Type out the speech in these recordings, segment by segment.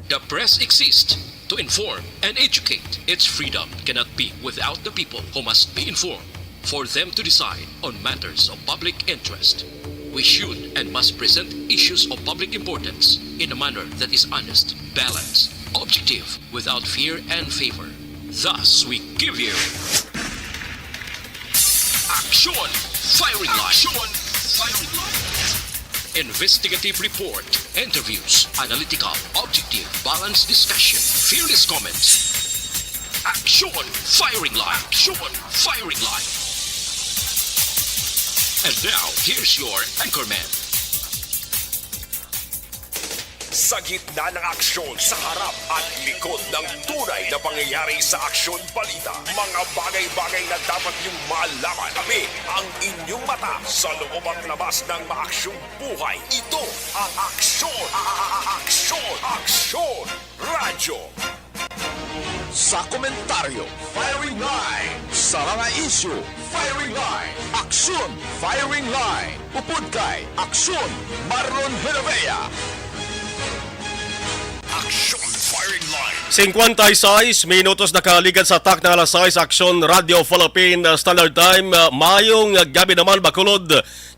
The press exists to inform and educate. Its freedom cannot be without the people who must be informed for them to decide on matters of public interest. We should and must present issues of public importance in a manner that is honest, balanced, objective, without fear and favor. Thus, we give you Action Firing Line. Investigative report, interviews, analytical, objective, balanced discussion, fearless comments. Action Firing Line. And now, here's your anchorman. Sa gitna ng aksyon sa harap at likod ng tunay na pangyayari sa aksyon balita, mga bagay-bagay na dapat niyong malaman. Kami ang inyong mata sa loob at labas ng maaksyong buhay. Ito ang Aksyon Radyo. Sa komentaryo, Firing Line. Sa mga issue, Firing Line. Aksyon, Firing Line. Upod kay Aksyon, Marlon Heravea. Aksyon Firing Line. 56 minutos nakaligan sa tak ng alas 6 Aksyon Radio Philippine Standard Time. Mayong gabi naman Bacolod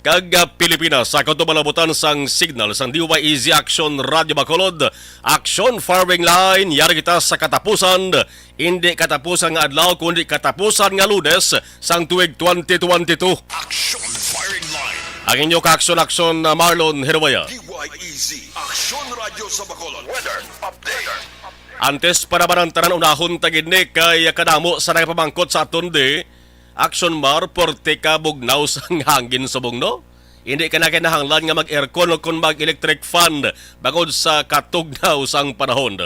kag Pilipinas. Sa katubalabutan sang signal sang DYEZ Aksyon Radio Bacolod. Aksyon Firing Line. Yari kita sa katapusan. Hindi katapusan nga adlaw kundi katapusan nga Lunes sang tuig 2022. Aksyon Firing Line. Ang inyo ka-aksyon Marlon Heravea. DYEZ Aksyon Radyo sa Bacolod. Weather Update. Antes para barantaran unahon tagini kay kadamo sa nagpamangkot sa atonde, Action Mar porte ka bugnaw sang hangin sa bugno. Hindi ka na kinahanglan nga mag-aircon o kung mag-electric fan bagod sa katugnaw sang panahon.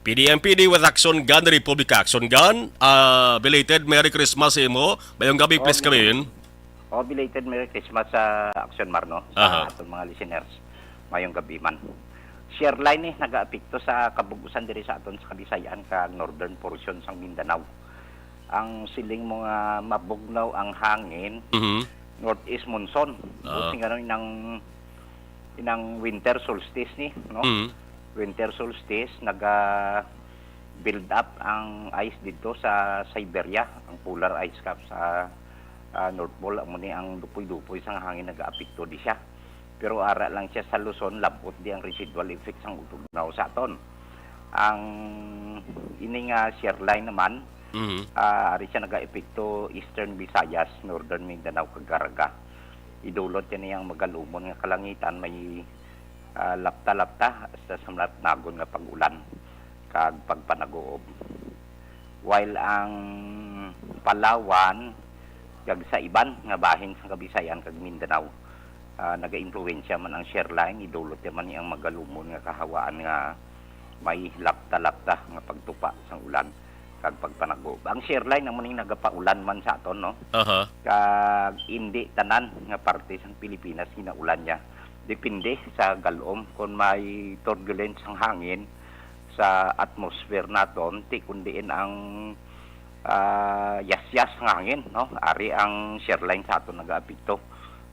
PDMPD with Action Gun, Republic Action Gun. Belated Merry Christmas imo. Bayong gabi please kami. Belated Merry Christmas sa Action Mar, no? Sa atong mga listeners. Mayong gabi man. Share line nag-aapekto sa kabugusan diri sa aton sa Kabisayan kag northern portion sang Mindanao. Ang siling mga mabugnaw ang hangin, northeast monsoon. Sing ano inang winter solstice ni, no? Winter solstice build up ang ice dito sa Siberia, ang polar ice cap sa North Pole amo ni ang dupoy-dupoy sang hangin nag-aapekto di siya. Pero ara lang siya sa Luzon, labot di ang residual effects ang utugnaw sa aton. Ang ining share line naman, ari siya nag-aepekto Eastern Visayas, Northern Mindanao, Caraga. Idulot yan niyang magalumon nga kalangitan, may lapta-lapta sa samlat nagon nga pag-ulan kag pagpanagoob. While ang Palawan, kag sa iban nga bahin sa Kabisayan kag Mindanao, naga-influensya man ang share line, idulot man niyang magalumon nga kahawaan nga may lapta-lapta nga pagtupa sang ulan kag pagpanagob. Ang share line naman yung nagapaulan man sa aton, no? Kag hindi tanan nga parte sang Pilipinas hinaulan niya. Depende sa galom kung may turbulence ang hangin sa atmosphere naton, ti kundiin ang yas-yas ng hangin, no? Ari ang share line sa aton nag-aapekto.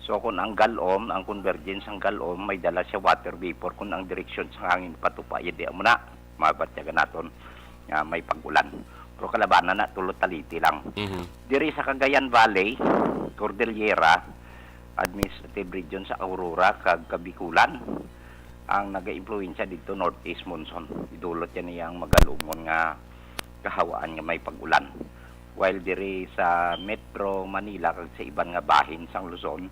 So kung ang galom, ang convergence ng galom, may dala siya water vapor. Kung ang direksyon sa hangin patupa, yun mo na, mabatyagan natin, may pag-ulan. Pero kalabanan na, tulot taliti lang. Diri sa Cagayan Valley, Cordillera, administrative region sa Aurora, kag Kabikulan, ang naga-influensya dito northeast monsoon. Idulot yan niyang magalumon nga kahawaan nga may pag-ulan. While diri sa Metro Manila, kag sa iban nga bahin sang Luzon,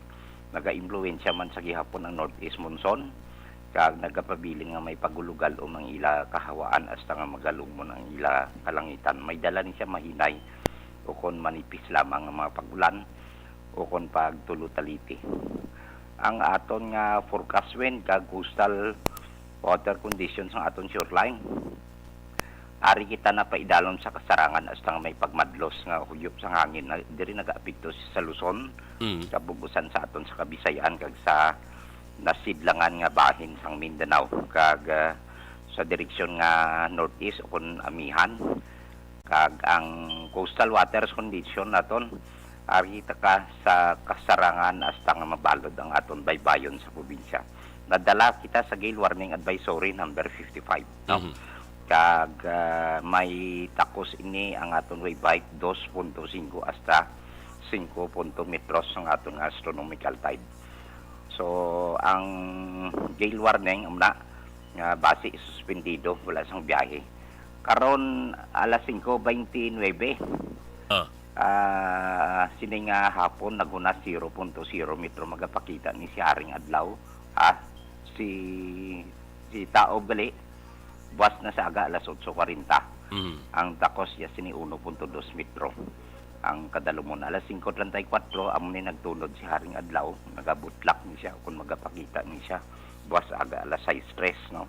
naga-influensya man sa gihapon ang northeast monsoon, kag nagapabiling nga may pagulugal o mang ila kahawaan hasta nga magalumon ang ila kalangitan. May dala ni siya mahinay o kon manipis lamang ang mga pagulan o kon pagtulutaliti. Ang aton nga forecast wind kag coastal water conditions ng aton shoreline, ari kita na paidalon sa kasarangan hasta nga may pagmadlos nga huyop sa hangin. Diri nag-aapekto sa Luzon, kabugusan sa aton sa Kabisayan kag sa nasidlangan nga bahin sang Mindanao kag sa direksyon nga northeast o kun amihan. Kag ang coastal waters condition naton ari ka sa kasarangan hasta nga mabalod ang aton baybayon sa probinsya. Nadala kita sa gale warning advisory number 55, no? Kag may takos ini ang aton wave height 2.5 hasta 5 metros ang aton astronomical tide. So ang gale warning umna nga base suspendido wala sang biyahe. Karon alas 5:29 sini nga hapon naguna 0.0 metro magapakita ni si Haring Adlaw si Taob gali buwas na sa aga alas 8:40 ang takos ya sini 1.2 metro ang kadalumon alas 5:34 amo ni nagtunod si Haring Adlaw nagabutlak ni siya kung magapakita ni siya buwas aga alas 6:03 no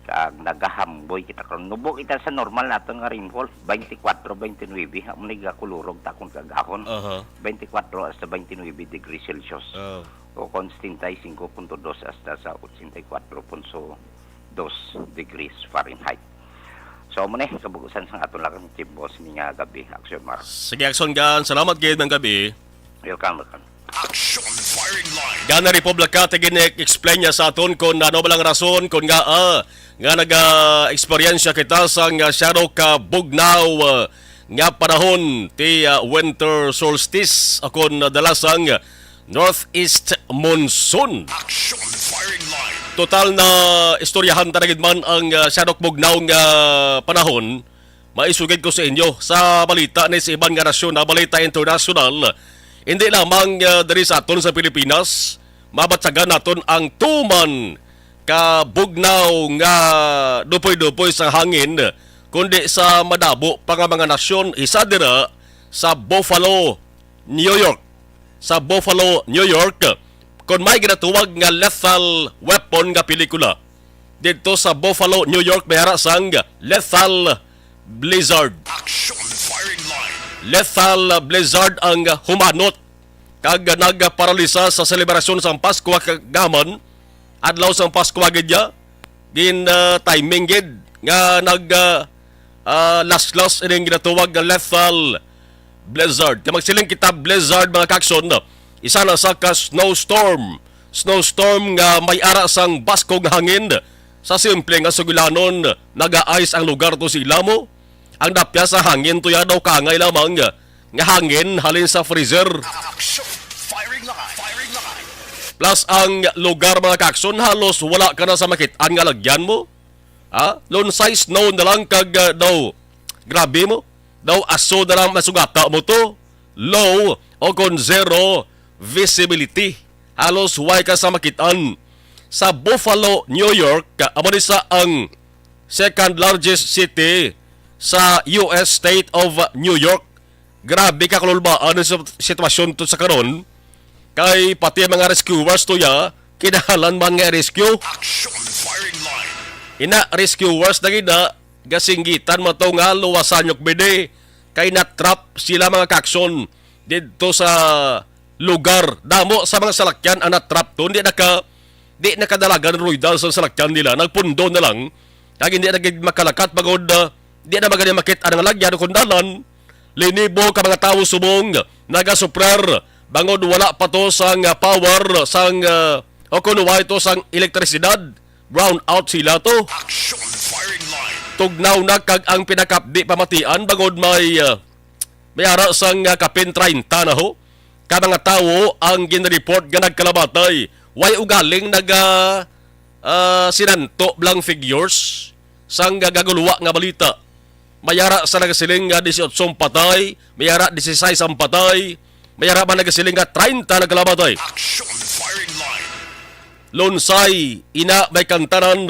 kag nagahamboy kita karon nubo kita sa normal nato nga rainfall 24-29 amo ni gakulurog ta kun kagahon 24 hasta 29 degrees Celsius o constantay 5.2 hasta sa 84.2 degrees Fahrenheit. So mo ni kabugusan sang aton lakang team boss ni nga gabi Action Mar. Sige, Action Gan. Salamat gid ng gabi. Welcome. Action Firing Line. Gana Republika tiginik explain niya sa aton kung ano ba lang rason kung nga naga-eksperyensya kita sa shadow ka bugnaw nga panahon ti winter solstice akon dalasang northeast monsoon. Action Firing Line. Total na istoryahan tanagid man ang shadow bugnaw nga panahon. Maisugid ko sa inyo sa balita ni sa ibang nga nasyon na balita international. Hindi lamang diri sa aton sa Pilipinas, mabatsagan naton ang tuman ka bugnaw nga dupoy-dupoy sa hangin, kundi sa madabo pa nga mga nasyon, isa dira sa Buffalo, New York. Sa Buffalo, New York, kung may ginatuwag nga lethal weapon nga pelikula. Dito sa Buffalo, New York, may harasang lethal blizzard. Action Firing Line. Lethal blizzard ang humanot kag nagparalisa sa selebrasyon sa Pasko kagaman adlaw sa Pasko gidya gin timing gid nga last ining ginatuwag nga lethal blizzard. Kaya magsiling kita blizzard mga kakson, isa na sa ka snowstorm nga may ara sang basko nga hangin sa simple nga sugulanon naga-ice ang lugar to sila mo. Ang dapya sa hangin to ya daw kangay lamang nga hangin halin sa freezer. Action Firing Line. Firing Line. Plus ang lugar mga kakson halos wala ka na sa makitaan nga lagyan mo. Lone size snow na lang kag daw grabe mo. Daw aso na lang masugata mo to. Low o kon zero visibility. Halos way ka sa makitaan. Sa Buffalo, New York, amo ni sa ang second largest city sa US state of New York. Grabe ka kalulbaan sa sitwasyon to sa karon. Kay pati mga rescuers to ya, kinahalan man nga rescue. Action Firing Line. Ina rescuers na gina, gasinggitan mo to nga luwasan yok bede. Kay natrap sila mga kakson dito sa lugar. Damo sa mga salakyan ang natrap to. Di nakadalagan ruidal sa salakyan nila. Nagpundo na lang. Kaya hindi na makalakat bagod di na magani makit ang lagyan kung dalan. Linibo ka mga tao subong nagasuprar bangod wala pa to sang power sang o kunuwa ito sang elektrisidad. Brown out sila to. Action Firing Line. Tugnaw na kag ang pinakapdi pamatian bangod may ara sang kapin 30 na ho. Ka mga tao ang ginreport nga nagkalabatay. Way ugaling sinanto blang figures sang gaguluwa nga balita. Mayara sa nagasiling nga 18 patay, mayara 16 ang patay, mayara ba nagasiling nga 30 nagkalabatay. Action Firing Line. Lonsay, ina may kantanan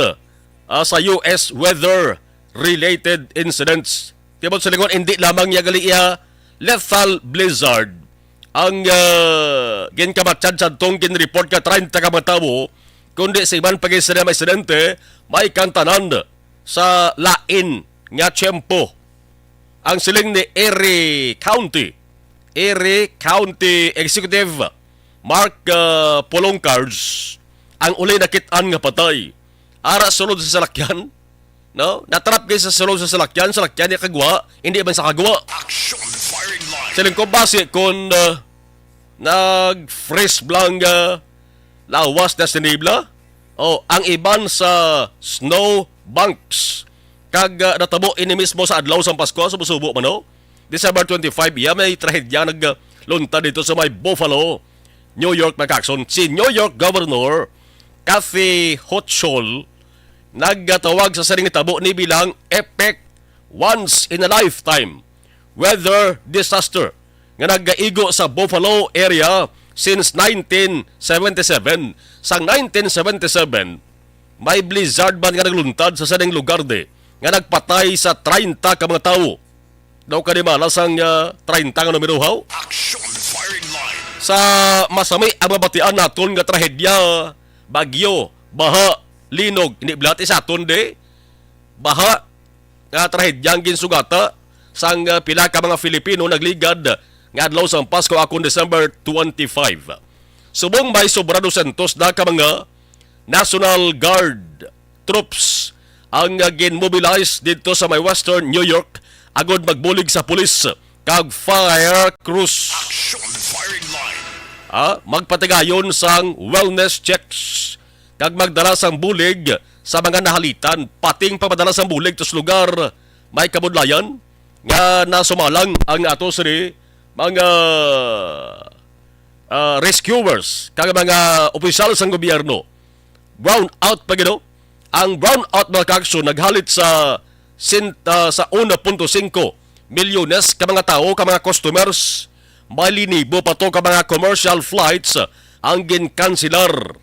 sa US weather-related incidents. Tibot sa lingon, hindi lamang niya gali lethal blizzard ang ginkamatsyad sa itong ginreport ka 30 ka matabo, kundi sa ibang pag-isira may insidente, may kantanan sa lain nga tiyempo. Ang siling ni Erie County Executive Mark Poloncards, ang uli nakitaan nga patay. Ara sulod sa salakyan, no? Natrap kayo sa sulod sa salakyan niya kagwa, hindi man sa kagwa. Action Firing Line. Siling ko base kung nag-freeze blang lawas na sinibla, o ang iban sa snow banks kag natabo ini mismo sa adlaw sa Pasko subo man no. December 25 iya may trahedya nagluntad dito sa may Buffalo, New York Macakson. Si New York Governor Kathy Hochul nagtawag sa saring tabo ni bilang epic once in a lifetime weather disaster nga nagaigo sa Buffalo area since 1977. Sang 1977, may blizzard man nga nagluntad sa saning lugar nga nagpatay sa 30 ka mga tao. Daw kanimala sang 30 nga numerohaw. Action Firing Line. Sa masami ang mabatian naton nga trahedya, bagyo, baha, linog, iniblat isaton baha nga trahedyang ginsugata sang pila ka mga Filipino nagligad nga adlaw sa Pasko akong December 25. Subong may sobra 200 na ka mga National Guard troops ang ginmobilize dito sa may Western New York agod magbulig sa pulis kag fire crews. Action Firing Line. Magpatigayon sang wellness checks kag magdala sang bulig sa mga nahalitan, pating papadala sang bulig tos lugar may kabudlayan nga nasumalang ang ato siri mga rescuers kag mga opisyal sang gobyerno. Brown out pa gino. Ang brown out mga kaksyon naghalit sa 1.5 milyones ka mga tao, ka mga customers. Malinibo pa to ka mga commercial flights ang ginkansilar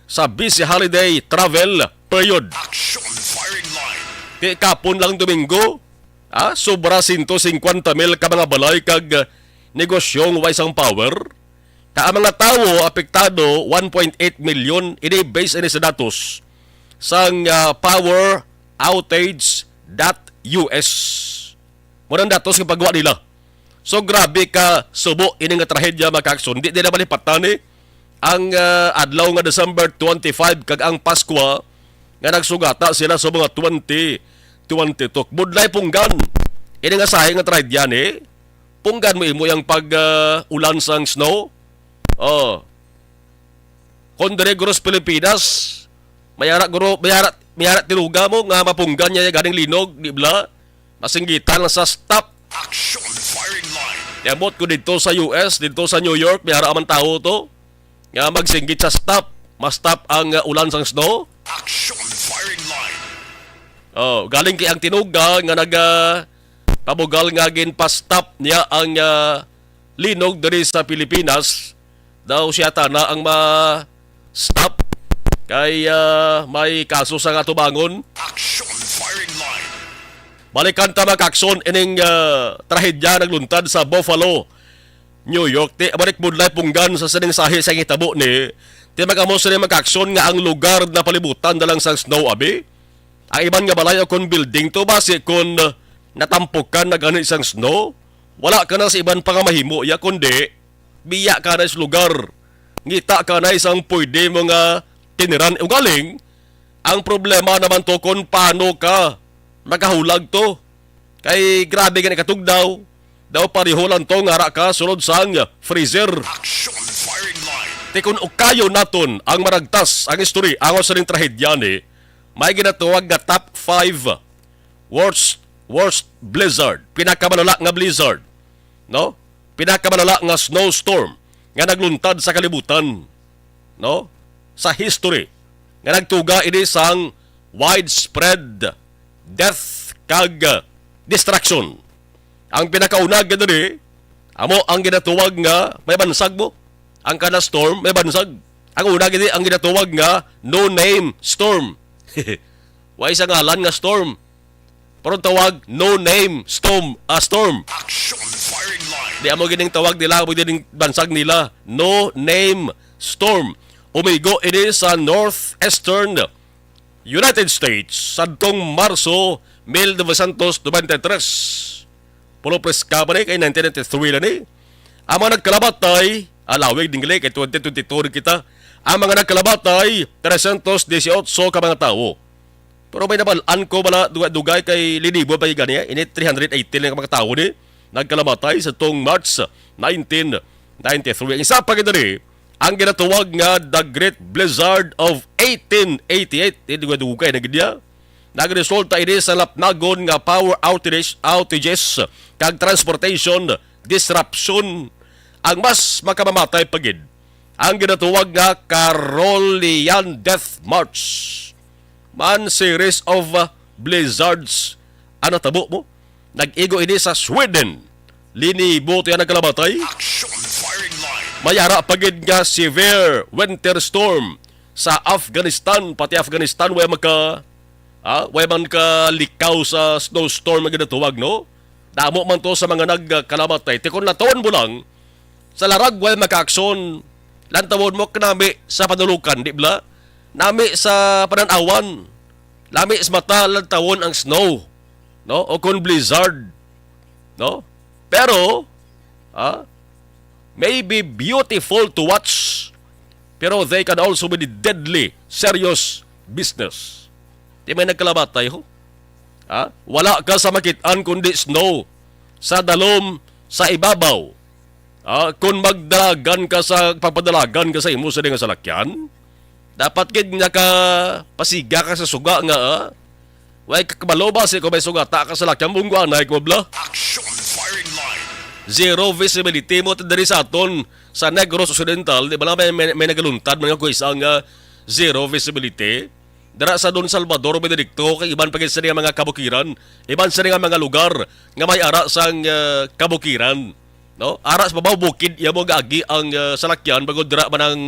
sa busy holiday travel period. Action Firing Line. Kaya kapon lang Domingo, sobra 150 mil ka mga balay kag negosyong waisang power. Ka mga tao apektado 1.8 million ini base ini sa datos sang poweroutage.us. Murang datos ng paggawa nila. So grabe ka subo ini nga trahedya makakson. Di na malipatan ang adlaw nga December 25 kag ang Pasko nga nagsugata sila sa mga 2022. Budlay punggan. Ini nga sahi nga trahedya ni. Punggan mo imo yung pag-ulan sang snow. Kondre Guros Pilipinas, mayara tinuga mo nga mapunggan niya ganing linog, di bla? Masinggitan lang sa stop. Action Firing Line. Yamot ko dito sa US, dito sa New York, mayara man tao to. Nga magsinggit sa stop, ma-stop ang ulan sang snow. Action Firing Line. Galing kay ang tinuga nga pabugal nga gin pa-stop niya ang linog diri sa Pilipinas. Daw siya tana ang ma-stop kay may kaso sa nga tubangon. Action Firing Line. Balikan ta makakson ining trahedya nagluntad sa Buffalo, New York. Balik budlay punggan sa saning sahi sa hitabo ni. Magamo sa makakson nga ang lugar na palibutan dalang sang snow abi. Ang iban nga balay kon building to base kon natampukan na ganit sang snow. Wala ka na sa iban pangamahimo ya kundi biya ka na sa lugar. Ngita ka na isang pwede mga tiniran. Galing, ang problema naman to kung paano ka nakahulag to. Kay grabe ka katugdaw. Daw pariholan to ngara ka sulod sang freezer. Action Firing Line. Kung ukayo naton ang maragtas, ang history, ang sa ring trahedya ni, may ginatuwag nga top 5 worst blizzard. Pinakamalala nga blizzard. No? Pinakamalala nga snowstorm nga nagluntad sa kalibutan, no? Sa history nga nagtuga ini sang widespread death kag destruction. Ang pinakauna gani amo ang ginatuwag nga may bansag mo. Ang kana storm may bansag. Ang una gani ang ginatuwag nga no name storm. Wa isa ngalan nga storm. Pero tawag no name storm, storm. Action Firing Line. Di amo gining tawag nila, amo gining bansag nila, no name storm. Umigo ini sa northeastern United States sadtong Marso 1993. Pulo preska pa ni kay 1993 na ni. Ang mga nagkalabatay, alawig dingle kay 2022 kita. Ang mga nagkalabatay 318 ka mga tao. Pero may nabalaan ko bala dugay kay linibo pa ganiya. Ini 318 lang mga tao ni nagkalamatay sa tong March 1993. Ang isa pa rin ang ginatuwag nga The Great Blizzard of 1888. Hindi ko dugay na ganyan. Nagresulta ini sa lapnagon nga power outages kag transportation disruption ang mas makamamatay pagid. Ang ginatuwag nga Carolian Death March. Man series of blizzards. Ano tabo mo? Nag-igo ini sa Sweden. Linibo to yan nagkalamatay. Action Firing Line. Mayara pagid nga severe winter storm sa Afghanistan. Pati Afghanistan way man ka likaw sa snowstorm nga ginatuwag, no? Damo man to sa mga nagkalamatay. Tikon na taon mo lang, sa larag way maka-aksyon, lantawon mo kanami sa panulukan, di ba? Nami sa pananawan. Lami sa mata lantawon ang snow, no? O kung blizzard, no? Pero, may be beautiful to watch, pero they can also be deadly, serious business. Di may nagkalamatay ho? Wala ka sa makitaan kundi snow sa dalom sa ibabaw. Kung magdalagan ka sa pagpadalagan ka sa imo sa nga salakyan, dapat gid nga ka pasiga ka sa suga nga way kakabaloba si ko may sugata ka sa lakyan mong guanay ko bla. Action Firing Line. Zero visibility mo diri sa aton sa Negros Occidental, di ba may nagaluntad mga ko isang zero visibility. Dara sa Don Salvador, Benedicto, kay iban pagin sa mga kabukiran, iban sa mga lugar nga may ara sang kabukiran. No? Ara sa babaw bukid, iya mo gaagi ang salakyan bago dira man ang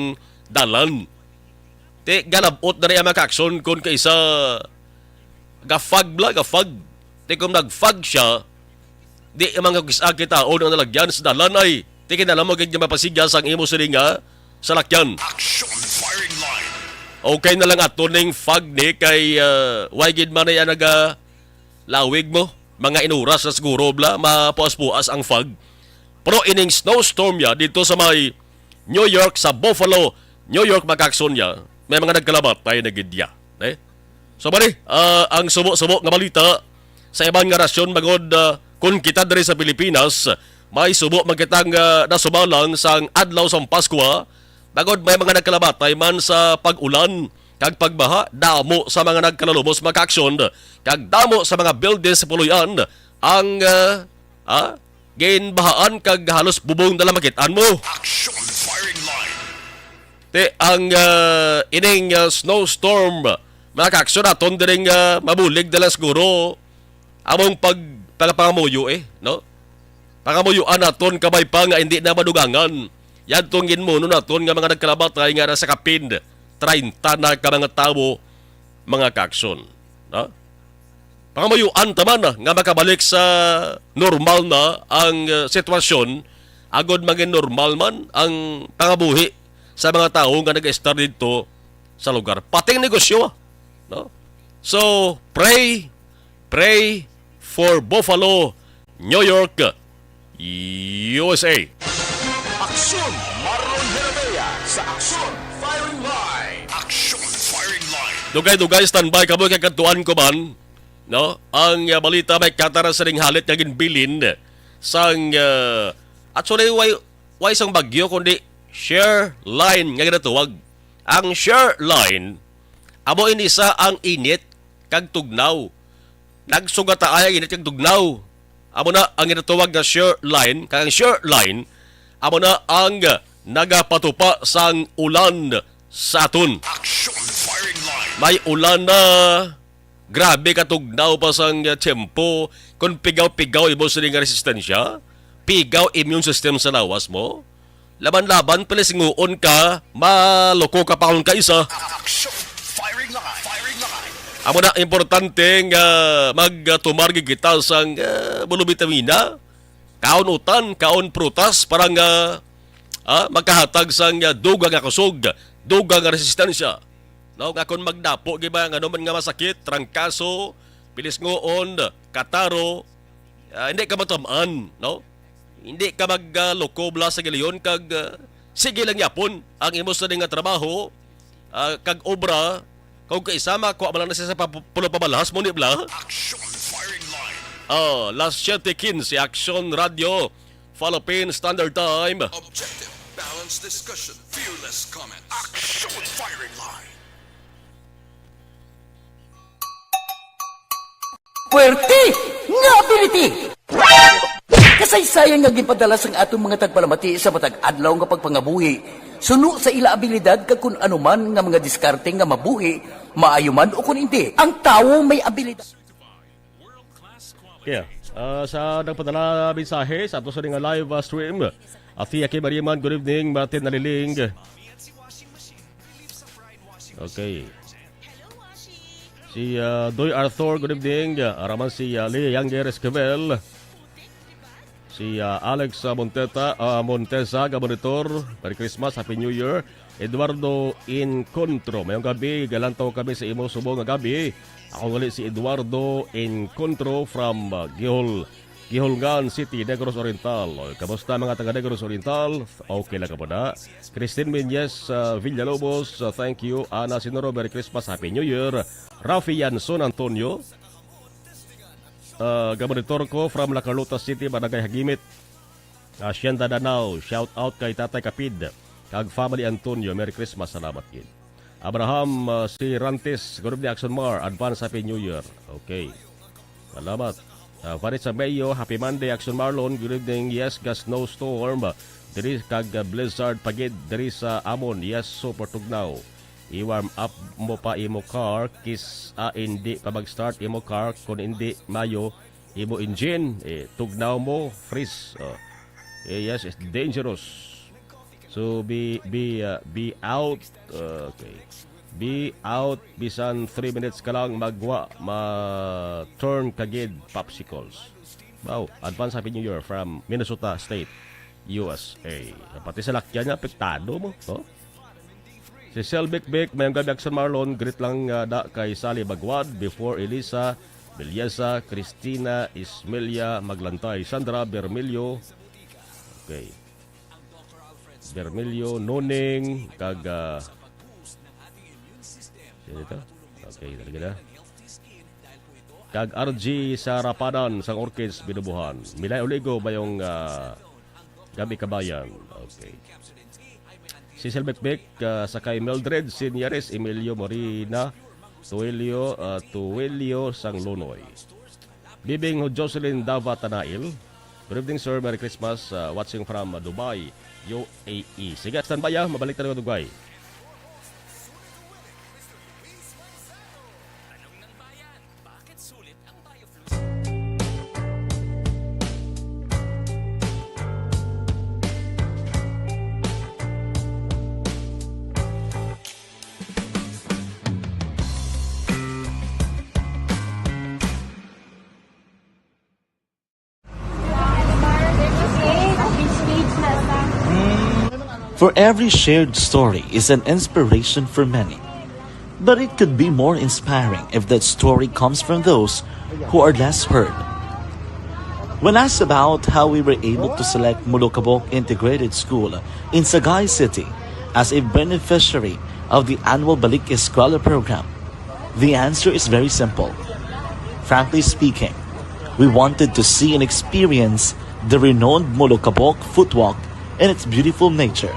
dalan. Te, galabot na rin ang mga aksyon kung kaisa gafag. Te, kung nagfag siya, di yung mga kisagi tao na nalagyan sa dalan ay, te, kinalam mo ganyan mapasigya sang imo sa nga salakyan. Action Firing Line. Okay na lang ato ning fog ni kay wagid man ay lawig mo. Mga inuras na siguro bla, mapuas-puas ang fog. Pero ining snowstorm ya dito sa may New York, sa Buffalo, New York magakson ya, may mga nagkalamatay na gidya. So bali, ang subo-subo nga balita sa ibang nga rasyon magod kung kita diri sa Pilipinas, may subo magkitang nasubalang sang adlaw sang Pasko. Bagod may mga nagkalamatay man sa pag-ulan kag pagbaha, damo sa mga nagkalalumos maka-aksyon kag damo sa mga buildings sa puluyan ang ginbahaan kag halos bubong na lang makitaan mo. Action Firing Line. Te ang ining snowstorm maka-aksyon aton diring mabulig dala siguro among pagpangamuyo no? Pangamuyuan aton kabay pa nga hindi na madugangan. Yan tungin mo nun naton nga mga nagkalamatay nga nasa kapin 30 na ka mga tao mga kakson. No? Pangamayuan taman nga makabalik sa normal na ang sitwasyon agod maging normal man ang pangabuhi sa mga tao nga nag-start dito sa lugar. Pating negosyo. No? So, pray for Buffalo, New York, USA. Aksyon Marlon Herrera sa Aksyon Firing Line. Action Firing Line. Dugay-dugay standby kamo kay katuan ko man. No? Ang balita may katara sa ring halit nga ginbilin sang actually way sang bagyo kundi share line nga ginatuwag. Ang share line amo inisa ang init kag tugnaw. Nagsugata ay init kag tugnaw. Amo na ang ginatuwag nga share line, kag ang share line amo na ang nagapatupa sang ulan sa aton. Action Firing Line. May ulan na grabe katugnaw pa sang tempo kung pigaw-pigaw imo sa nga resistensya, pigaw immune system sa lawas mo, laban-laban palisinguon ka, maloko ka pa kung kaisa. Action Firing Line. Firing Line. Amo na importante nga magtumargi kita sang bulubitamina, kaon utan, kaon prutas para nga magkahatag sang dugang nga kusog, dugang nga resistensya. No, nga kung magdapo giba nga man nga masakit, trangkaso, pilisngoon, kataro, hindi ka matamaan, no? Hindi ka magloko sa giliyon kag sige lang yapon ang imo sa nga trabaho, kag obra, kung kaisama ko amalan na siya sa pulo pabalahas mo ni bla. Action Firing Line. Last 7:15 Action Radio, Philippine Standard Time. Objective, balanced discussion, fearless comment. Action Firing Line. Puwerte nga ability! Kasaysayan nga gipadala sang atong mga tagpalamati sa matag adlaw nga pagpangabuhi. Suno sa ila abilidad kag kun anuman nga mga diskarte nga mabuhi, maayo man o kun hindi. Ang tawo may abilidad. Kaya, sa nagpadala mensahe sa ato sa nga live stream, Athea K. Mariman, good evening, Martin Naliling. Okay. Si Doy Arthur, good evening. Araman si Lee Yanger Esquivel. Si Alex Montesa, Gabonitor. Merry Christmas, Happy New Year. Eduardo Incontro. Mayong gabi, galantaw kami sa imo subong nga gabi. Ako ngali si Eduardo Incontro from Gihulgan City, Negros Oriental. Kamusta mga taga Negros Oriental? Okay lang ka po na. Christine Menyes, Villalobos, thank you. Ana Sinoro, Merry Christmas, Happy New Year. Rafi Yanson Antonio, Gabonitor ko from La Carlota City, Barangay Hagimit. Hacienda Danao, shout out kay Tatay Kapid. Kag Family Antonio, Merry Christmas, salamat kin. Abraham si Rantis, good evening Action Mar, advance Happy New Year. Okay, salamat. Farid sa Mayo, Happy Monday Action Marlon, good evening. Yes, gas snowstorm. Diri kag blizzard pagid diri sa Amon. Yes, super tugnaw. I-warm up mo pa imo car kis hindi pa mag-start imo car kun hindi mayo imo engine tugnaw mo freeze. Yes, it's dangerous. So be out. Okay. Be out bisan 3 minutes ka lang turn kagid popsicles. Wow, advance Happy New Year from Minnesota State, USA. Pati sa lakyan niya, apektado mo. No? Si Selbik, mayang gabi Action Marlon, greet lang da kay Sally Bagwad, before Elisa, Bilyesa, Cristina, Ismelia, Maglantay, Sandra, Bermilio. Okay. Bermilio, Noning, kag ito? Okay, talaga na. Kag RG sa Rapadan, sang Orchids, Binubuhan. Milay Oligo ba yung Gabi Kabayan? Okay. Si Selbekbek, sa kay Mildred, Sinyares, Emilio Morina, Tuelio sang Lunoy. Bibing Jocelyn Dava Tanail. Good evening, sir. Merry Christmas. Watching from Dubai, UAE. Sige, standby ya. Mabalik tayo sa Dubai. For every shared story is an inspiration for many. But it could be more inspiring if that story comes from those who are less heard. When asked about how we were able to select Mulukabok Integrated School in Sagay City as a beneficiary of the annual Balik Eskwela program, the answer is very simple. Frankly speaking, we wanted to see and experience the renowned Mulukabok footwalk in its beautiful nature.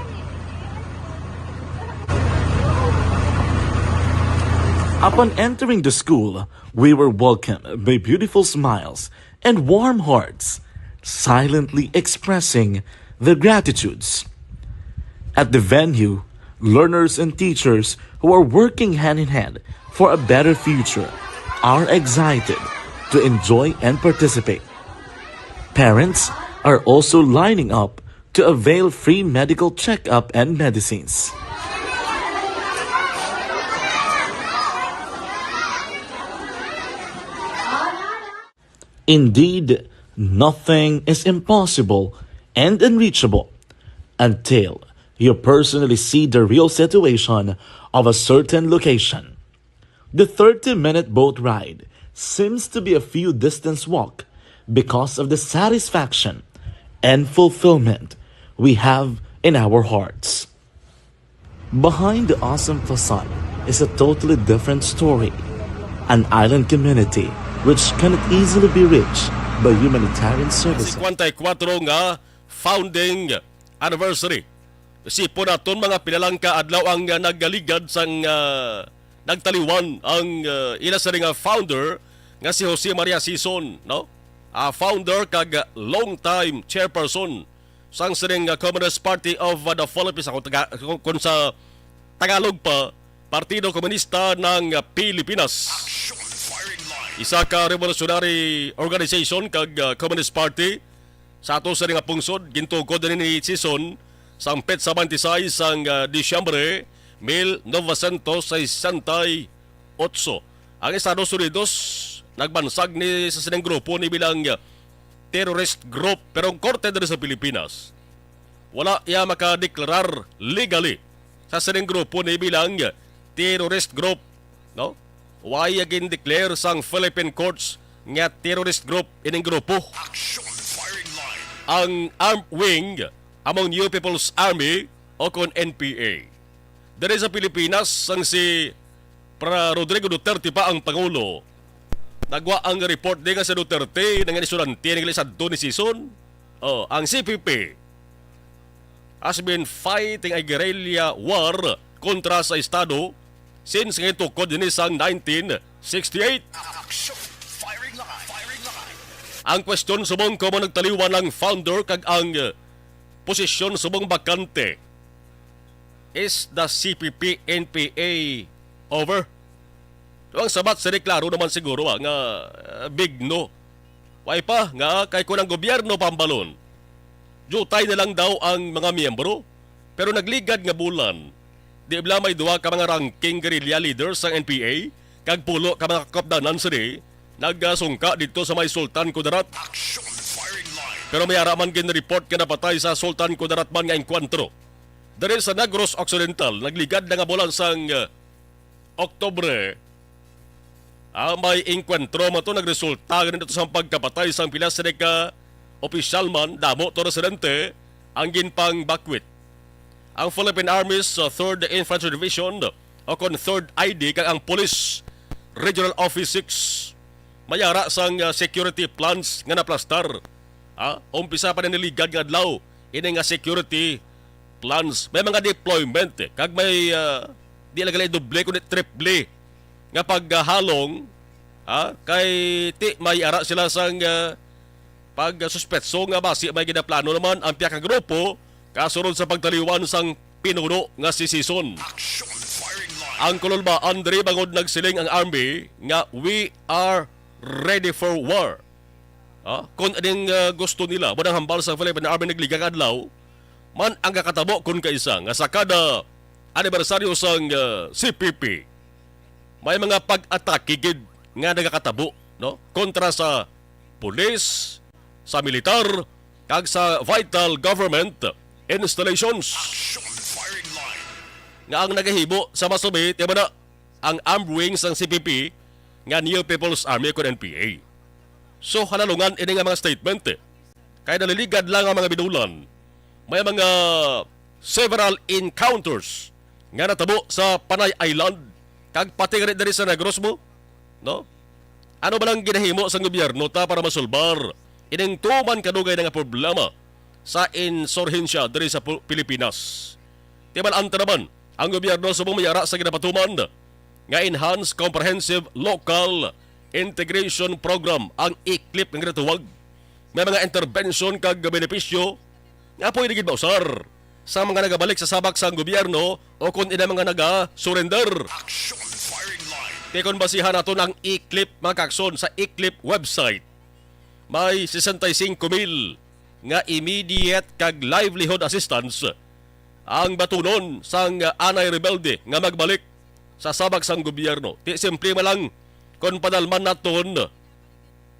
Upon entering the school, we were welcomed by beautiful smiles and warm hearts, silently expressing their gratitudes. At the venue, learners and teachers who are working hand in hand for a better future are excited to enjoy and participate. Parents are also lining up to avail free medical checkup and medicines. Indeed, nothing is impossible and unreachable until you personally see the real situation of a certain location. The 30-minute boat ride seems to be a few distance walk because of the satisfaction and fulfillment we have in our hearts. Behind the awesome facade is a totally different story. An island community which cannot easily be reached by humanitarian services. 54 nga founding anniversary. Isipon naton mga pinalangka adlaw ang naggaligad sang nagtaliwan ang ila sa nga founder nga si Jose Maria Sison, no? Founder kag long time chairperson sang sining Communist Party of the Philippines kung sa Tagalog pa, Partido Komunista ng Pilipinas. Action Firing Line. Isa ka revolutionary organization kag Communist Party sa ato sa nga pungsod gintukod ni Sison sang petsa 26 sang Disyembre 1968. Ang Estados Unidos nagbansag ni sa sineng grupo ni bilang terrorist group pero ang korte dito sa Pilipinas wala iya makadeklarar legally sa sineng grupo ni bilang terrorist group, no? Why again declare sang Philippine courts nga terrorist group ining grupo Action Firing Line. ang armed wing among New People's Army o kon NPA. Dere sa Pilipinas sang si Rodrigo Duterte pa ang Pangulo. Nagwa ang report din nga sa Duterte ng inisulante ng ilisad ni Sison. Ang CPP has been fighting a guerrilla war kontra sa Estado since ngayon tukod din isang 1968. Action Firing Line. Firing Line. Ang question subong ko mo nagtaliwan ng founder kag ang posisyon subong bakante. Is the CPP-NPA over? Ang sabat sa deklaro naman siguro nga big no. Why pa nga kay kunang gobyerno pambalon. Jutay na lang daw ang mga miyembro pero nagligad nga bulan. Di bla may duwa ka mga ranking guerrilla leaders sa NPA kag pulo ka mga kapdanan sini nagsungka dito sa may Sultan Kudarat. Action Firing Line. Pero may araman gin-report ka napatay sa Sultan Kudarat man nga enkwentro. Dari sa Negros Occidental, nagligad na nga bulan sang Oktobre. May enkwentro mo ito nagresulta ganito sa pagkapatay sang pilas ka opisyal man, damo to residente, ang ginpang bakwit. Ang Philippine Army's 3rd Infantry Division o kon 3rd ID kag ang Police Regional Office 6 mayara sang security plans nga naplastar. Umpisa pa na niligad nga adlaw ini nga security plans. May mga deployment kag may di lagalay doble kundi triple nga paghalong kay ti may ara sila sang pag suspetso nga basi may ginaplano naman ang piya ka grupo kasunod sa pagtaliwan sang pinuno nga si Sison. Action Firing Line. Ang kololba Andre bangod nagsiling ang army nga we are ready for war. Kung aning gusto nila mo hambal sa Philippine Army nagligang adlaw man ang kakatabo kung kaisa nga sa kada anibersaryo sang CPP may mga pag-atake gid nga nagakatabo, no? Kontra sa pulis, sa militar, kag sa vital government installations. Action Firing Line. Nga ang nagahibo sa masubit, yung na ang armed wings ng CPP nga New People's Army o NPA. So halalungan ini nga mga statement kaya naliligad lang ang mga binulan. May mga several encounters nga natabo sa Panay Island kag pati nga rin sa Negros mo, no? Ano ba lang ginahimo sa gobyerno ta para masulbar ining tuman kadugay nga problema sa insurhensya diri sa Pilipinas? Timan anta naman ang gobyerno subong mayara sa ginapatuman nga Enhanced Comprehensive Local Integration Program ang ICLIP nga ginatuwag. May mga intervention kag benepisyo nga pwede gid mausar sa mga nagabalik sa sabak sa gobyerno o kung ina mga naga-surrender. Action Firing Line. Kaya basihan nato ng ICLIP mga kakson sa ICLIP website. May 65,000 nga immediate kag livelihood assistance ang batunon sang anay rebelde nga magbalik sa sabak sang gobyerno. Ti simple malang kung padalman naton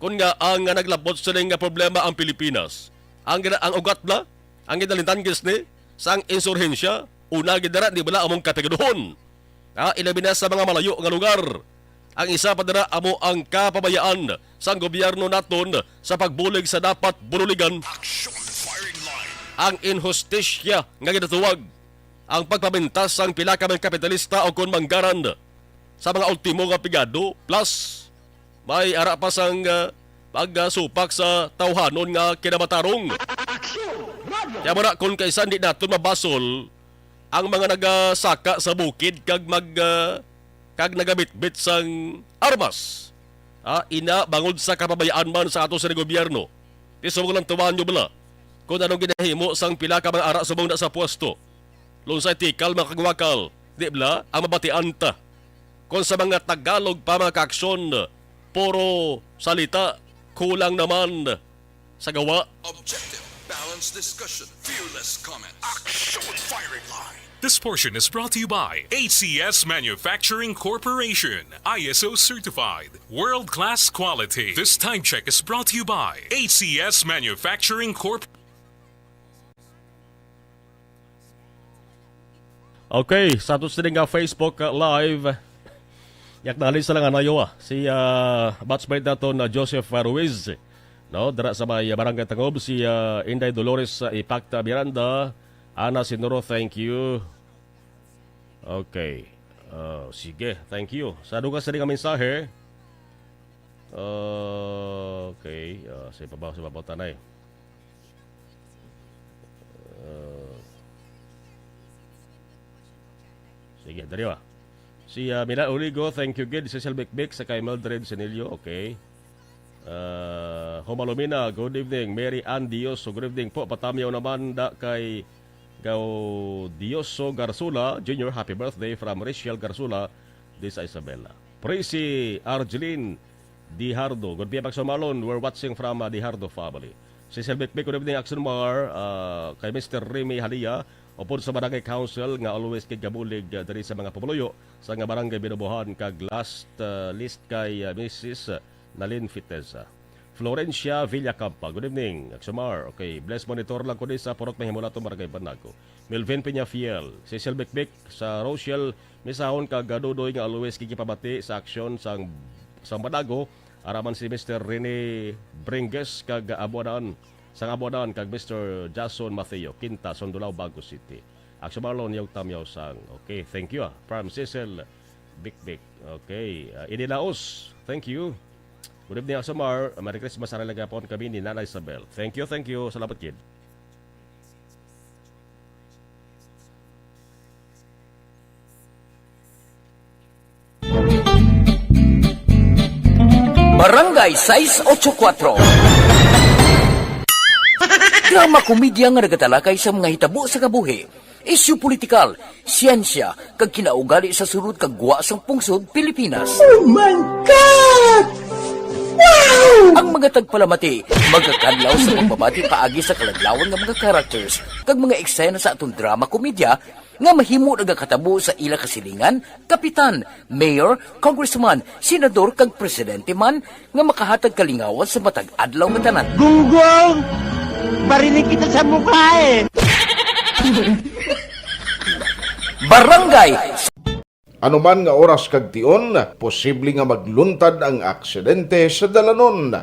kung nga ang naglabot sa nga problema ang Pilipinas. Ang ugat na, ang ginalintan ni sang insurhensya, una gidara di bala among kategodohon. Ilabi na sa mga malayo nga lugar. Ang isa pa dara amo ang kapabayaan sang gobyerno naton sa pagbulig sa dapat bunuligan. Action Firing Line. Ang inhustisya nga ginatuwag, ang pagpabintas sang pila ka mga kapitalista o kon manggaran sa mga ultimo nga pigado plus may ara pa sang pagsupak sa tawhanon nga kinamatarong. Kaya mo na kung kaysa di natin mabasol ang mga nagasaka sa bukid kag kag nagabitbit sang armas. Ina bangod sa kapabayaan man sa ato sa gobyerno. Isubong lang tuwan nyo bala. Kung anong ginahimo sang pila ka mga ara subong na sa pwesto. Lunsay tikal mga kagwakal. Di bala ang mabatian ta. Kung sa mga Tagalog pa mga kaaksyon, puro salita, kulang naman sa gawa. Objective, balanced discussion, fearless comment. Action firing line. This portion is brought to you by ACS Manufacturing Corporation, ISO certified, world-class quality. This time check is brought to you by ACS Manufacturing Corp. Okay, sa ato sa nga Facebook Live, yak nalis sa lang anayo si batchmate nato na Joseph Ruiz. No, dara sa may barangay Tangob, si Inday Dolores Ipacta Miranda, Ana Sinoro, thank you. Okay. Sige, thank you. Sa duga sa nga mensahe. Okay, sa ibabaw tanay. Sige, dari ba? Si Mina Oligo, thank you good. Cecil Bikbik sa kay Mildred Senilio, okay. Homalumina, good evening. Mary Ann Dioso, good evening po. Patamyaw naman da kay Dioso Garsula Jr. Happy birthday from Rachel Garsula de sa Isabela. Prissy Argeline Dihardo, good evening Pagsumalon. We're watching from Dihardo family. Cecil Bikbik, good evening Action Mar. Kay Mr. Remy Halia, upod sa Barangay Council nga always kay gabulig dari sa mga pumuluyo sa nga barangay binubuhan kag last list kay Mrs. Nalin Fiteza. Florencia Villacampa, good evening. Aksumar, okay. Bless monitor lang ko din sa Purok Mahimulato, Barangay Banago. Melvin Peñafiel, Cecil Bikbik sa Rochelle, misahon kag gadudoy nga always kikipabati sa aksyon sang Banago. Araman si Mr. Rene Bringes kag Abuanan. Sang Abuanan kag Mr. Jason Mateo, Quinta, Sondolao, Bago City. Aksumarlon yung tamyaw sang. Okay, thank you. From Cecil Bikbik. Okay, Inilaos, thank you. Good evening, Aksumar. Merry Christmas sa po kami ni Nana Isabel. Thank you, thank you. Salamat, kid. Barangay 684. Drama komedya nga nagatalakay sa mga hitabo sa kabuhi. Isyu politikal, siyensya, kag kinaugali sa surut kag guwa sang pungsod Pilipinas. Oh my God! Wow! Ang mga tagpalamati, magkakadlaw sa pagbabati paagi sa kalaglawan ng mga characters kag mga eksena sa atong drama komedya nga mahimo nagakatabo sa ila kasilingan, kapitan, mayor, congressman, senador kag presidente man nga makahatag kalingawan sa matag adlaw nga tanan. Gunggong! Barinig kita sa mukha eh! Barangay Anuman nga oras kag tion, posible nga magluntad ang aksidente sa dalanon.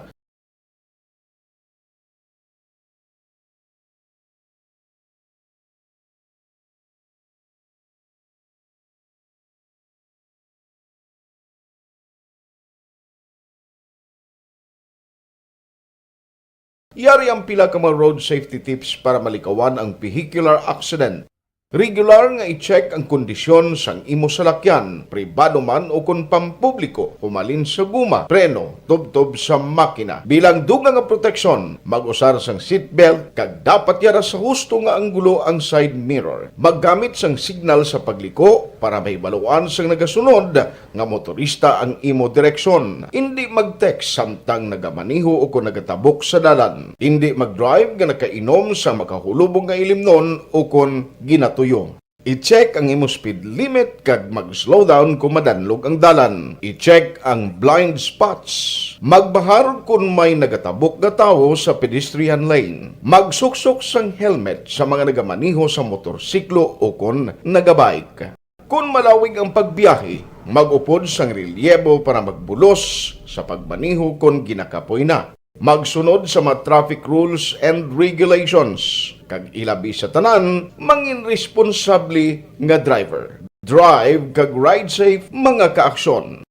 Yari ang pila ka mga road safety tips para malikawan ang vehicular accident. Regular nga i-check ang kondisyon sang imo salakyan, pribado man o kung pampubliko, humalin sa guma, preno, tubtob sa makina. Bilang dugang nga proteksyon, mag-usar sang seatbelt, kag dapat yara sa husto nga anggulo ang side mirror. Maggamit sang signal sa pagliko para may baluan sang nagasunod nga motorista ang imo direksyon. Hindi mag-text samtang nagamaniho o kung nagatabok sa dalan. Hindi mag-drive nga nakainom sa makahulubong nga ilimnon o kung ginato tuyo. I-check ang imo speed limit kag mag-slow down kung madanlog ang dalan. I-check ang blind spots. Magbahar kung may nagatabok na tao sa pedestrian lane. Magsuksok sang helmet sa mga nagamaniho sa motorsiklo o kung nagabike. Kung malawig ang pagbiyahe, mag-upod sang relyebo para magbulos sa pagmaniho kung ginakapoy na. Magsunod sa mga traffic rules and regulations. Kag ilabi sa tanan, mangin responsable nga driver. Drive kag ride safe mga kaaksyon.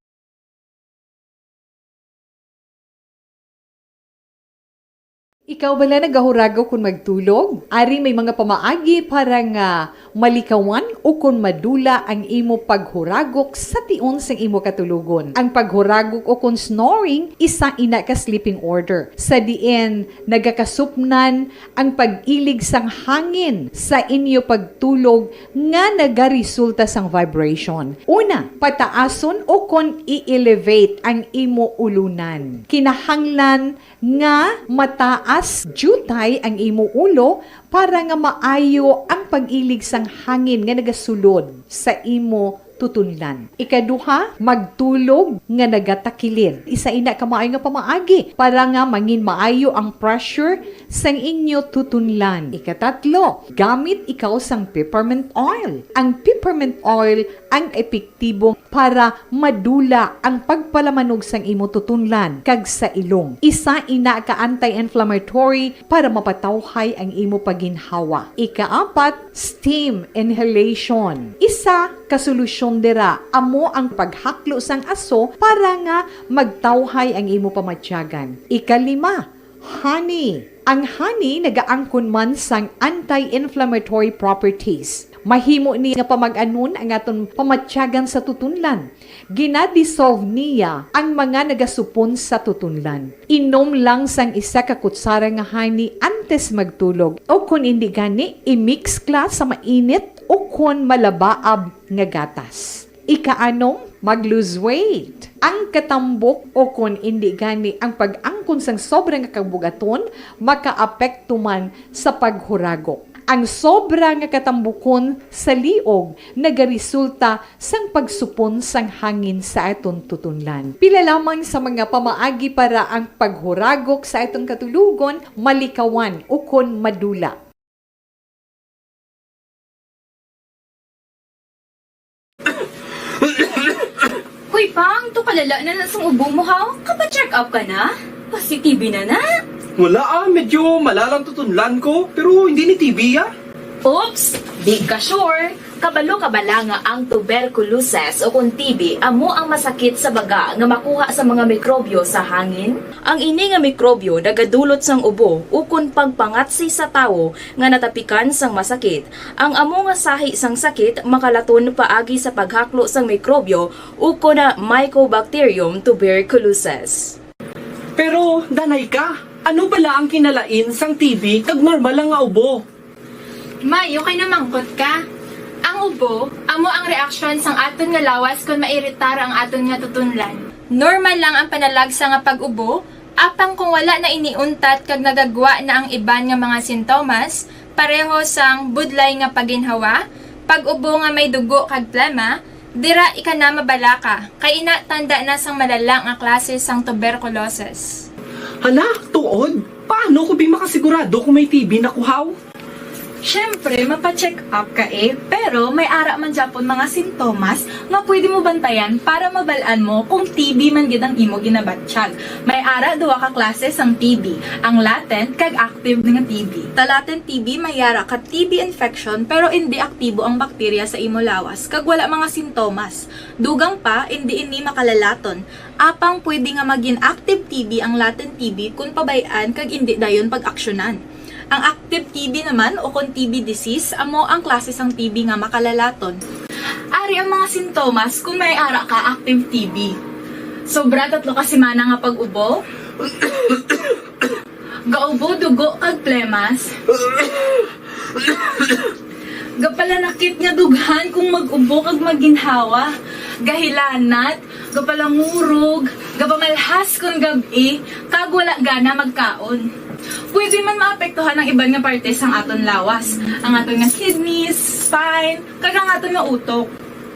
Ikaw bala nagahuragaw kung magtulog? Ari may mga pamaagi para nga malikawan o kung madula ang imo paghuragok sa tion sang imo katulugon. Ang paghuragok o kung snoring, isa ina ka sleeping order. Sa diin, nagakasupnan ang pag-ilig sang hangin sa inyo pagtulog nga nagaresulta sang vibration. Una, pataason o kung i-elevate ang imo ulunan. Kinahanglan nga mataas jutay ang imo ulo para nga maayo ang pag-ilig sang hangin nga nagasulod sa imo tutunlan. Ikaduha, magtulog nga nagatakilid. Isa ina ka maayo nga pamaagi para nga mangin maayo ang pressure sang inyo tutunlan. Ikatatlo, gamit ikaw sang peppermint oil. Ang peppermint oil ang epektibo para madula ang pagpalamanog sang imo tutunlan kag sa ilong. Isa ina ka anti-inflammatory para mapatawhay ang imo paginhawa. Ikaapat, steam inhalation. Isa ka solusyon dira amo ang paghaklo sang aso para nga magtawhay ang imo pamatyagan. Ikalima, honey. Ang honey nagaangkon man sang anti-inflammatory properties. Mahimo ni nga pamag-anon ang aton pamatyagan sa tutunlan. Ginadissolve niya ang mga nagasupon sa tutunlan. Inom lang sang isa ka kutsara nga honey antes magtulog. O kung hindi gani, i-mix kla sa mainit o kung malabaab nga gatas. Ikaanom, mag-lose weight. Ang katambok o kung hindi gani ang pag-angkon sang sobrang kabugaton, makaapekto man sa paghuragok. Ang sobra nga katambukon sa liog nagaresulta sang pagsupon sang hangin sa aton tutunlan. Pila lamang sa mga pamaagi para ang paghuragok sa atong katulugon malikawan o kon madula. Hoy Pang, to kalala na sang ubo mo ha? Kapa-check up ka na? Positive na na? Wala medyo malalang tutunlan ko, pero hindi ni TB Oops! Di ka sure! Kabalo kabala nga ang tuberculosis o kung TB amo ang masakit sa baga nga makuha sa mga mikrobyo sa hangin. Ang ini nga mikrobyo nagadulot sang ubo o kung pagpangatsi sa tawo nga natapikan sang masakit. Ang amo nga sahi sang sakit makalaton paagi sa paghaklo sang mikrobyo o kung na Mycobacterium tuberculosis. Pero, danay ka, ano bala ang kinalain sang TB kag normal lang nga ubo? Mayo kay namangkot ka. Ang ubo, amo ang reaksyon sang aton nga lawas kung mairitar ang aton nga tutunlan. Normal lang ang panalagsa nga pag-ubo, apang kung wala na iniuntat kag nagagwa na ang iban nga mga sintomas, pareho sang budlay nga paginhawa, pag-ubo nga may dugo kag plema, dira ika na mabalaka, kay ina tanda na sang malalang nga klase sang tuberculosis. Hala, tuod? Paano ko makasigurado kung may TB na kuhaw? Siyempre, mapacheck up ka pero may ara man Japon mga sintomas nga pwede mo bantayan para mabalaan mo kung TB man gid ang imo ginabatsyag. May ara duwa ka klase sang TB, ang latent kag active nga TB. Ta latent TB may ara ka TB infection pero hindi aktibo ang bakterya sa imo lawas kag wala mga sintomas. Dugang pa hindi ini makalalaton. Apang pwede nga maging active TB ang latent TB kung pabayaan kag hindi dayon pag-aksyonan. Ang active TB naman o kung TB disease, amo ang klase sang TB nga makalalaton. Ari ang mga sintomas kung may ara ka active TB. Sobra 3 ka semana nga pag-ubo. Gaubo, dugo, kag plemas. Gapalanakit nga dughan kung mag-ubo kag maginhawa. Gahilanat, gapalangurog, gapamalhas kung gabi, kag wala gana magkaon. Pwede man maapektuhan ang iban nga parte sang aton lawas. Ang aton nga kidneys, spine, kag ang aton nga utok.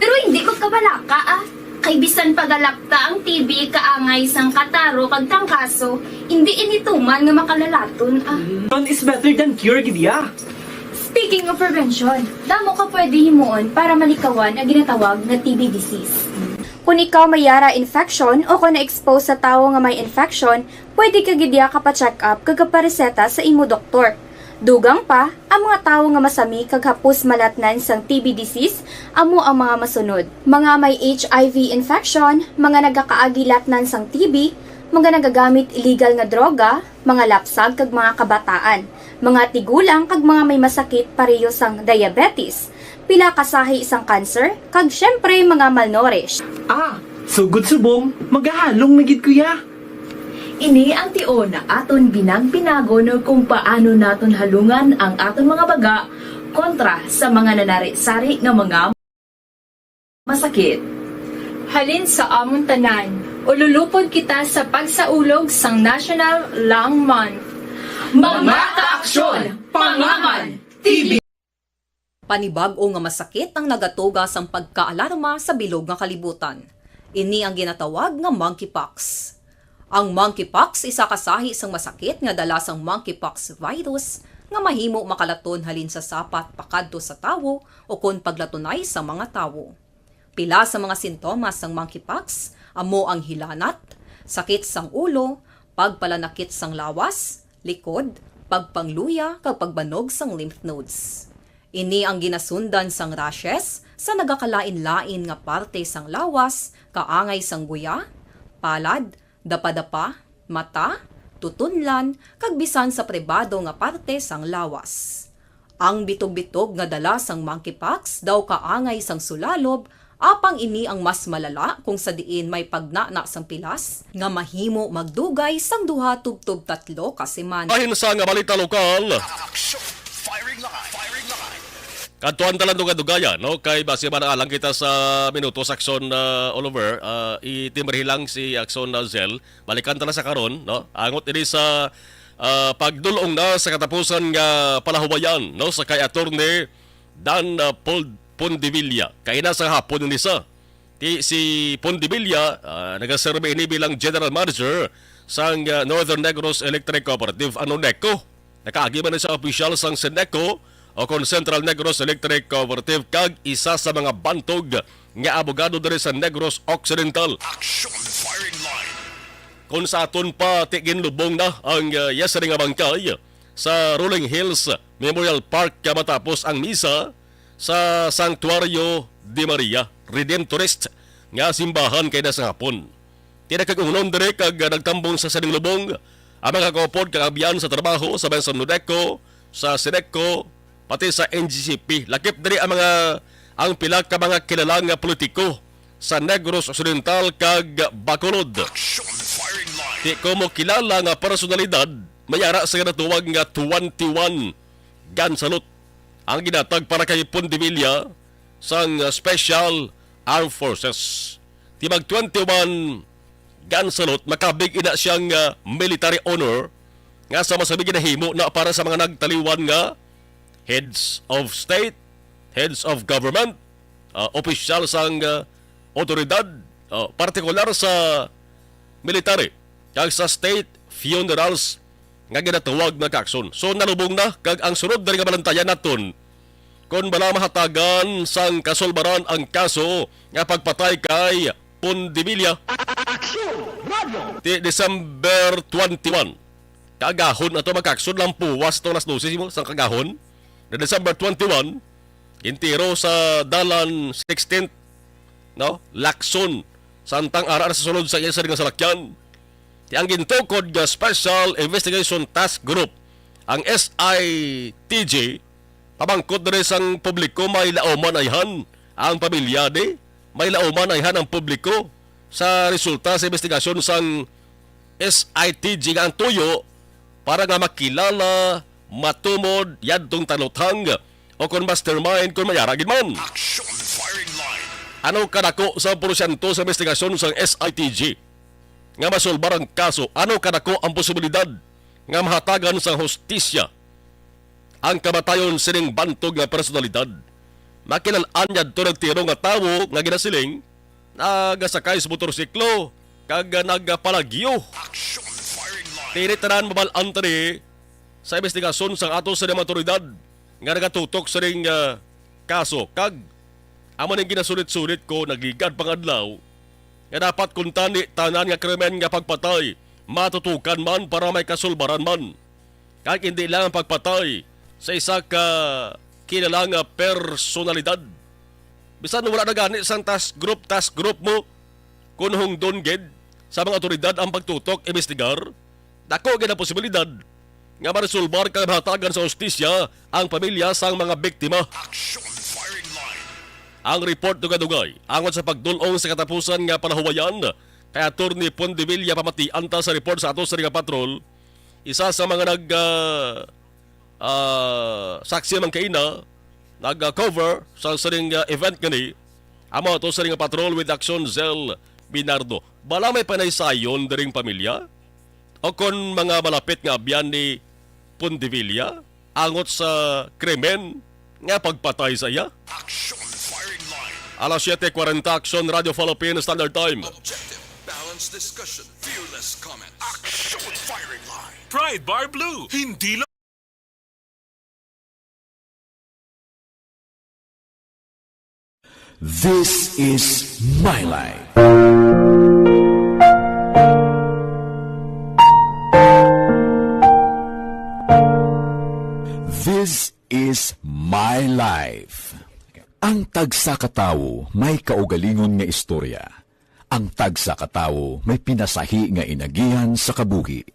Pero hindi ko kabalaka Kay bisan pagalakta ang TB kaangay sang kataro kag tangkaso, hindi inituman nga makalalaton None is better than cure, gidya. Speaking of prevention, damo ka pwede himuon para malikawan ang ginatawag na TB disease. Kung ikaw may yara infection o kung na-expose sa tao nga may infection, pwede ka gidya ka pa-check up kag pareseta sa imo doktor. Dugang pa, ang mga tao nga masami kag hapos malatnan sang TB disease, amo ang mga masunod. Mga may HIV infection, mga nagakaagilatnan sang TB, mga nagagamit illegal nga droga, mga lapsag kag mga kabataan, mga tigulang kag mga may masakit pareho sang diabetes, pila kasahi isang cancer, kag syempre mga malnourished. Sugod subong, magahalong na gid kuya. Ini ang tion na aton binang-pinago no kung paano naton halungan ang aton mga baga kontra sa mga nanari-sari nga mga masakit. Halin sa amon tanan, ululupod kita sa pagsaulog sang National Lung Month. Mga kaaksyon, pangangan, TV! Panibag-o nga masakit ang nagatuga sang pagkaalarma sa bilog nga kalibutan. Ini ang ginatawag nga monkeypox. Ang monkeypox isa kasahi sang masakit nga dala sang monkeypox virus nga mahimo makalaton halin sa sapat pakadto sa tawo o kon paglatunay sa mga tawo. Pila sa mga sintomas sang monkeypox amo ang hilanat, sakit sang ulo, pagpalanakit sang lawas, likod, pagpangluya kag pagbanog sang lymph nodes. Ini ang ginasundan sang rashes sa nagakalain-lain nga parte sang lawas, kaangay sang guya, palad, dapa-dapa, mata, tutunlan, kag bisan sa pribado nga parte sang lawas. Ang bitog-bitog nga dala sang monkeypox daw kaangay sang sulalob, apang ini ang mas malala kung sa diin may pagnana sang pilas nga mahimo magdugay sang 2-3 ka semana. Ahin sa nga balita lokal. Kantuan talang dugaya, no? Kay base ba naalang kita sa minutos Akson Oliver, itimrihilang si Akson Zel, balikan tala sa karon, no? Angot ini sa pagdulong na sa katapusan nga palahubayan, no? Sa kay Attorney Dan Pondevilla. Kay na sa hapon ni si Pondevilla, nagaserbe ini bilang General Manager sang Northern Negros Electric Cooperative, NECO. Nakaagi man sa opisyal sang SENECO o kon Central Negros Electric Cooperative kag isa sa mga bantog nga abogado diri sa Negros Occidental. Kung sa aton pa ginlubong na ang yasari nga bangkay sa Rolling Hills Memorial Park matapos ang misa sa Sanctuario de Maria Redemptorist nga simbahan kay na sa hapon. Tinakag-ungnon diri kag nagtambong sa saning lubong ang mga kaupod kag abyan sa trabaho sa Benson NECO, sa SENECO, pati sa NGCP. Lakip diri ang pila ka mga kilalang nga politiko sa Negros Occidental kag Bacolod. Di ko mo kilala nga personalidad, mayara sa natuwag nga 21 gun salute ang ginatag para kay Pondevilla sang Special Armed Forces. Tibag 21 gun salute, makabig ina siyang military honor nga sa masabing ginahimo na para sa mga nagtaliwan nga heads of state, heads of government, opisyal sang otoridad, partikular sa military, kag sa state funerals nga ginatawag na kakson. So nalubong na kag ang sunod dali nga balantayan naton kung bala mahatagan sang kasulbaran ang kaso nga pagpatay kay Pondevilla di December 21. Kagahon na ito magkakson lang puwas ito nas 12 mo sang kagahon na December 21, intiro sa dalan 16th, no? Lacson, santang ara sa sulod sa isa nga salakyan. Ti ang gintukod nga Special Investigation Task Group, ang SITG, pabangkot diri sang publiko may lauman ayhan ang pamilya de, may lauman ayhan ang publiko sa resulta sa investigasyon sang SITG nga ang tuyo para nga makilala, matumod, yadtong talutang o kung mastermind kung mayaragin man. Ano kadako sa porsyento sa investigasyon sa SITG nga masulbar ang kaso? Ano kadako ang posibilidad nga mahatagan sa hostisya ang kamatayon sining bantog nga personalidad? Makilalaan yad to nagtiro nga tawo nga ginasiling nagasakay sa motorsiklo kag nagpalagyo. Tinitanan mabalaan tani sa investigasyon sa ato sa otoridad nga nagatutok sa ring kaso kag amo ning ginasulit-sulit ko nagligad pangadlaw nga dapat kung tanan nga krimen nga pagpatay matutukan man para may kasulbaran man kag hindi lang ang pagpatay sa isa ka kilalang personalidad. Bisan wala na gani sang task group mo kung hungdon gid sa mga otoridad ang pagtutok imbestigar, dako gyud ang posibilidad nga maresolbar kang mahatagan sa hustisya ang pamilya sang mga biktima. Ang report dugay-dugay angon sa pagdulong sa katapusan nga panahuwayan kay Attorney Pondevilla pamatian ta sa report sa ato sa Riga Patrol, isa sa mga saksi man kaina nag-cover sa saring event gani amo ato sa Riga Patrol with Action Zel Binardo. Bala may panaysayon diring pamilya o kon mga malapit nga abyan ni Pondevilla angot sa krimen nga pagpatay sa iya. Alas 7:40 Action Radio Philippines Standard Time. Balanced discussion, fearless comments. Action Firing Line. Pride Bar Blue, hindi lang This is my life. This is my life. Ang tagsa katawo may kaugalingon nga istorya. Ang tagsa katawo may pinasahi nga inagihan sa kabuhi.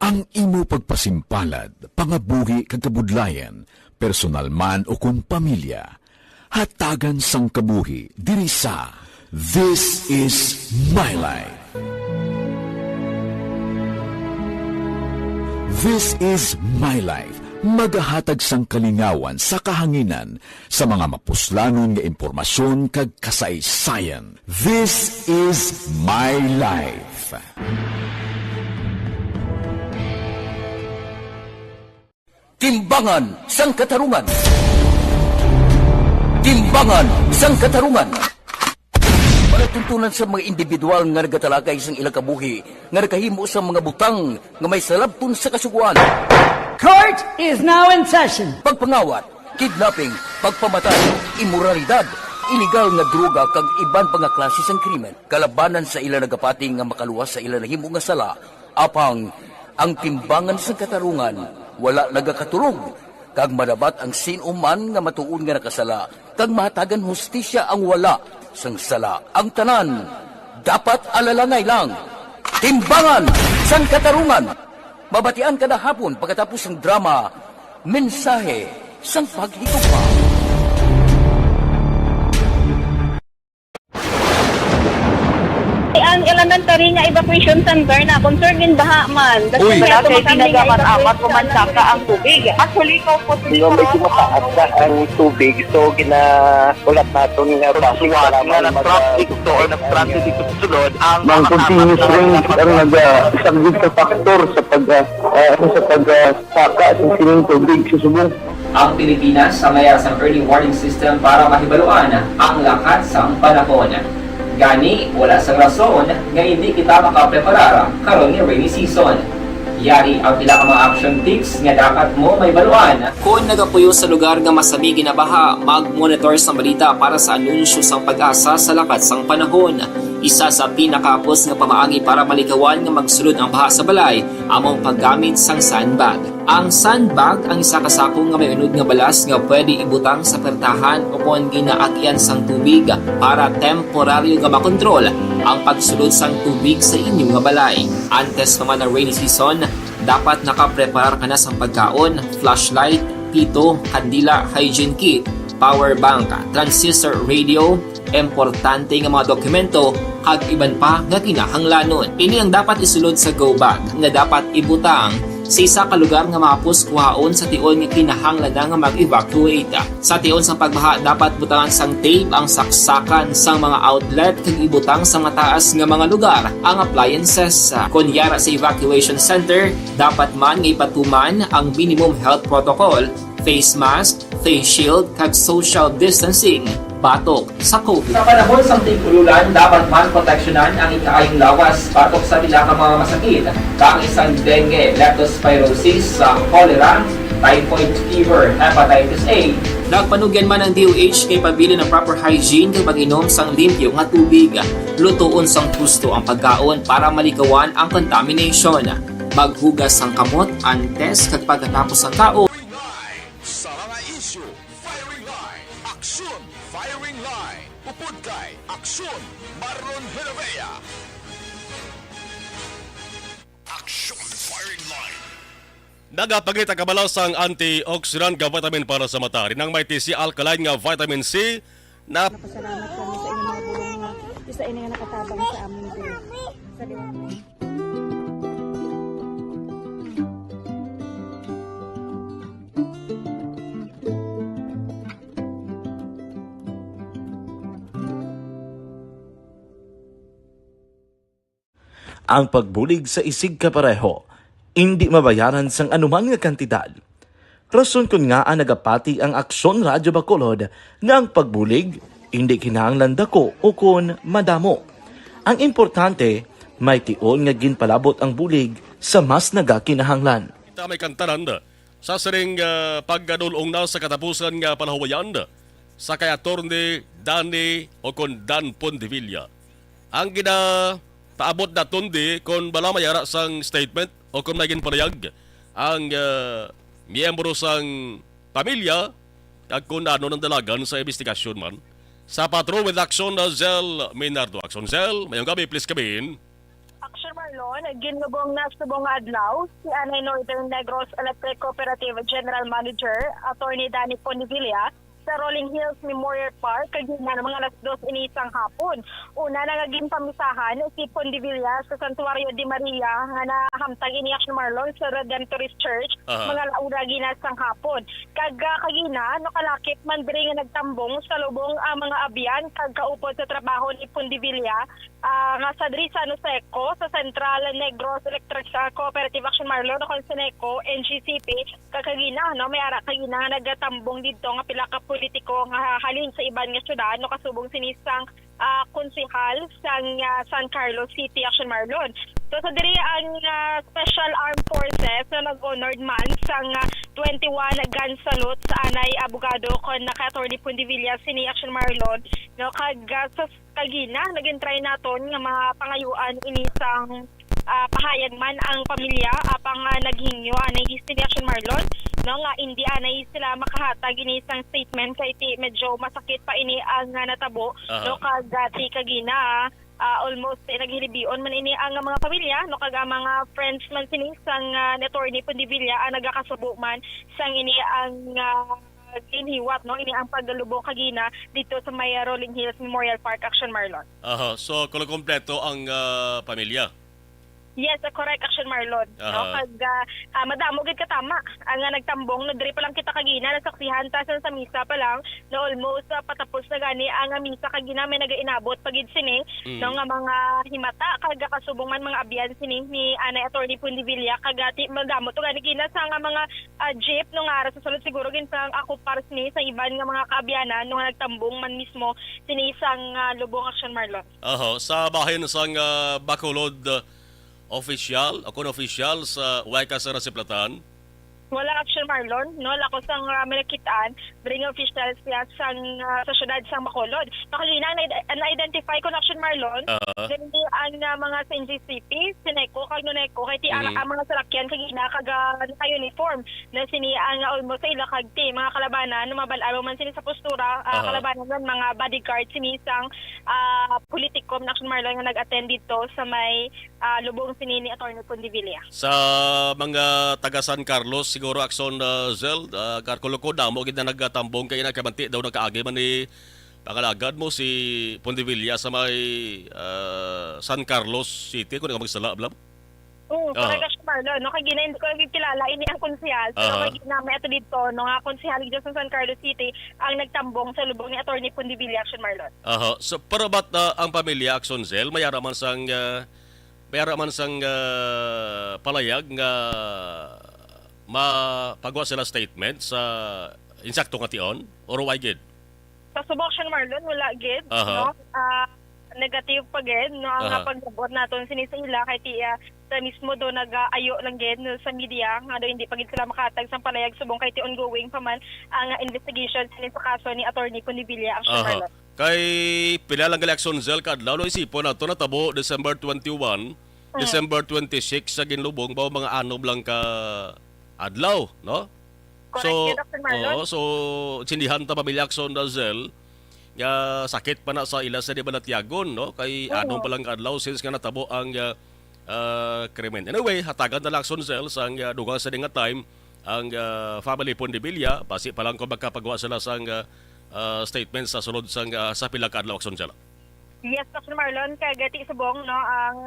Ang imo pagpasimpalad, pangabuhi kag kabudlayan, personal man o kung pamilya, hatagan sang kabuhi diri sa This is my life. This is my life. Magahatag sang kalingawan sa kahanginan sa mga mapuslanon nga impormasyon kag kasaysayan. This is my life. Timbangan sang katarungan. Timbangan sang katarungan. Palatuntunan sa mga individual nga nagatalakay sang ilang kabuhi nga nakahimo sa mga butang nga may salabton sa kasuguan. Court is now in session. Pagpangawat, kidnapping, pagpamatay, imoralidad, iligal nga droga kag iban pa nga klase sang krimen. Kalabanan sa ila nagapating nga makaluwas sa ila nahimo nga sala, apang ang timbangan sang katarungan wala nagakatulog. Kag madabat ang sinuman nga matuon nga nakasala, kag mahatagan hustisya ang wala sang sala. Ang tanan dapat alalangay lang. Timbangan sang katarungan. Mabatian kada hapon pagkatapos ng drama, mensahe sang paghigugma. Ang elementary nga evacuation center na concern din baha man. Uy, kasi pinagamat-amat pumansaka ang tubig. Actually, ko po Yung medyo mataas na ang tubig, so ginaulat natin nga Pagsiwag nga na-trap dito o na-trap dito sa sulod ang mga continuous rains ang nag-isang sa factor sa pagsaka at sining tubig sa subong. Ang Pilipinas sa mayroon sa early warning system para mahibaluan ang lakas ng panahon. Gani, wala sang rason nga hindi kita makapreparar karon ni rainy season. Yari ang pila ka mga action tips nga dapat mo may baluan. Kung nagapuyo sa lugar nga masabi ginabaha, mag-monitor sa balita para sa anunsyo sang pag-asa sa lakas sang panahon. Isa sa pinakapos nga pamaagi para malikawan nga magsulod ang baha sa balay, among paggamit sang sandbag. Ang sandbag ang isa kasakong nga may unod nga balas nga pwede ibutang sa pertahan upon ginaagyan sang tubig para temporaryo nga makontrol ang pagsulod sang tubig sa inyong nga balay. Antes naman ng rainy season, dapat nakapreparar ka na sang pagkaon, flashlight, pito, kandila, hygiene kit, power bank, transistor radio, importante nga mga dokumento kag iban pa nga kinahanglanon. Ini ang dapat isulod sa go bag nga dapat ibutang sa isa ka lugar nga mapus kuhaon sa tion nga kinahanglan nga mag-evacuate. Sa tion sang pagbaha dapat butangan sang tape ang saksakan sang mga outlet kag ibutang sa mataas nga mga lugar ang appliances. Kunyara sa evacuation center, dapat man nga ipatuman ang minimum health protocol, face mask, face shield kag social distancing. Batok sa COVID. Sa panahon sa tigululan, dapat man proteksyonan ang ikaayong lawas batok sa pila ka mga masakit. Kang isang dengue, leptospirosis, cholera, typhoid fever, hepatitis A. Nagpanugyan man ang DOH kay pabili ng proper hygiene kay pag-inom sang limpyo nga tubig. Lutuon sang gusto ang pagkaon para malikawan ang contamination. Maghugas sang kamot antes kag pagkatapos ang kaon. Sa mga issue, firing line, aksyon, firing line. Upod kay Aksyon Marlon Heravea. Nagapagit ang kabalaw sang antioxidant nga vitamin para sa mata. Rin ang may TC alkaline nga vitamin C na Pasalamat kami sa inyong mga bulong nga isa ini nga nakatabang sa aming diri. Sa Ang pagbulig sa isig kapareho, hindi mabayaran sang anuman nga kantidad. Rason kun nga ang nagapati ang Aksyon Radyo Bacolod nga ang pagbulig hindi kinahanglan dako o kun madamo. Ang importante, may tion nga ginpalabot ang bulig sa mas nagakinahanglan. Ita may kantaran sa saring paggadulong na sa katapusan nga panahuwayan sa kay Attorney Danny o kon Dan Pondevilla. Ang paabot na tundi kung bala mayara sang statement o kung naging parayag ang miyembro sang pamilya at kung ano ng dalagan sa investigasyon man. Sa Patrol with Action na Zel Minardo. Action Zel, mayong gabi, please kabihin. Action Marlon, ginubong na subong adlaw si Anay Northern Negros Electric Cooperative General Manager, Attorney Danny Pondevilla, sa Rolling Hills Memorial Park kagina ng mga alas 2 inisang hapon. Una nagaging pamisahan si Pondevilla sa Santuario de Maria nga nahamtang ini Action Marlon sa Redemptorist Church mga laura ginasang hapon. Kagina no kalakip man diri nga nagtambong sa lubong ang mga abyan kagkaupod sa trabaho ni Pondevilla nga sa diri sa Nuseco sa Central Negros Electric Cooperative Action Marlon o Seneco NGCP kagina no may ara kagina nga nagatambong didto nga pila ka politiko nga halin sa iban nga syudad no kasubong sinisang konsehal sang San Carlos City Action Marlon. So sa diri ang Special Armed Forces na nag-honored man sang 21 gun salute sa anay abogado kon naka-Attorney Pondevilla sini Action Marlon no sa kagina naging try naton nga mga pangayuan inisang pahayag man ang pamilya apang naghingyo anay sini Action Marlon no nga hindi anay sila makahatag ini isang statement kay ti medyo masakit pa ini ang natabo no kagati kagina almost naghilibion man ini ang mga pamilya no kaga mga friends man sini sang Attorney Pondevilla nagakasubo man sang ini ang ginhiwat no ini ang paggalubong kagina dito sa may Rolling Hills Memorial Park Action Marlon. So kompleto ang pamilya. Yes, correct Action Marlon. No kag madamo gid katama ang nagtambong no diri pa lang kita kagina nasaksihan ta sa misa pa lang no almost patapos na gani ang misa kagina may nagainabot pagid sini no nga mga himata kag kasubong man mga abyan sini ni Anay Attorney Pondevilla kagati madamo to gani kina sa nga mga jeep no nga ara sa sulod siguro gin sang ako para sini sa iban nga mga kaabyanan no nga nagtambong man mismo sini sang lubong Action Marlon. Sa bahin sang Bacolod official, ako na official sa Waika sa Rasiplatan. Wala Action Marlon, no? Lako sang malakitaan, bring officials siya sa syudad sa Bacolod. Nakalina na-identify ko na Action Marlon, then ang mga sa NGCP, Sineco, kag Nuneco, kay ti ang mga salakyan kagina kaga uniform na sini ang almost sa ila kag ti mga kalabanan, mabal-araw man sini sa postura, kalabanan man mga bodyguard sini sang politikom na Action Marlon nga nag-attend dito sa may lubong sini ni Attorney Pondevilla. Sa mga taga San Carlos, siguro Action Zel, Karkuloko damo gid na nagtambong kay nakabanti daw nakaagi man ni pangalagad mo si Pondevilla sa may San Carlos City kung magsala blam. Correct Action Marlon, no kay gina hindi ko kilala ini ang konsehal pero kay ginamay ato dito no nga konsehal dito sa San Carlos City ang nagtambong sa lubong ni Attorney Pondevilla Action Marlon. So pero ba't ang pamilya Action Zel mayara man sang palayag nga mapagawa sila statement sa insakto nga tion or why gid? Sa subok Action Marlon wala gid no negative pa gid no ang pagbabot naton sini sa ila kay tiya sa mismo do nag-ayo lang gid no, sa media nga do hindi pa gid sila makatag sang palayag subong kay ti ongoing pa man ang investigation sini sa kaso ni Attorney Pondevilla Action Marlon. Kay pila lang election Zel kadlaw no isipon nato natabo December 21, December 26 sa ginlubong bawo mga anom lang ka adlaw, no? So sindihan ta pamilya Action Zel nga sakit pa na sa ila sa di Balatiagon, no? Kay anong palang adlaw since nga natabo ang krimen. Anyway, hatagan na lang Sonsels ang dugang sa nga time ang family Pondibilla basi pa lang kung magkapagawa sila sa statement sa sulod sa pila ka adlaw Sonsels. Yes, Dr. Marlon, kagati subong no ang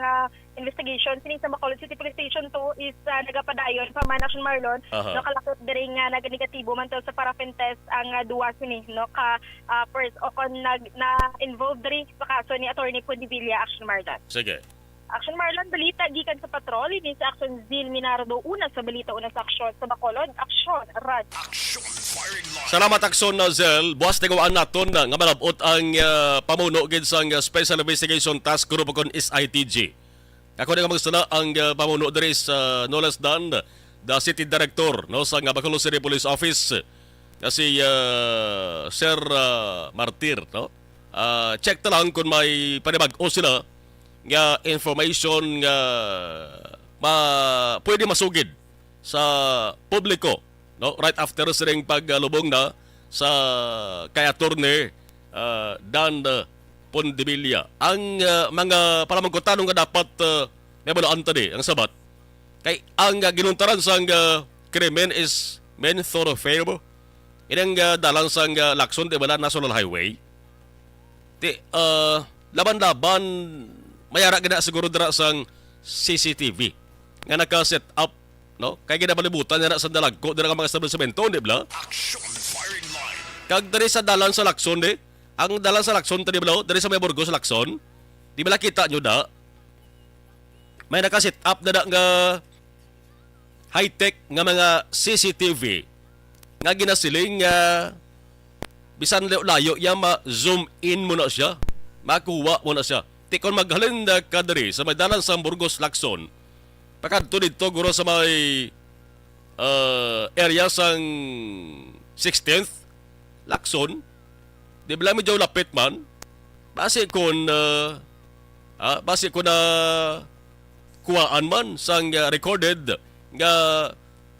investigation sining sa Bacolod City Police Station 2 is nagapadayon pa man Dr. Marlon no kalakot diri nga nagnegatibo man to sa paraffin test ang duwa sini no ka first o kon na involved diri sa kaso ni Attorney Pondibilla Action Marlon. Sige. Action Marlon, balita gikan sa patrol ini sa Action Zil Minardo una sa balita una sa aksyon sa Bacolod, aksyon rad. Salamat Akson Zel. Buwas tingawaan naton nga malabot ang pamuno gid sa Special Investigation Task Group kon SITG. Ako nga magsala ang pamuno diri sa no less than the City Director no sa Bacolod City Police Office kasi Sir Martir no. Check ta lang kung may panibag-o sila nga information nga pwede masugid sa publiko no right after siring paglubong na sa kay Attorney Dan Pondibilla. Ang mga palamangkotanong nga dapat nabalaan tadi ang sabat kay ang ginuntaran sang krimen is main thoroughfare inang dalan sang Lacson de Bala National Highway ti laban-laban mayara gina siguro dira sang CCTV nga naka-set up no kay ginabalibutan na sa dalagko dira ka mga establishmento di ba kag diri sa dalan sa Lacson ang dalan sa Lacson tadi ba diri sa may Burgos Lacson di ba kita nyo da may naka-set up na nga high-tech nga mga CCTV nga ginasiling bisan layo ya ma-zoom in mo na siya makuha mo na siya. Tikon maghalin na kadiri sa may dalan sa Burgos Lacson. Pakadto dito guro sa may area sang 16th Lacson. Di ba medyo lapit man. Base kon kuhaan man sang recorded nga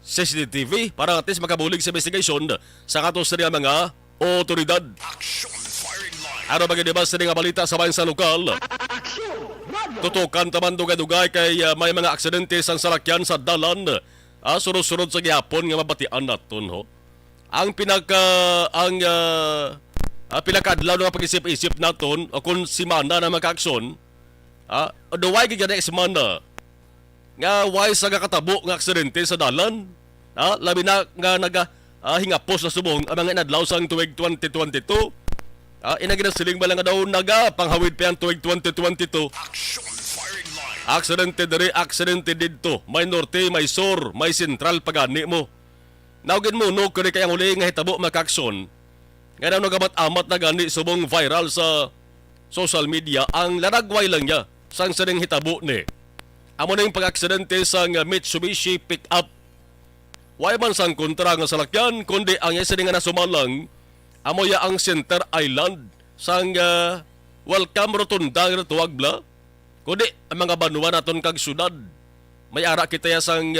CCTV para atis makabulig sa investigation sa katos sa mga otoridad. Ano ba ba sa nga balita sa bayan sa lokal? Tutukan taman dugay-dugay kay may mga aksidente sang salakyan sa dalan. Sunod-sunod sa gihapon nga mabatian naton ho. Ang pinakadlaw nga pag-isip-isip naton o kung simana na magka-aksyon, duway gid na semana nga way sa katabo nga aksidente sa dalan. Labi na nga hingapos na subong ang mga inadlaw sang tuig 2022. Inaginasiling ba lang daw panghawid pa ang tuig 2022. Aksidente diri, aksidente dito. May norte, may sur, may sentral pagani mo. Naugin mo no kani kayang uli nga hitabo makaksyon. Nga daw nagamat-amat na gani subong viral sa social media ang laragway lang niya sang sining hitabo ni. Amo na yung pag-aksidente sang Mitsubishi pick-up. Way man sang kontra nga salakyan kundi ang isa nga nasumalang amoya ang Center Island sang welcome rotunda nga tuwag bla. Kundi ang mga banwa naton kag syudad. May ara kita ya sang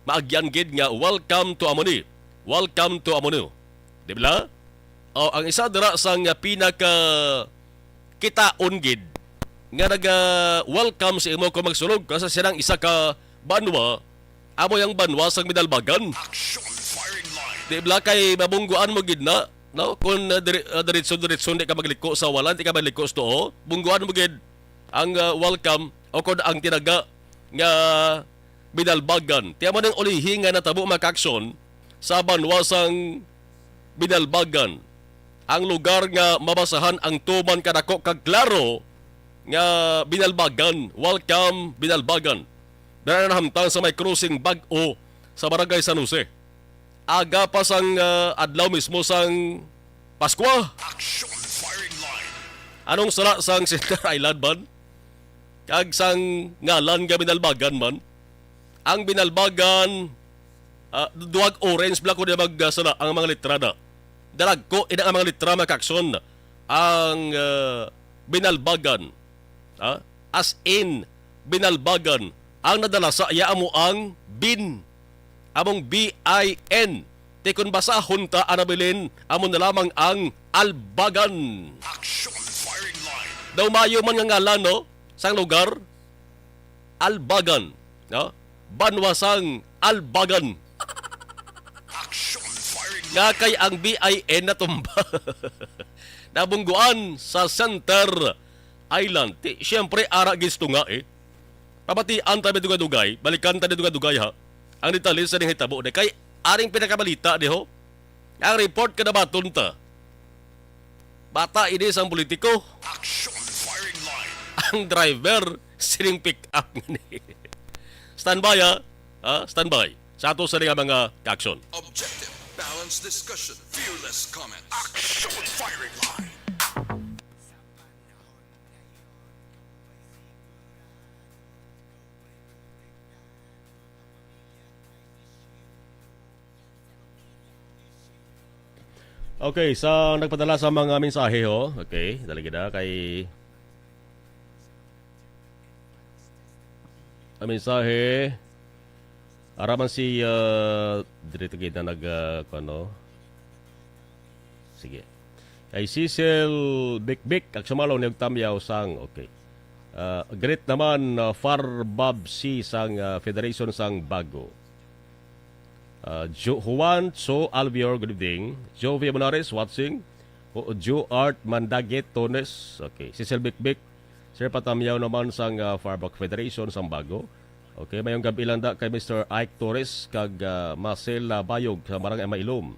maagyan gid nga welcome to Amoni. Welcome to Amono. Di ba? O ang isa dira sang pinaka kitaon gid nga welcome sa imo kung magsulog kasi sirang isa ka banwa amoy ang banwa sang Midalbagan. Di ba kay mabungguan mo gid na no kung diretso di ka magliko sa walan di ka magliko sa tuo bungguan mo gid ang welcome o kung ang tinaga nga Binalbagan tiya mo nang ulihi nga natabo makaksyon sa banwa sang Binalbagan ang lugar nga mabasahan ang tuman kadako kag klaro nga Binalbagan welcome Binalbagan dara na hamtang sa may crossing bag-o sa barangay San Jose. Aga pa sang adlaw mismo sang Pasko. Anong sala sang Center Island man? Kag sang ngalan nga Binalbagan man? Ang Binalbagan, duwag orange black ko na magsala ang mga litrada. Dalag ko, ang mga litra makakson. Ang Binalbagan, as in Binalbagan, ang nadala sa iya mo ang bin. Among BIN. Tikon basa hunta anabilin amon na lamang ang Albagan. Daw mayo man nga ngalan no sang lugar. Albagan. No? Banwasang Albagan. Nga kay ang BIN na tumba. Nabungguan sa Center Island. Siyempre, ara gisto nga Pabatian tabi dugay-dugay, balikan tabi dugay-dugay ha. Ang detalis sa ning hitabo na kay aring pinakabalita di ho. Ang report kada baton ta. Bata ini sang politiko. Ang driver sining pick up ni. Standby ha. Standby. Sa ato sa mga action. Objective, balanced discussion, fearless comment. Action firing line. Okay, sa nagpadala sa mga mensahe ho. Okay, dalagi na kay ang mensahe araman si dito kita sige. Kay Cecil Bikbik kag sumalaw niyog tamyaw sang okay. Great naman Farbab C sang Federation sang Bago. Juan So Alvior, good evening. Jovi Monares watching. Joe Art Mandaget Tones. Okay. Cecil Bikbik. Sir Patamyaw naman sang Farbak Federation sang Bago. Okay, mayong gabi lang da kay Mr. Ike Torres kag Marcel Bayog sa Barangay Mailom.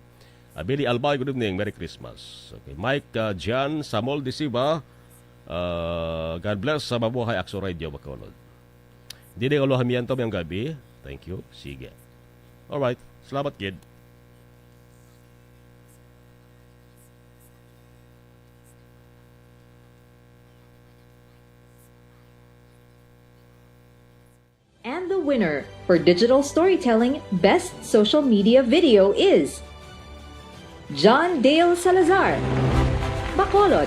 Billy Albay, good evening. Merry Christmas. Okay, Mike Jan Samol Disiba. God bless sa mabuhay Akso Radio Bacolod. Didi Olohamiento mayong gabi. Thank you. Sige. Alright. Salamat, kid. And the winner for Digital Storytelling Best Social Media Video is John Dale Salazar, Bacolod,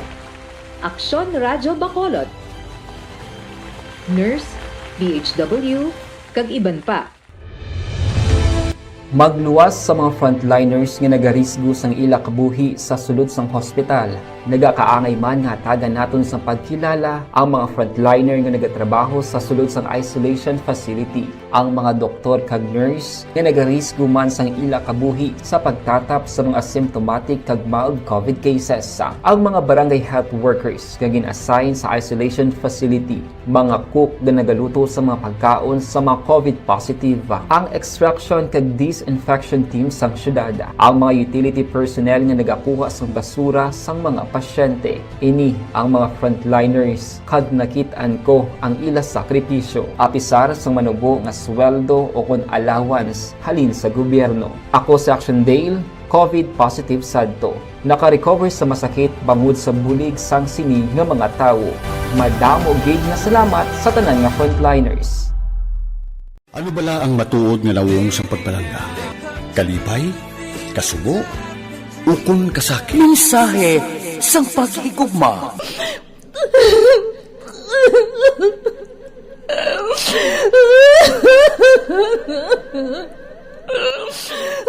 Aksyon Radyo Bacolod, Nurse, DHW, kag iban pa. Magluwas sa mga frontliners nga nagarisgo sang ila kabuhi sa sulod sang hospital. Nagakaangay man nga tagan naton sa pagkilala ang mga frontliner nga nagatrabaho sa sulod sang isolation facility. Ang mga doktor kag nurse nga nagarisgo man sang ila kabuhi sa pagtatap sa mga asymptomatic kag mild COVID cases. Ang mga barangay health workers nga gin-assign sa isolation facility, mga cook nga nagaluto sa mga pagkaon sa mga COVID positive, ang extraction kag disinfection team sang syudad, ang mga utility personnel nga nagakuha sang basura sang mga pasyente. Ini ang mga frontliners kag nakitaan ko ang ila sakripisyo apisar sang manubo nga sweldo o kun allowance halin sa gobyerno. Ako si Action Dale, COVID positive sadto. Naka-recover sa masakit bangod sa bulig sang sinig nga mga tawo. Madamo gid nga salamat sa tanan nga frontliners. Ano bala ang matuod nga lawong sa pagpalangga? Kalipay? Kasubo? Ukon kasakit? Mensahe sang paghigugma.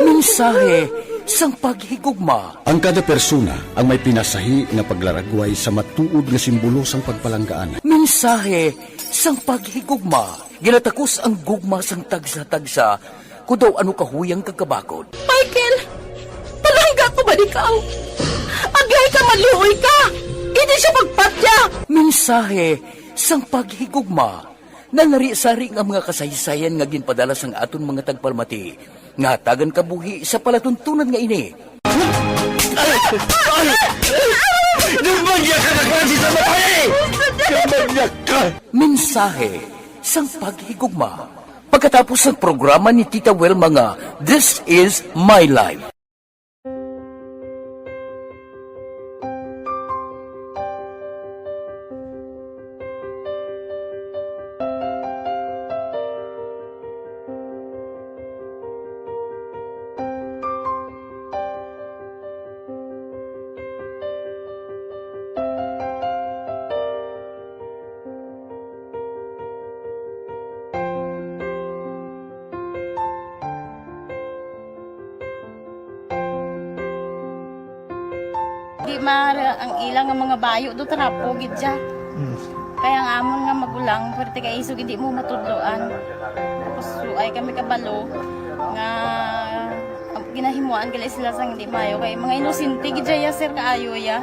Mensahe sang paghigugma. Ang kada persona ang may pinasahi nga paglaragway sa matuod nga simbolo sang pagpalanggaan. Mensahe sang paghigugma. Ginatakos ang gugma sang tagsa-tagsa kung daw ano kahuyang kagkabakod. Michael! Palangga ko ba ikaw? Agay ka malihoy ka! Hindi siya pagpatya! Mensahe sang paghigugma. Nanari-sari ang mga kasaysayan nga ginpadala sang aton mga tagpalmati. Nga tagan kabuhi sa palatuntunan nga ini. Dumagya ka na klase sa matay! Dumagya ka! Mensahe sang paghigugma. Pagkatapos ng programa ni Tita Welma nga, This is My Life. Di mara ang ilang nga mga bayo do trapogid dya. Kaya nga amon nga magulang, pwede kay isog hindi mo matudloan. Tapos ay kami kabalo nga ginahimuan kila sila sang hindi mayo kay mga inosente gidya sir kaayo ya.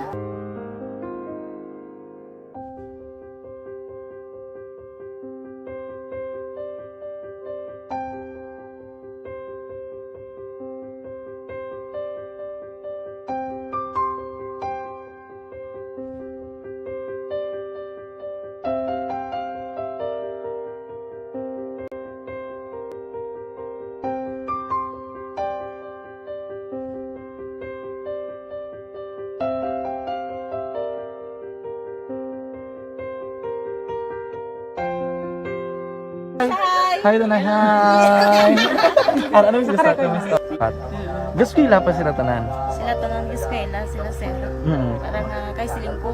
Hi, Tanay. Hi. Ano yung sila sa Gas pila pa sila tanan. Sila tanan eskwela, sila sir. Parang kay siling ko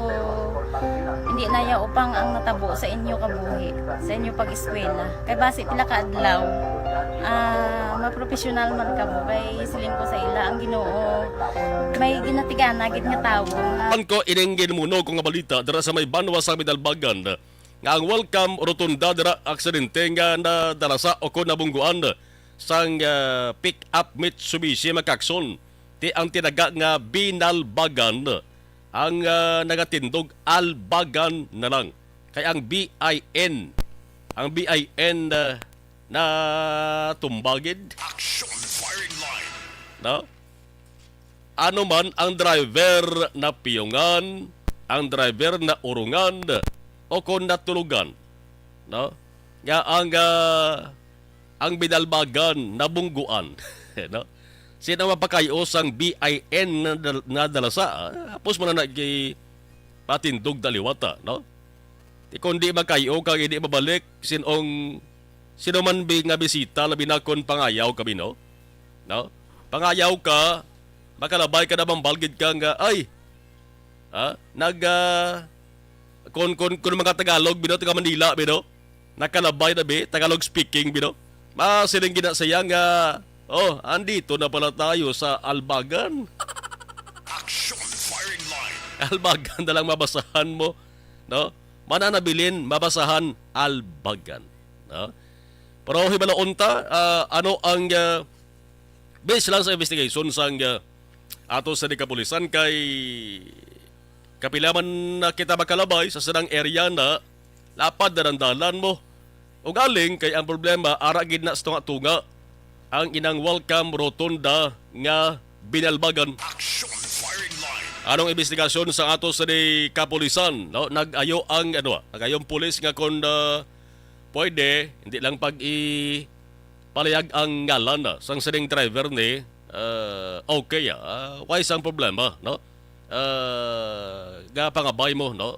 hindi na ya upang ang natabo sa inyo kabuhi, sa inyo pag-eskwela. Kay base pila ka adlaw. Maprofessional man ka mo kay siling ko sa ila ang Ginoo. May ginatigan gid nga tawo. Ko inenggin muno kung nga balita dara sa may banwa sa Midalbagan nga ang welcome rotunda dara aksidente nga na darasa o ko nabungguan sang pick-up Mitsubishi Makakson ti ang tinaga nga Binalbagan ang nagatindog Albagan na lang kay ang BIN na tumbagid no ano man ang driver na piyongan, ang driver na urungan o kung natulugan, no? Nga ang Binalbagan na bungguan, no? Sino mapakayo sang BIN na dalasa, tapos mo na patindog daliwata, no? Kung di makayo kag hindi mabalik, sino man nga bisita labi na kon pangayaw kami, no? No? Pangayaw ka, makalabay ka na balgid ka nga, ay, kung mga Tagalog, bino, taga Manila, bino, nakalabay na be, Tagalog speaking, bino, masiling ginasaya nga, andito na pala tayo sa Albagan. Action firing line. Albagan na lang mabasahan mo, no? Mananabilin, mabasahan, Albagan, no? Pero hibala unta, ano ang, based lang sa investigation sang ato sa dikapulisan kay kapilaman na kita makalabay sa sanang area na lapad na randalan mo. O galing kay ang problema ara gid na sa tunga ang inang welcome rotunda nga Binalbagan. Anong investigasyon sa ato sa kapulisan, no? Nag-ayo ang pulis nga kon pwede hindi lang palayag ang ngalan sang sining driver ni okay why sang problema, no? Pangabay mo, no?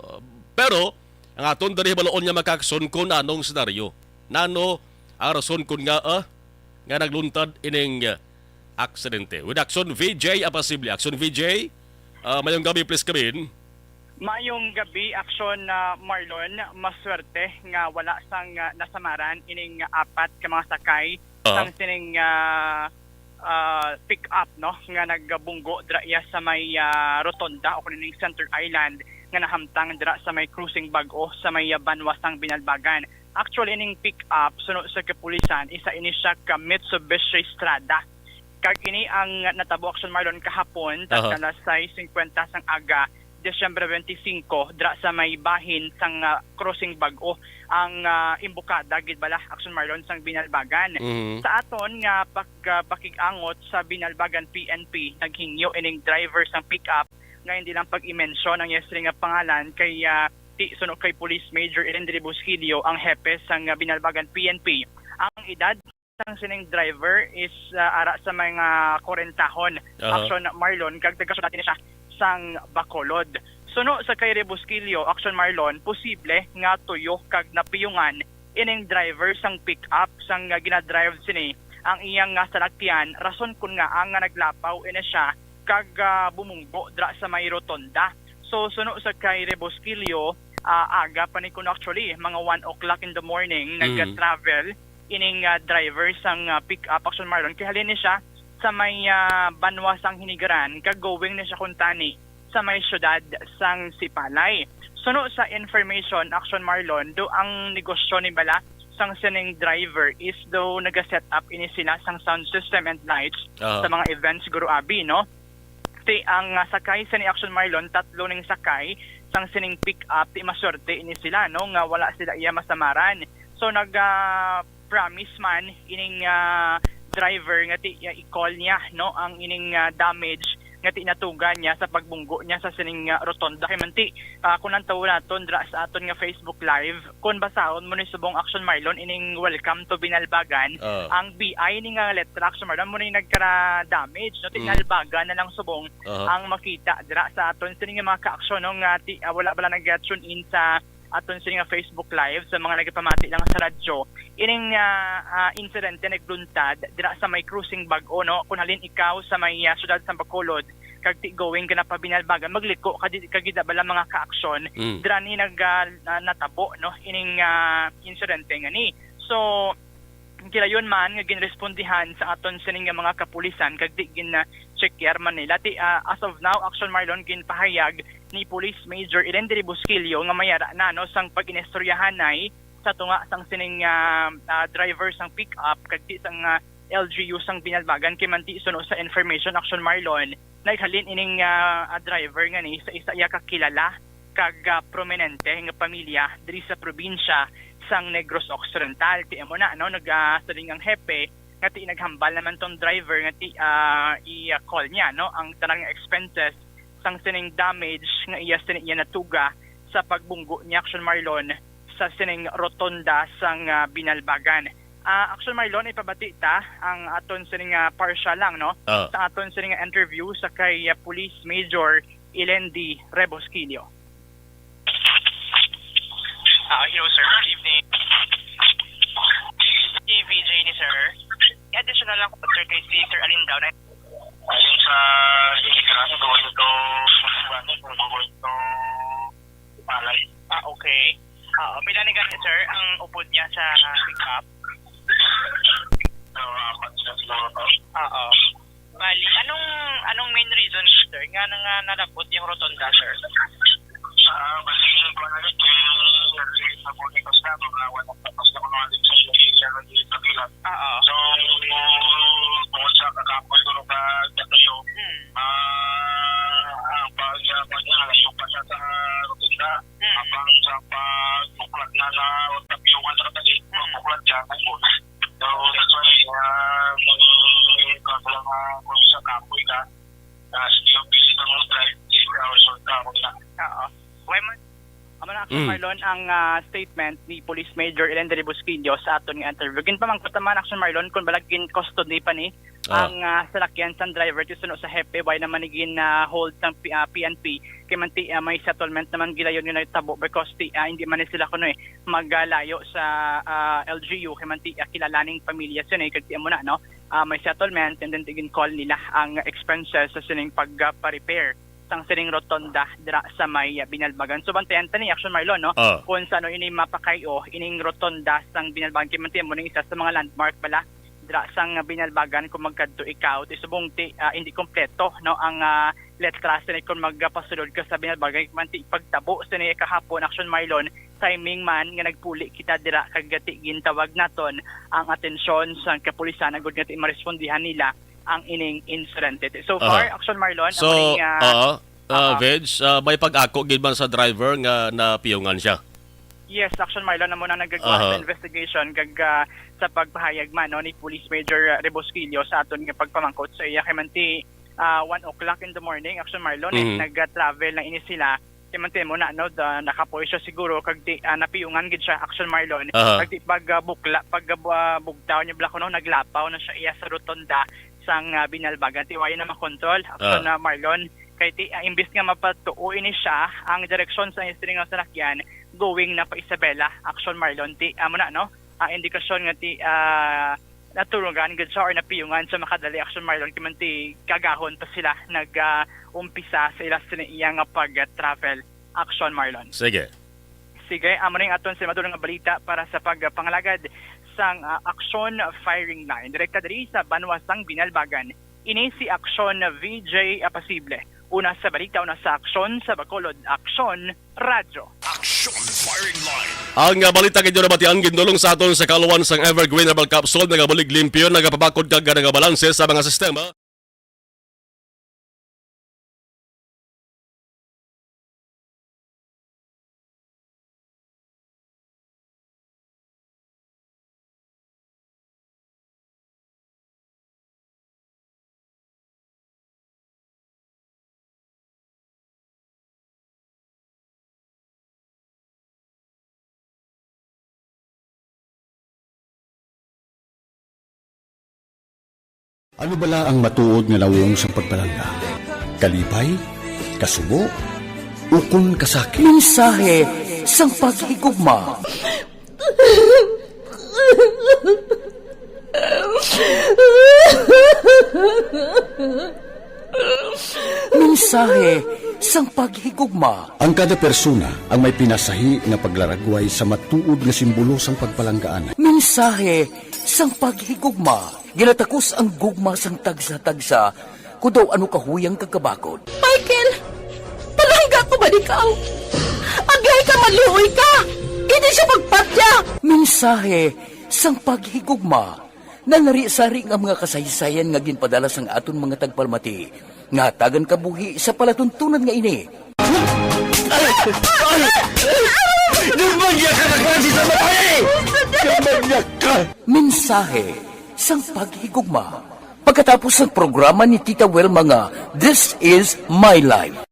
Pero ang aton diri baloon nga makakson kun anong senaryo. Nano ang rason kun nga nagluntad ining aksidente. With Action VJ Apasible. Action VJ, mayong gabi please kabin. Mayong gabi Action Marlon, maswerte nga wala sang nasamaran ining apat ka mga sakay sang sining pick up, no, nga nagbunggo dra sa may rotonda o kuning Center Island nga nahamtang dra sa may cruising bag-o sa may banwasang Binalbagan. Actually ining pick up sunod sa kapulisan isa ini siya ka Mitsubishi Strada. Kag ini ang natabo Action Marlon kahapon alas 6:50 sang aga Desyembre 25 dra sa may bahin sang crossing bag-o ang imbukada gid bala Action Marlon sang Binalbagan. Sa aton nga pakigangot sa Binalbagan PNP naghingyo ining driver sang pick-up nga hindi lang pag-i-mention ang yesri nga pangalan kay sunod kay Police Major Elendri Busquilio ang hepe sang Binalbagan PNP. Ang edad sang sining driver is ara sa mga 40 Action Marlon kag taga natin siya sang Bacolod. Suno sa kay Rebusquilio, Action Marlon, posible nga tuyo kag napiyungan ining driver sang pick-up sang ginadrive sini ang iyang salakyan rason kun nga ang naglapaw ina siya kag bumunggo dra sa may rotonda. So suno sa kay Rebusquilio, aga pa ni kun actually mga 1 o'clock in the morning nag-travel ining driver sang pick-up Action Marlon kay halin ni siya sa may banwasang Hinigaran kag going na siya kuntani sa may syudad sang Sipalay. Suno sa information, Action Marlon, do ang negosyo ni bala sang sining driver is do nag-set up ini sila sang sound system and lights sa mga events siguro abi, no? Ti ang sakay sa ni Action Marlon, 3 ning sakay sang sining pick up, ti maswerte ini sila, no? Nga wala sila iya masamaran. So nag-promise man ining driver nga ti i-call niya, no? Ang ining damage nga tinatugan niya sa pagbunggo niya sa sining rotonda. Kay manti kung nantaw naton dra sa aton nga Facebook Live, kung basahon mo ni subong Action Marlon ining welcome to Binalbagan, ang BI ni nga letra Action Marlon mo ni nagkara damage, no? Binalbagan na lang subong ang makita dra sa aton sining mga ka-aksyon, no? Nga wala bala nag-tune in sa aton sining Facebook Live sa mga nagpamati lang sa radyo. Ining incident na nagluntad dira sa may cruising bag-o, no? Kung halin ikaw sa may syudad sa Bacolod, kag going ka na pa Binalbagan, magliko kagida bala mga ka-aksyon, dira ni natabo, no? Ining incident nga ni. So kilayon man nga ginrespondihan sa aton sining mga kapulisan kag di gin checker man nila. As of now, Action Marlon ginpahayag ni Police Major Elendry Busquillo nga mayara na, no, sang pag-inestoryahan nay sa tunga sang sining driver sang pick-up kag di sang LGU sang Binalbagan. Kay manti suno sa information, Action Marlon, naghalin ining driver nga ni sa isa iya kakilala kag prominente nga pamilya diri sa probinsya sang Negros Occidental. Ti mo na, no, nagsaling ang hepe nga ti naghambal naman tong driver nga ti i-call niya, no, ang tanang expenses sang sining damage nga iya natuga sa pagbunggo ni Action Marlon sa sining rotonda sang Binalbagan. Action Marlon, ipabati ta ang aton sining partial lang, no, sa aton sining interview sa kay Police Major Elendry Busquillo. Hello sir, good evening. EVJ ni sir. Additional lang po sir kay Sir Alindaw na ayon sa inikarano doon ito palay. Okay. Pila ni gani sir ang upod niya sa pick-up? Bali, anong main reason sir nga nalabot yung rotonda sir? Bali, so kung sa kakapol ko ka datayo ang pag-ayaw pa sa rotonda abang sa pag-buklat na tapiyungan sa katali pag-buklat siya kung so that's why kung sa kapoy ka still busy ka mo drive 8 hours or tapos na why man Action Marlon, ang statement ni Police Major Elendry Busquillo sa aton nga interview. Ginpamangkot naman Action Marlon kung balagin custody pa ni ang salakyan sa driver ti suno sa hepe why naman igin hold sang PNP kay manti may settlement naman gilayon nga nagtabo because hindi man sila kuno maglayo sa LGU kay manti kilalaning pamilya sino kag mo na, no, may settlement and then tigin call nila ang expenses sa sining pagpa-repair sang sining rotonda dira sa may Binalbagan. So bantayan ta ni Action Marlon, no, kung sano ini mapakayo ining rotonda sang Binalbagan kay manti mo ning isa sa mga landmark pala dira sang Binalbagan kung magkadto ikaw ti subong ti hindi kompleto, no, ang letra sa ni kung magpasulod ka sa Binalbagan manti pagtabo sa ni kahapon Action Marlon timing man nga nagpuli kita dira kag gati gintawag naton ang atensyon sa kapulisan agud nga ti marespondihan nila ang ining incident. So far, Action Marlon, so, Veg, may pag-ako gid man sa driver nga napiyungan siya? Yes, Action Marlon na muna nagagawa sa investigation kag sa pagpahayag man, no, ni Police Major Busquillo sa aton nga pagpamangkot sa iya kay manti 1 o'clock in the morning, Action Marlon, nag-travel na ini sila kay manti mo na, no, nakapoy siya siguro kag napiyungan gid siya Action Marlon kag pagbugtaw niya blako, no, naglapaw na siya iya sa rotonda sang Binalbagan. Tiwayo na makontrol Action Marlon kay imbis nga mapatuo ini siya ang direksyon sa istring ng salakyan going na pa Isabela Action Marlon amo na, no, indikasyon nga naturugan gud siya or napiyungan sa makadali Action Marlon kay manti kagahon pa sila nag-umpisa sa ilas iyang pag-travel Action Marlon. Sige, amo ning aton sa madulong nga balita para sa pagpangalagad sang Action Firing Line direkta diri sa Banwasang Binalbagan. Ini si Action VJ Apasible Una sa balita, una sa aksyon sa Bacolod Aksyon Radyo. Action Firing Line. Ang balita kayo na batian gindulong sa aton sa kaluwan sang Evergreen Herbal Capsule nagabalik limpyo nagapabakod kag nagabalanse sa mga sistema. Ano bala ang matuod nga lawong sa pagpalangga? Kalipay, kasubo, ukon kasakit. Mensahe sang paghigugma. Mensahe sang paghigugma. Ang kada persona ang may pinasahi nga paglaragway sa matuod nga simbolo sang pagpalangaan. Mensahe sang paghigugma. Ginatakos ang gugma sang tagsa-tagsa kung daw ano kahuyang kagkabakod. Michael! Palangga ko ba di ka? Agay ka maluoy ka! Hindi siya pagpatya! Mensahe sang paghigugma. Nanari-sari nga mga kasaysayan nga ginpadala sang aton mga tagpalmati. Nga tagan kabuhi sa palatuntunan nga ini. Lumagyak ka na klase sa babae! Lumagyak ka! Mensahe sang paghigugma. Pagkatapos ng programa ni Tita Welma nga, This is My Life.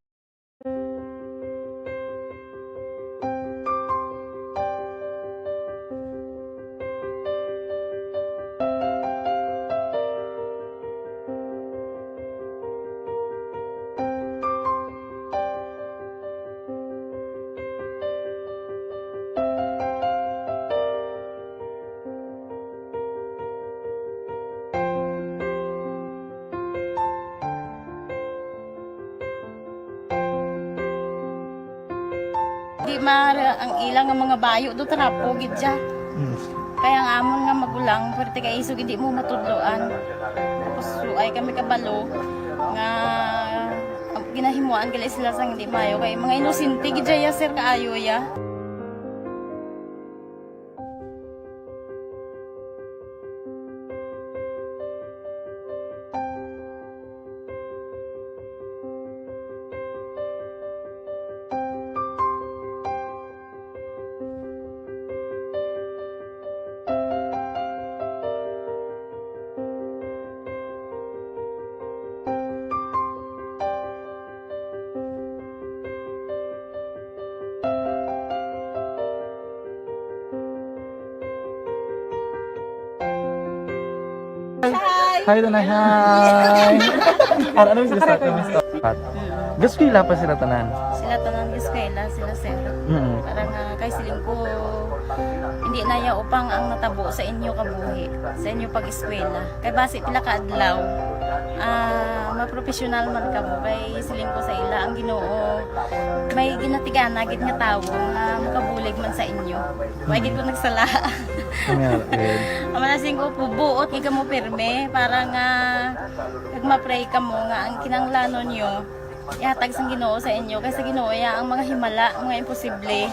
Di mara ang ilang nga mga bayo do trapo gid siya. Kaya nga amon nga magulang pwerte kay isog hindi mo matudloan. Tapos ay kami kabalo nga ginahimuan gali sila sang hindi mayo kay mga inosente gid ya sir kaayo ya. Hi, Tanay. Hi. Ano yung gusto natin? Gusto ko ilapas sila tanan. Sila tanan eskwela sila sir. Parang kay siling ko hindi na ya upang ang natabo sa inyo kabuhi, sa inyo pag-eskwela. Kay base pila ka adlaw. Maprofessional man ka mo kay siling ko sa ila ang Ginoo. May ginatigana gid nga tawo nga makabulig man sa inyo. Way gid ko nagsala. Amanasing ko pubuot gid ka mo pirme para nga kag ma-pray ka mo nga ang kinanglanon nyo ihatag sang Ginoo sa inyo kaysa Ginoo ya ang mga himala, mga imposible.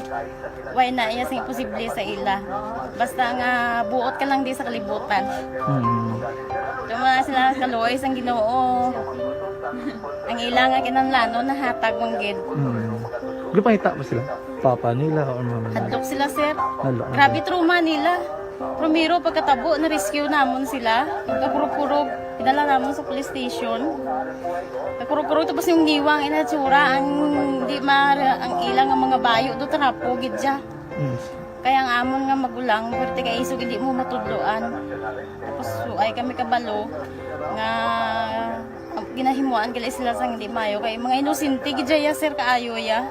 Way na iya sang imposible sa ila. Basta nga buot ka lang di sa kalibutan. Tuma sila kaluoy sang Ginoo. Ang ila nga kinanglanon nahatag manggid. Lupangita ba sila? Papa nila o mama nila? Hadlok sila sir. Hadlok. Grabe trauma nila. Primero pagkatabo na rescue namon sila. Pagkakurog-kurog idala namon sa police station. Pagkurog-kurog tapos yung giwang inatsura ang di ang ilang nga mga bayo do trapo gid siya. Kaya ang amon nga magulang pwerte kay isog hindi mo matudloan. Tapos ay kami kabalo nga ginahimuan gali sila sang hindi mayo kay mga inosente gid ya sir kaayo ya.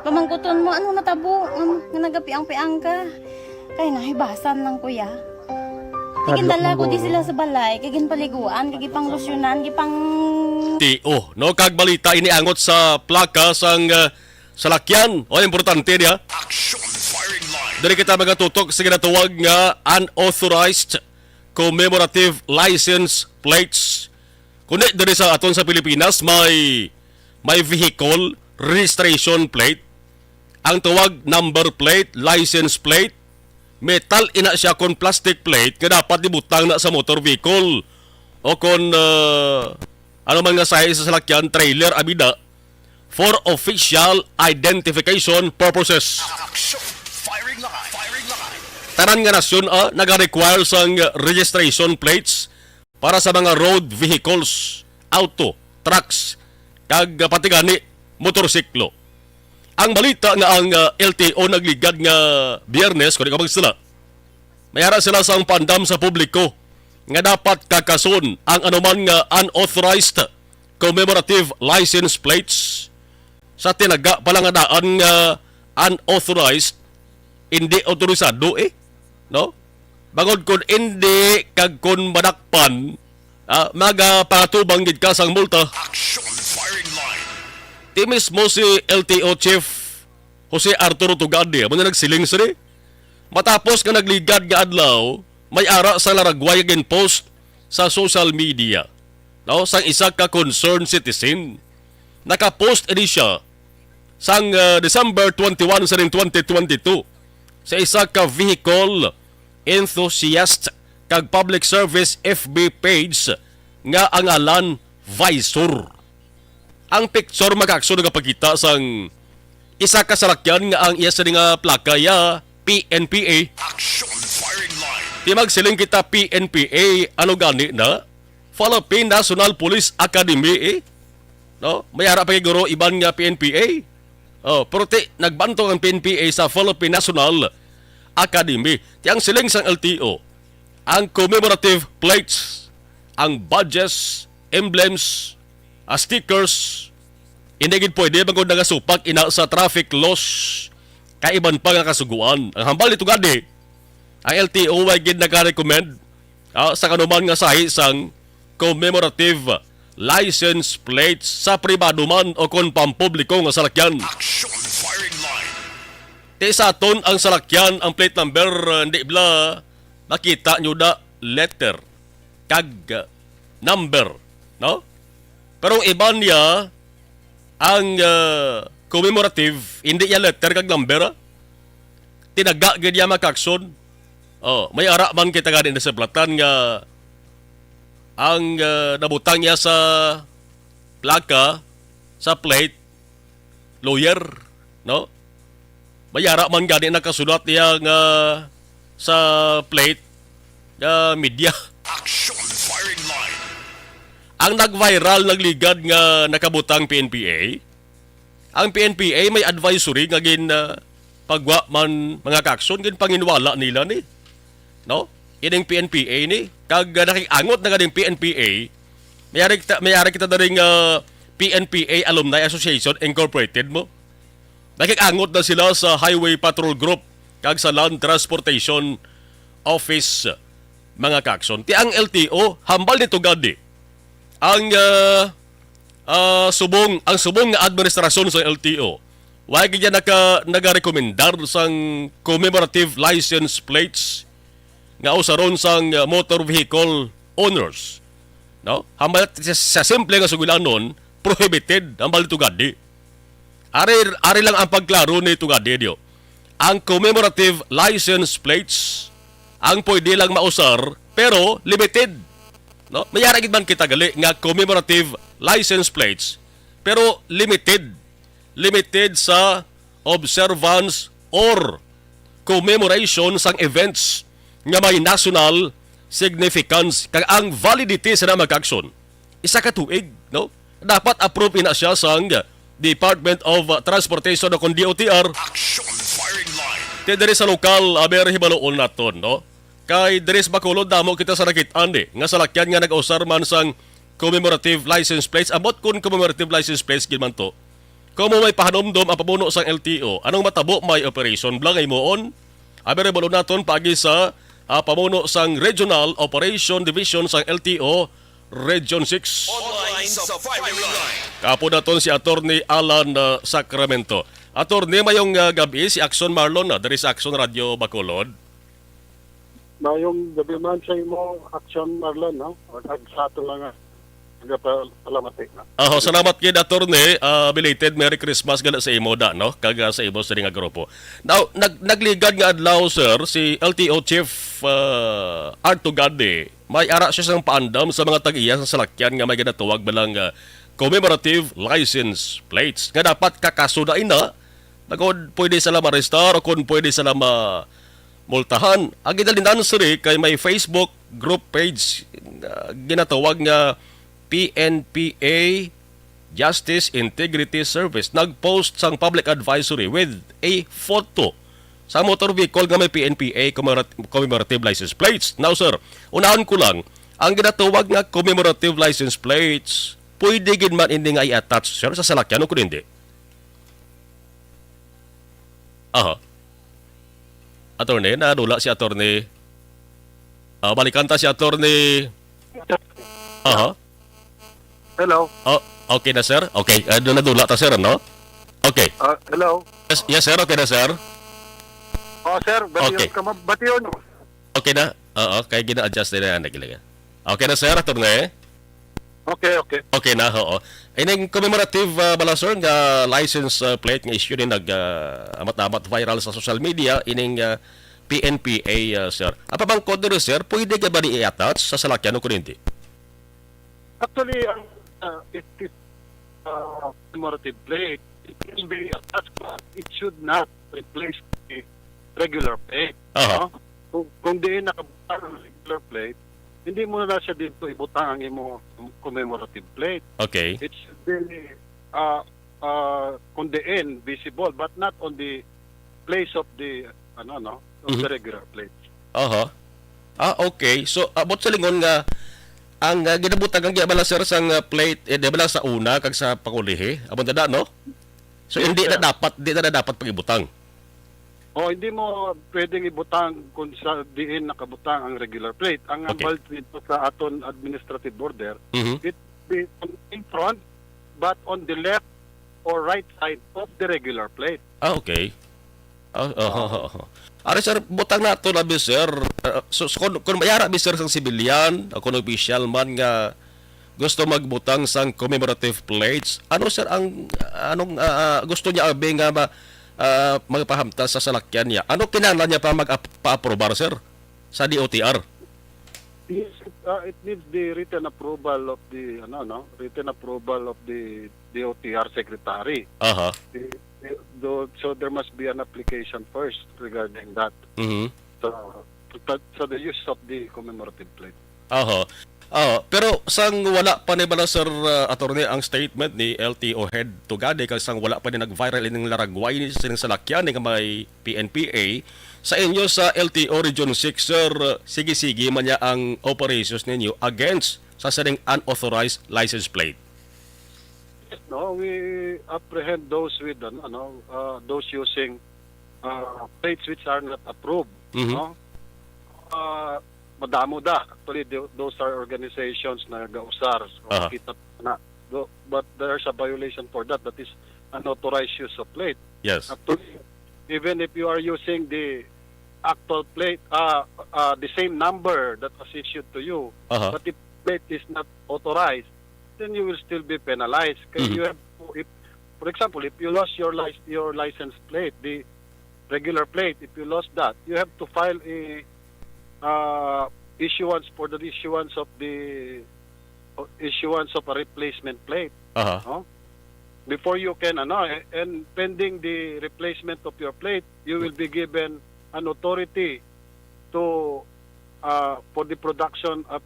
Pamangkuton mo ano natabo nga nagapiang-piang ka. Kay nahibasan lang kuya. Kagindala ko di sila sa balay, kaginpaliguan, kagipang losyunan, gipang Tio, no kag balita iniangot sa plaka sang salakyan. O importante niya. Action Firing Line. Dili kita magatutok sa ginatawag nga unauthorized commemorative license plates. Kundi diri sa aton sa Pilipinas may may vehicle registration plate, ang tawag number plate, license plate, metal ina siya kon plastic plate nga dapat dibutang na sa motor vehicle o kon ano man nga sa sasakyan, trailer, abida, for official identification purposes. Tanan nga nasyon naga-require sang registration plates para sa mga road vehicles, auto, trucks, kag pati gani motorsiklo. Ang balita nga ang LTO nagligad nga Biyernes, kung di ka magsila, mayara sila sang pandam sa publiko nga dapat kakason ang anuman nga unauthorized commemorative license plates sa tinaga pala nga daan nga unauthorized, hindi autorisado no? Bangod kun hindi kag kun madakpan, magapatubang gid ka sang multa. Ti mismo si LTO Chief Jose Arturo Tugade mo na nagsiling sini. Matapos nga nagligad nga adlaw, may ara sa laragway again post sa social media. No, sang isa ka concerned citizen. Naka-post ini siya sang December 21 sa 2022 sa isa ka vehicle enthusiast kag public service FB page nga ang alan Visor. Ang picture magakso nagapakita sang isa ka salakyan nga ang iya sa nga plaka ya PNPA. Di magsiling kita PNPA, ano gani na? Philippine National Police Academy no? Mayara pa guro iban nga PNPA. Pero nagbanto ang PNPA sa Philippine National Academy. Tiyang siling sang LTO, ang commemorative plates, ang badges, emblems, stickers, hindi gid pwede bangod nga supak ina sa traffic laws kaiban pa nga kasuguan. Ang hambal nito gadi, ang LTO ay gid naka-recommend sa kanuman nga sahi sang commemorative license plates sa pribado man o kon pampubliko nga salakyan. Ti sa aton ang salakyan, ang plate number, hindi bla makita nyo da letter kag number, no? Pero ang iba niya, ang commemorative, hindi ya letter kag number, tinaga gid ya makakson. May ara man kita ganin sa platan nga ang nabutang niya sa plaka, sa plate, lawyer, no? Mayara man gani nakasulat niya nga sa plate media. Ang nag-viral nagligad nga nakabutang PNPA, ang PNPA may advisory nga gin pagwa man mga kakson gin panginwala nila ni, no? Ining PNPA ni kag nakiangot na ganing PNPA, mayari kita daring PNPA Alumni Association Incorporated mo. Nakikangot na sila sa Highway Patrol Group kag sa Land Transportation Office mga kakson. Ti ang LTO hambal nito gadi ang subong nga administrasyon sa LTO. Wa gid nagarekomendar sang commemorative license plates nga usaron sang motor vehicle owners. No? Hambal sa simple nga sugulanon prohibited hambal nito gadi. Ari lang ang pagklaro nito nga diyo. Ang commemorative license plates ang pwede lang mausar pero limited. No? Mayara gid man kita gali nga commemorative license plates pero limited. Limited sa observance or commemoration sang events nga may national significance kag ang validity sa magkakson. Isa ka tuig, no? Dapat approve na siya sang Department of Transportation o kung DOTR. Kaya diri sa lokal, aberi hibaloon naton, no? Kay diri sa Bacolod, damo kita sa nakitaan nga salakyan nga nag-usar man sang commemorative license plates. Abot kun commemorative license plates gid man to. Kung may pahanomdom ang pamuno sang LTO, anong matabo may operation blangay moon? Aberi hibaloon naton pagi sa pamuno sang Regional Operation Division sang LTO Region 6. Online sa Firing Line. Kapo naton si Attorney Alan Sacramento. Attorney, mayong gabi si Action Marlon dari sa Action Radio Bacolod. Mayong gabi man sa imo, Action Marlon, no? O sa ato lang. Salamat na. Salamat kay attorney. Belated Merry Christmas gala sa imo da, no? Kaga sa imo sa nga grupo. Now, nagligad nga adlaw sir si LTO Chief Arto Gade. May ara siya sang paandam sa mga tag-iya sa salakyan nga may ginatawag balang commemorative license plates nga dapat kakasudain na kung pwede sila ma-restar o kung pwede sila multahan. Ang ginalinan sir kay may Facebook group page ginatawag nga PNPA Justice Integrity Service nagpost sang public advisory with a photo sa motor vehicle nga may PNPA commemorative license plates. Now sir, unahan ko lang, ang ginatawag nga commemorative license plates, pwede gid man hindi nga i-attach sir sa salakyan o kung hindi? Attorney, nadula si attorney. Balikan ta si attorney. Hello. Okay na sir. Okay, nadula ta sir, no? Okay. Hello. Yes sir, okay na sir. Sir, Okay. batiyon. Okay na? Kaya gina-adjust na yan. Okay na sir, attorney? Okay. Okay na, oo. Ining commemorative bala sir nga license plate nga issue ni amat-amat viral sa social media ining PNPA sir. Apa bang kode rin sir, pwede ka ba i-attach sa salakyan o kung hindi? Actually, it is commemorative plate. It can be attached, but it should not replace the regular plate. Kung diin nakabutang ang regular plate, hindi mo na siya dito ibutang ang imo commemorative plate. Okay. It should be kung diin visible, but not on the place of the of the regular plate. Okay. So abot sa lingon nga ang ginabutang ang giyabala sir sang plate debala sa una kag sa pakulihi. Abot na no? So Yes, hindi sir. na dapat pagibutang. Hindi mo pwedeng ibutang kung sa diin nakabutang ang regular plate. Ang ambal dito sa aton administrative order, it be in front but on the left or right side of the regular plate. Okay. Ari sir, butang na ito na sir. So kung mayara sir sang civilian, kung official man nga gusto magbutang sang commemorative plates, ano sir ang anong gusto niya abi nga magpahamta sa salakyan niya? Ano kinahanglan niya pa magpa-aprobar sir sa DOTR? Yes, it needs the written approval of the written approval of the DOTR secretary. So there must be an application first regarding that. So the use of the commemorative plate. Pero sang wala pa ni bala sir attorney ang statement ni LTO head Tugade kag sang wala pa ni nag-viral ining laragway ni sining salakyan nga may PNPA sa inyo sa LTO Region 6 sir, sige man niya ang operations ninyo against sa sining unauthorized license plate. No, we apprehend those with those using plates which are not approved. Madamo da. Actually, those are organizations na gausar. Kita na. But there's a violation for that. That is unauthorized use of plate. Yes. Actually, even if you are using the actual plate, the same number that was issued to you, but the plate is not authorized, then you will still be penalized. You have to, for example, if you lost your license plate, the regular plate, if you lost that, you have to file a issuance for the issuance of a replacement plate. Before you can and pending the replacement of your plate, you will be given an authority to for the production of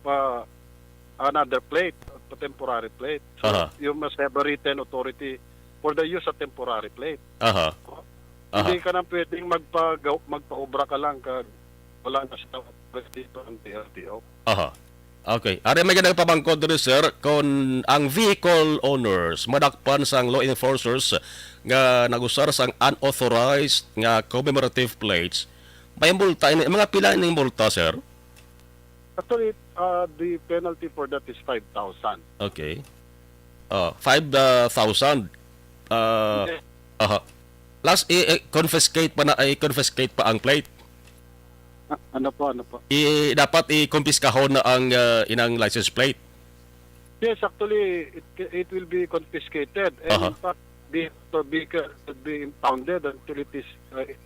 another plate, a temporary plate. So you must have a written authority for the use of temporary plate. Hindi ka na pwedeng magpa-obra ka lang wala na siya dito ang TRTO. Okay. Ari may ganang pabangkod rin sir kung ang vehicle owners madakpan sang law enforcers nga nagusar sang unauthorized nga commemorative plates, may multa mga pila ning multa sir? Actually, the penalty for that is 5,000. Okay. 5,000. Last confiscate pa ang plate. Ano po? Dapat i-confiscahon na ang inang license plate. Yes, actually, it will be confiscated. And in fact, the motor vehicle will be impounded until it is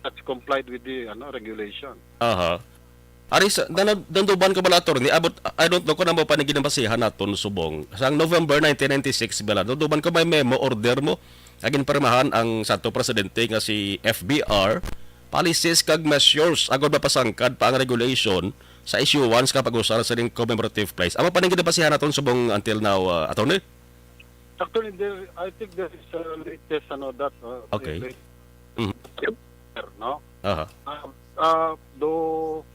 that's complied with the regulation. Aris, nanduban ka ba attorney? Abot, I don't know kung ano pa ginabasihan naton subong. Sa November 1996, bala, nanduban ka may memo order mo agin parmahan ang Santo Presidente nga si FBR policies kag measures agod mapasangkad pa ang regulation sa issuance kapag usar sa ring commemorative place. Amo pa ginabasihan naton subong until now, attorney? Actually, I think there is a latest that. Okay. No? Though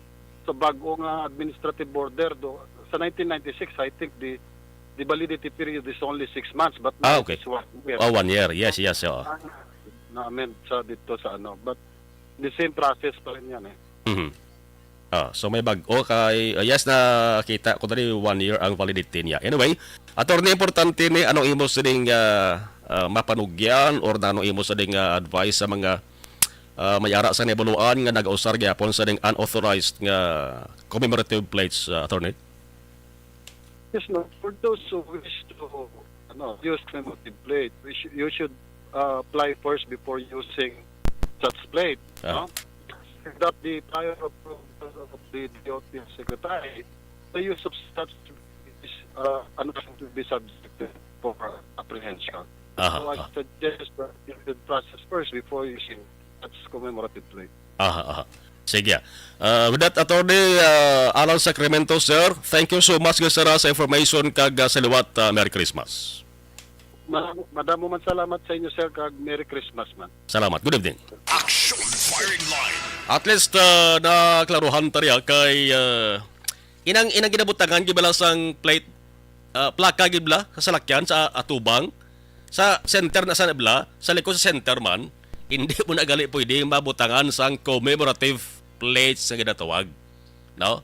sa bagong administrative border, sa 1996, I think the validity period is only 6 months, but now okay. it's 1 year. 1 year, yes. Na-amend sa dito sa but the same process pa rin yan So may bago kay yes na kita ko dali 1 year ang validity niya. Anyway, attorney, importante ni anong imo sa ding mapanugyan or anong imo sa ding advice sa mga mayara sa nebuluan nga nag-usar gyapon sa ding unauthorized nga commemorative plates, attorney? Yes, no. For those who wish to use commemorative plate, you should apply first before using such plate. That the prior approval of the DOT Secretary, the use of such is to be subjected for apprehension. So I suggest that you should process first before using such commemorative plate. Sige. With that, attorney Alan Sacramento, sir, thank you so much sir sa information kag sa liwat. Merry Christmas. Madamo man salamat sa inyo, sir, kag Merry Christmas man. Salamat. Good evening. Action Firing Line. At least naklaruhan tariya kay inang ginabutangan gibala sang plate plaka gibla sa salakyan sa atubang sa center na sa nabla sa likod sa center man hindi mo na gali pwede mabutangan sang commemorative plates nga ginatawag. No?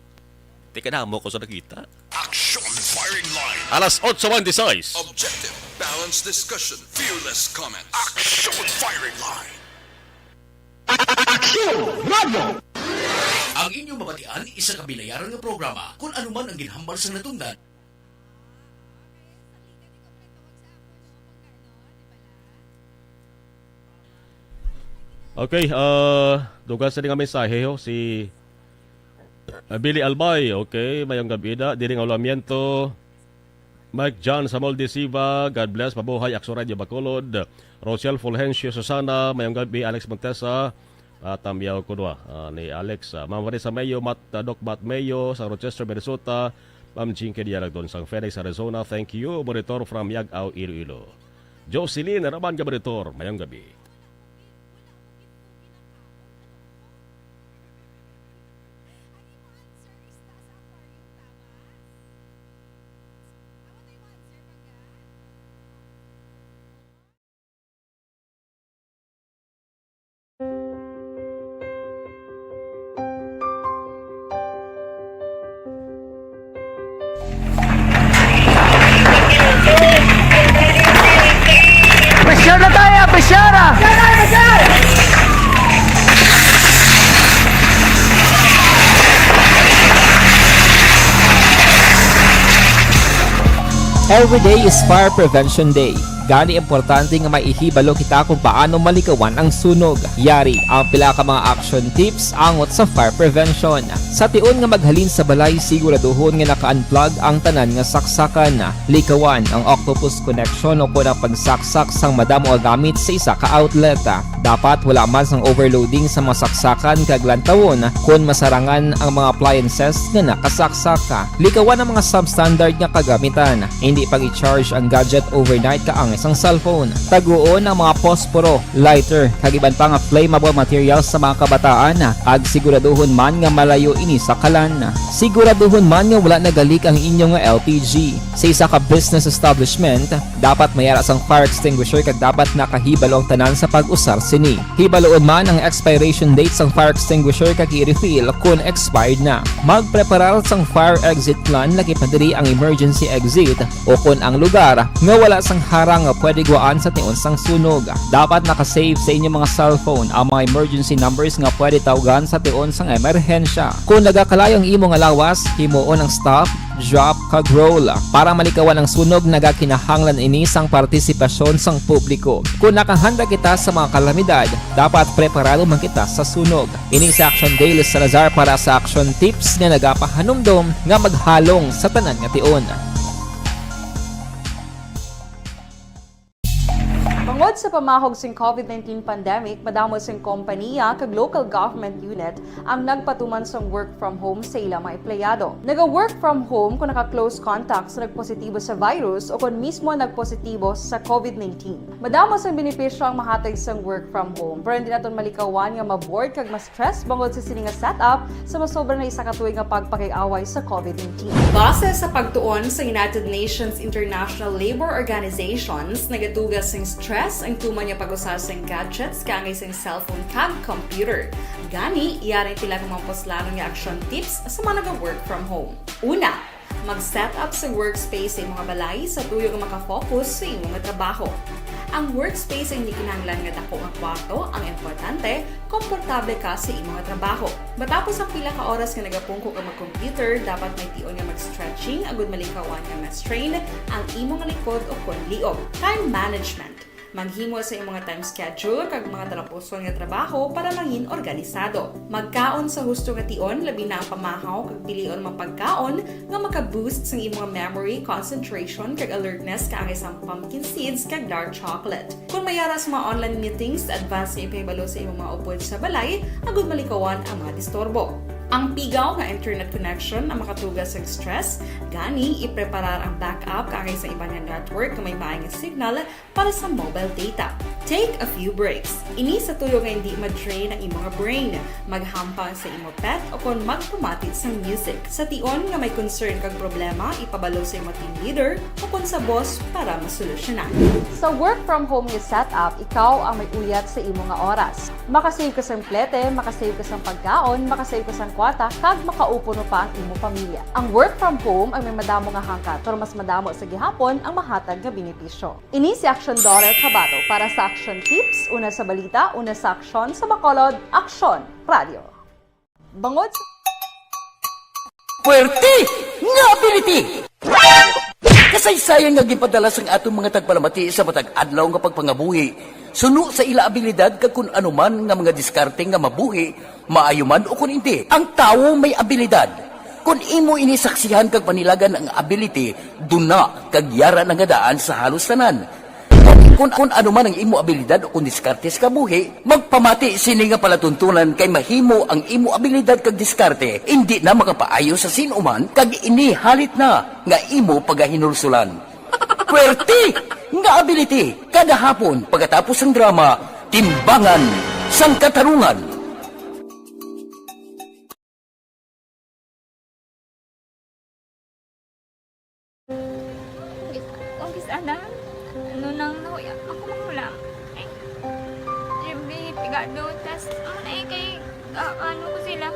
Tika na mo ko sa nakita. Action Firing Line. Alas 8:26. Objective, balanced discussion, fearless comments. Action Firing Line. Action Radio! Ang inyong mabatian, isa kabilayaran ng programa kung anuman ang ginhambal sa natungdan. Okay, dugas sa nga mensahe si Billy Albay. Okay, mayong gabi na. Diring Olamiento, Mike John Samuel De Siva, God bless, mabuhay, Akso Radio Bacolod, Rochelle Fulgencio Susana, mayong gabi, Alex Montesa, tamiyaw ko ni Alex, Ma'am Vanessa Mayo, Doc Matt Mayo, sa Rochester, Minnesota, Ma'am Jinky Dialag doon sa Phoenix, Arizona, thank you, monitor from Yagaw, Iloilo. Jocelyn, Raman ka monitor, mayong gabi. Pressure na tayo! Pressure! Every day is Fire Prevention Day. Gani importante nga maihibalo kita kung paano malikawan ang sunog. Yari ang pila ka mga action tips angot sa fire prevention. Sa tion nga maghalin sa balay, siguraduhon nga naka-unplug ang tanan nga saksakan. Likawan ang octopus connection o kung ang pagsaksak sang madamo nga gamit sa isa ka outlet. Dapat wala man sang overloading sa mga saksakan kag lantawon kung masarangan ang mga appliances nga nakasaksaka. Likawan ang mga substandard nga kagamitan. Hindi pag i-charge ang gadget overnight kaang isang cellphone. Taguon ang mga posporo, lighter, kag iban pa nga flammable materials sa mga kabataan. Ag siguraduhon man nga malayo ini sa kalan. Siguraduhon man nga wala nagalik ang inyong LPG. Sa isa ka business establishment, dapat mayara sang fire extinguisher kag dapat nakahibalo ang tanan sa pag-usar sini. Hibaloon man ang expiration date sang fire extinguisher kag i-refill kung expired na. Magpreparar sang fire exit plan lagi pa diri ang emergency exit o kung ang lugar nga wala sang harang nga pwede guwaan sa tion sang sunog. Dapat nakasave sa inyong mga cellphone ang mga emergency numbers nga pwede tawagan sa tion sang emerhensya. Kung nagakalayo ang imong lawas, himuon ang stop, drop, kag roll. Para malikawan ang sunog, nagakinahanglan ini sang partisipasyon sang publiko. Kung nakahanda kita sa mga kalamidad, dapat preparado man kita sa sunog. Ini sa Action Dale Salazar para sa action tips nga nagapahanumdom nga maghalong sa tanan nga tion. Tungod sa pamahog sing COVID-19 pandemic, madamo sing kompanya kag local government unit ang nagpatuman sang work from home sa ilang mga empleyado. Naga-work from home kung naka-close contact sa nagpositibo sa virus o kung mismo nagpositibo sa COVID-19. Madamo sang benepisyo ang mahatag sang work from home, pero hindi naton malikawan nga ma-bored kag ma-stress bangod sa sini nga setup sa masobra na isa ka tuig nga pagpakiaway sa COVID-19. Base sa pagtuon sa United Nations International Labour Organizations, nagatugas sing stress ang tuman niya pag-usar sa gadgets kangay sa cellphone kag computer. Gani, iyaring pila ng mga poslanong nga action tips sa mga nag-work from home. Una, mag-set up sa workspace sa mga balay sa tuyo nga makafocus sa imong trabaho. Ang workspace ay hindi kinahanglan nga dako nga kwarto, ang importante, komportable ka sa imong trabaho. Matapos ang pila ka oras nga nagapungko ka mag-computer, dapat may tion nga mag-stretching agud malikawan nga ma-strain ang imong likod o kon liog. Time management. Maghimo sa imong time schedule kag mga talapuson nga trabaho para mangin organisado. Magkaon sa husto nga tion, labi na ang pamahaw kag pilion mapagkaon nga maka-boost sa imong memory, concentration kag alertness kaangay sa pumpkin seeds kag dark chocolate. Kung mayara sa mga online meetings, advance sa ipahibalo sa imong mga upod sa balay, agud malikawan ang mga disturbo. Ang pigaw nga internet connection ang makatugas sa stress, gani ipreparar ang backup kaangay sa ibang network na may maayong signal para sa mobile data. Take a few breaks. Ini sa tuyo nga hindi ma-drain ang imong brain, maghampang sa imong pet o kung magpumatit sa music. Sa tion nga may concern kag problema, ipabalo sa imong team leader o kung sa boss para masolusyonan. Sa work from home nga setup, ikaw ang may uyat sa imong nga oras. Makasave ka sa plete, makasave ka sa pagkaon, makasave ka sa kwata, kag makaupo no pa ang imong pamilya. Ang work from home ay may madamo nga hangkat, pero mas madamo sa gihapon ang mahatag nga benepisyo. Ini si Action Dorel Cabato para sa Action Tips, una sa balita, una sa aksyon, sa Bacolod, Aksyon Radio. Bangod sa... Puwerte nga ability! Kasaysayan nga gipadala sang atong mga tagpalamati sa matag adlaw nga pagpangabuhi. Suno sa ila abilidad kag kun anuman nga mga diskarte nga mabuhi, maayo man o kun hindi. Ang tawo may abilidad. Kung imo inisaksihan kag panilagan ang ability, duna kag yara nga daan sa halos tanan. Kung anuman ang imo abilidad o kun diskarte sa kabuhi, magpamati sini nga palatuntunan kay mahimo ang imo abilidad kag diskarte, hindi na makapaayo sa sinuman kag ini halit na nga imo pagahinulsulan. Puwerte nga ability kada hapon pagkatapos ng drama, Timbangan sang Katarungan. Ongkis ana, nunang nahuya ako mangulam. Ay, Jimmy, pigado, tas kay ano ko sila.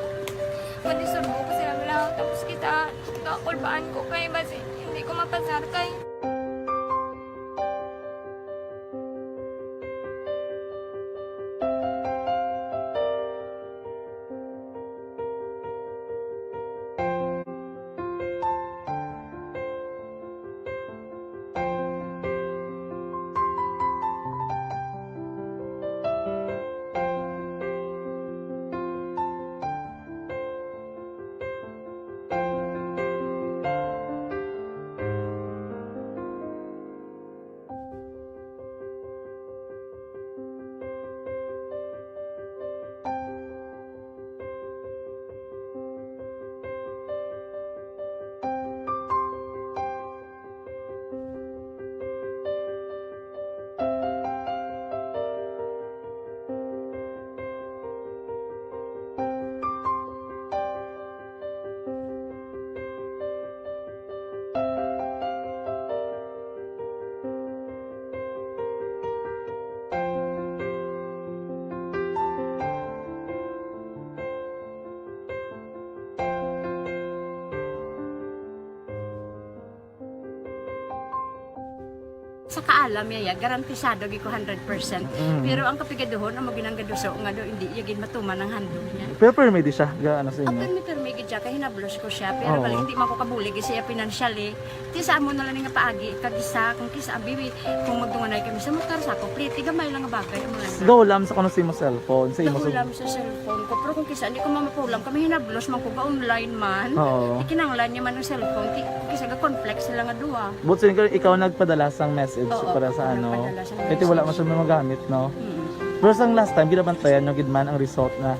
Pwede surbo ko sila lang, tapos kita kakulbaan ko kay basi hindi ko mapasar kay. Sa kaalam yaya, garantisado gi ko 100%. Pero ang kapigaduhon, ang maginanggaduso nga do, hindi yagin matuman ang handog niya. Pero permit sa ano sa inyo? Permi gid siya, kaya hinablos ko siya. Pero bali, hindi man ko kabulig siya financially. Tisa mo na lang nga paagi, kagisa, kung kisa bibi, kung magdunganay kami sa motor sa ko, pliti, gamay lang nga bagay. Gawlam sa kano sa imo cellphone? Sa imo Gawlam sa cellphone ko. Pero kung kisa, hindi ko mamapulam, kami hinablos man ko ba online man. Ikinanglan niya man ang cellphone, kisa ga complex sila nga duwa. But ikaw nagpadala sang message para sa ano. Ito wala man siya magamit, no? Pero sang last time, ginabantayan nyo gidman ang result na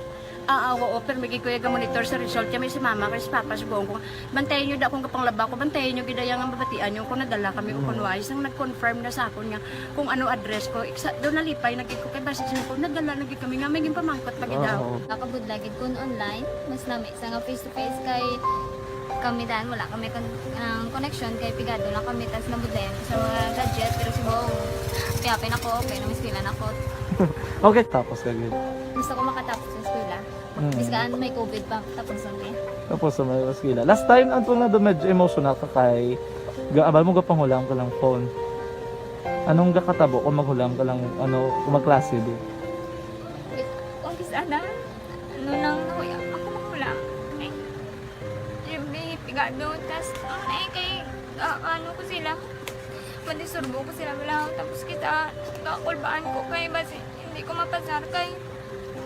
oo, pero may kuya ga monitor sa result kami si mama kasi papa sa buong ko. Bantayan niyo da akong kapanglaba ko, bantayan niyo gidayang ang babatian niyo kung nadala kami ko kunway sang nag-confirm na sa akon nga kung ano address ko. Do nalipay nagid ko kay base ko nadala nagid kami nga may pamangkot pag daw. Nakabudlagid kun online, mas nami sa nga face to face kay kami dahil wala kami connection kay pigado lang kami tas nabudlayan sa mga gadget pero si Bong piyapin ako, okay na miskilan ako. Okay, tapos kagid. Gusto ko makatapos sa eskwela. Biskaan may COVID pa tapos kami. Tapos sa may eskwela. Last time antong na medyo emotional ka kay gaabal mo ga panghulam ka lang phone. Anong gakatabo kung maghulam ka lang ano kung magklase di? Kung kisana ano nang nakuya ako maghulam. Pigado, tas kay ano ko sila madisurbo ko sila lang tapos kita kakulbaan ko kay basi hindi ko mapasar kay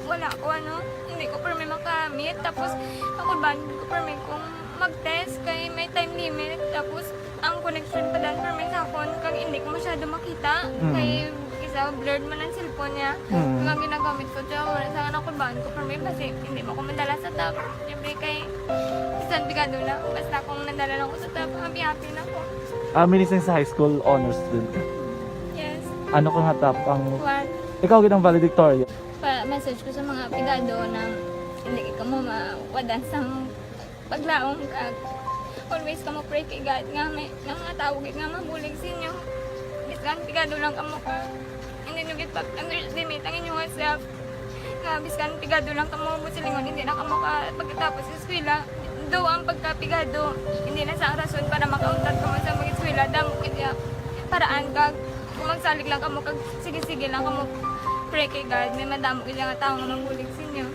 wala ko ano hindi ko permi makamit tapos kakulbaan ko permi kung mag-test kay may time limit tapos ang connection pa dan permi sa phone kag hindi ko masyado makita kay isa blurred man ang cellphone niya kag ginagamit ko siya wala sa kakulbaan ko permi basi hindi mo ko madala sa tab siyempre kay isang bigado lang basta kung nadala lang ko sa tab happy na ako. Minising sa high school honor student. Yes. Ano kang hatap ang... One. Ikaw ginang valedictorian. Message ko sa mga pigado na hindi ka mo mawadan sa paglaong kag always ka mo pray kay God nga may mga tawag nga mabulig sa inyo. Biskan pigado lang ka mo ka. Hindi nyo git pag-underestimate ang inyong self. Nga biskan pigado lang ka mo busilingon hindi na ka mo ka pagkatapos sa eskwela. Do ang pagkapigado hindi na sa rason para makauntat ka mo sa mga eskwela damo kaya paraan kag kung magsalig lang ka mo kag sige-sige lang ka mo pray kay God may madamo kaya nga tao nga mangbulig sa inyo.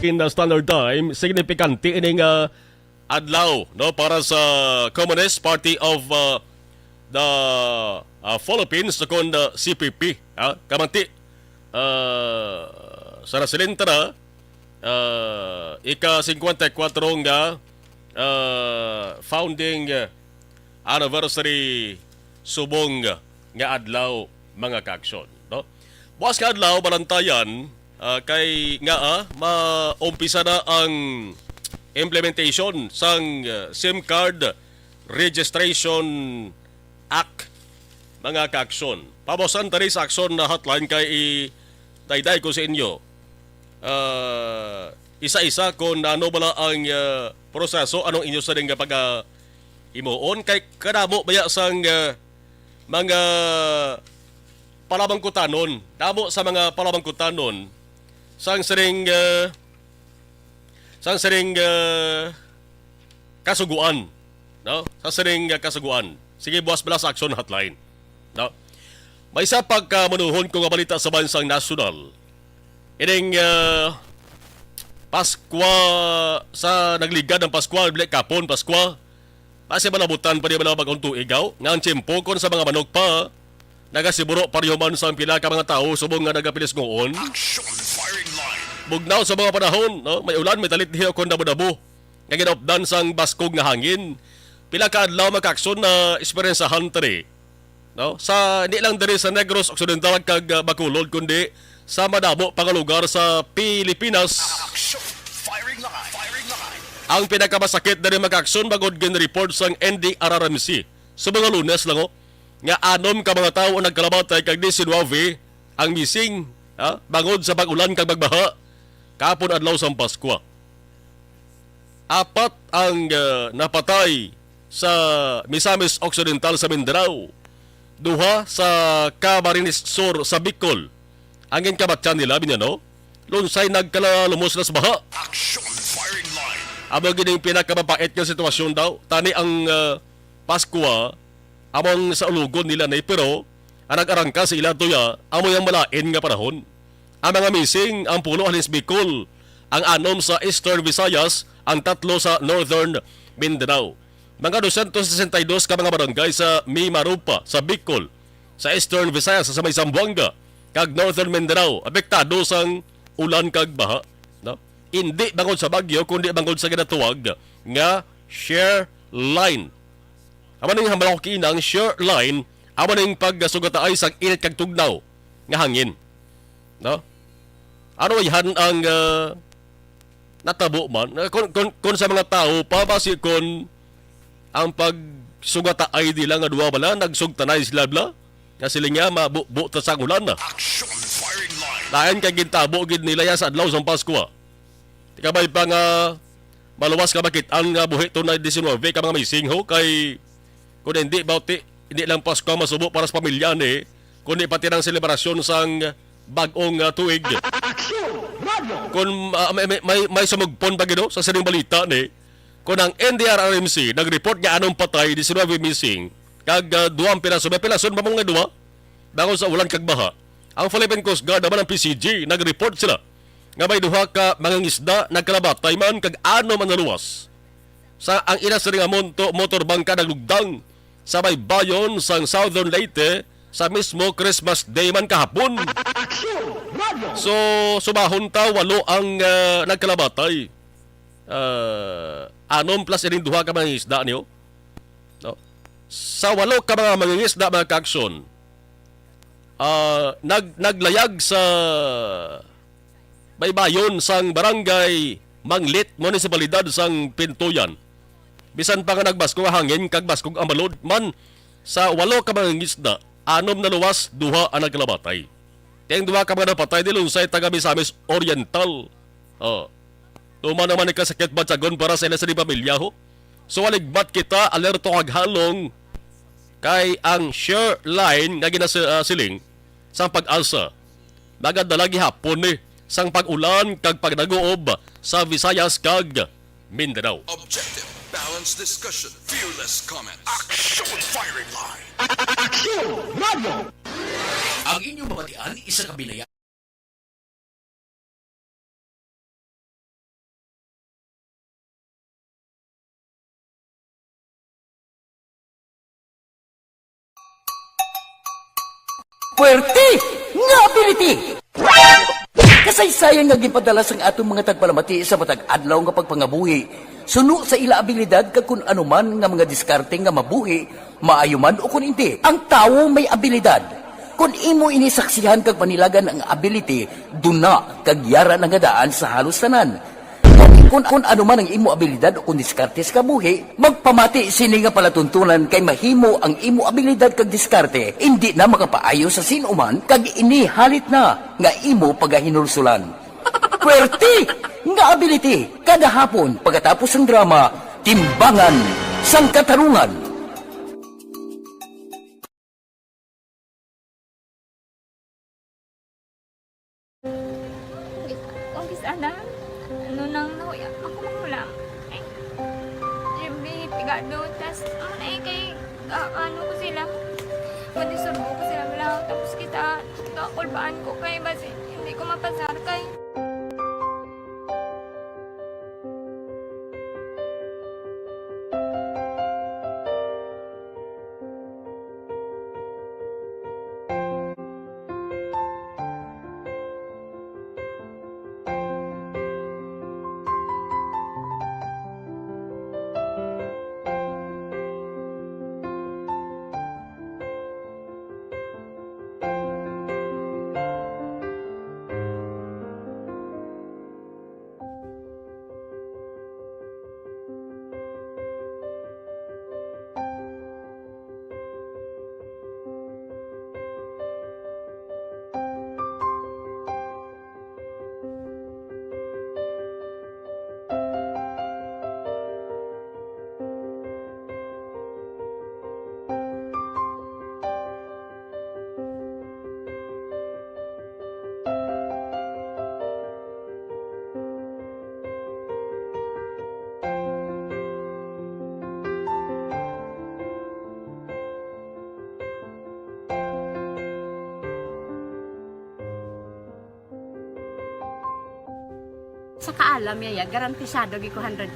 In the Standard Time, signifikante ining adlaw no para sa Communist Party of the Philippines kon CPP kamanti sa residente na ika-54 nga founding anniversary subong nga adlaw mga kaaksyon no bukas nga adlaw balantayan kay nga maumpisa na ang implementation sang SIM card registration act mga kaaksyon. Pabosan tari sa aksyon na hotline kay dayday ko sa inyo. Isa-isa kung ano bala ang proseso anong inyo sa ning pag imuon kay kadamo baya sang mga palabangkutanon. Damo sa mga palabangkutanon sang sering kasuguan no sa sering kasuguan sige buwas bala sa action hotline no may isa pagkamunuhon ko nga balita sa bansang nasyonal ining Paskwa sa nagligad ng Paskwa bili kapon Paskwa kasi malabutan pa di ba bagong tuigaw nga ang tiyempo kon sa mga manok pa nagasiburo paryoman sa pila ka mga tao subong nga nagapilis ngoon bugnaw sa mga panahon, no? May ulan, may talit niya kung dabo-dabo. Nga ginopdan sang baskog nga hangin. Pila ka adlaw magkakson na esperyensahan tari. No? Sa hindi lang diri sa Negros Occidental kag Bacolod kundi sa madamo pang lugar sa Pilipinas. Ang pinakamasakit diri magkakson bagod gin-report sang NDRRMC. Sa mga Lunes lang nga 6 ka mga tawo nagkalamatay kag 19 ang missing, bangod sa pag-ulan kag bagbaha. kapon adlaw sa Pasko. Apat ang napatay sa Misamis Occidental sa Mindanao. Duha sa Camarines Sur sa Bicol. Ang kabatyan nila, binyano, lunsay nagkalalumos na sa baha. Action firing line. Amo gining pinakamabait nga sitwasyon daw. Tani ang Paskwa, among sa ulugon nila na pero ang nag-arangka sa ila tuya, amo yung malain nga panahon. Ang mga missing, ang pulo halis Bicol, ang anom sa Eastern Visayas, ang tatlo sa Northern Mindanao. Mga 262 ka mga barangay sa Mimarupa, sa Bicol, sa Eastern Visayas, sa may Zamboanga, kag Northern Mindanao, apektado sang ulan kag baha. No? Hindi bangod sa bagyo, kundi bangod sa ginatuwag nga share line. Amo ning hambalaw kinang share line, amo ning pagsugataay sang init kag tugnaw nga hangin. No? Ano yan ang natabo man? Kung sa mga tao, pabasi kon ang pagsugataay nila nga duwa bala, nagsugtanay sila bala, nga sila nga mabubo ta sang ulan na. Action firing line. Lain kay gintabo gid nila ya sa adlaw sa Pasko. Tikabay pa nga maluwas ka bakit ang buhi tunay 19 ka mga missing ho kay kung hindi bauti hindi lang Pasko masubo para sa pamilya ni kundi pati ng selebrasyon sang bag-ong tuig. Kung may sumugpon pa gino sa sining balita ni kung ang NDRRMC nag-report nga anong patay 19 missing kag duwang piraso may pilason pa mong nga duwa bangon sa ulan kag baha. Ang Philippine Coast Guard naman ang PCG nag-report sila nga may duha ka mga ngisda nagkalabatay man kag ano man naluwas. Sa ang ina sa nga motor bangka naglugdang sa may bayon sang Southern Leyte sa mismo Christmas Day man kahapon. So, sumahon ta, 8 ang nagkalabatay. 6 plus ining duha ka mga isda niyo. No? Sa 8 ka mga mangingisda mga kaaksyon, naglayag sa baybayon sang barangay Manglit, munisipalidad sang Pintuyan. Bisan pa nga nagbaskog hangin kag baskog ang balod man sa 8 ka mga isda, 6 na luwas, 2 ang nagkalabatay. Tiyang 2 ka mga napatay dilong sa taga Misamis Oriental. Tuma naman ikasakit batsagon para sa ila sa pamilya ho. So waligbat kita, alerto kag halong kay ang share line nga ginasiling sang pag-alsa. Nagadalagi hapon ni sang pag-ulan kag pagdaguob sa Visayas kag Mindanao. Objective, balanced discussion, fearless comment. Action firing line. Ang inyong mabatian, isa kabilaya. Puwerte nga ability! Kasaysayan nga gipadala sang atong mga tagpalamati sa matag adlaw nga pagpangabuhi. Suno sa ila abilidad kag kun anuman nga mga diskarte nga mabuhi, maayo man o kun hindi. Ang tawo may abilidad. Kung imo inisaksihan kag panilagan ang ability, duna kag yara nga daan sa halos tanan. Kung ano man ang imo abilidad o kung diskarte sa kabuhi, magpamati sini nga palatuntunan kay mahimo ang imo abilidad kag diskarte, hindi na makapaayo sa sinuman kag inihalit na nga imo pagahinulsulan. Puwerte nga ability, kada hapon pagkatapos ng drama, Timbangan sang Katarungan. Sana, ano nang nahuya, ako mangulang. Ay, sabi, pigado, tas, kay, ano ko sila, madisurbo ko sila lang, tapos kita, kakulbaan ko kay, basi, hindi ko mapasar kay. Sa kaalam yaya, garantisado gi ko 100%.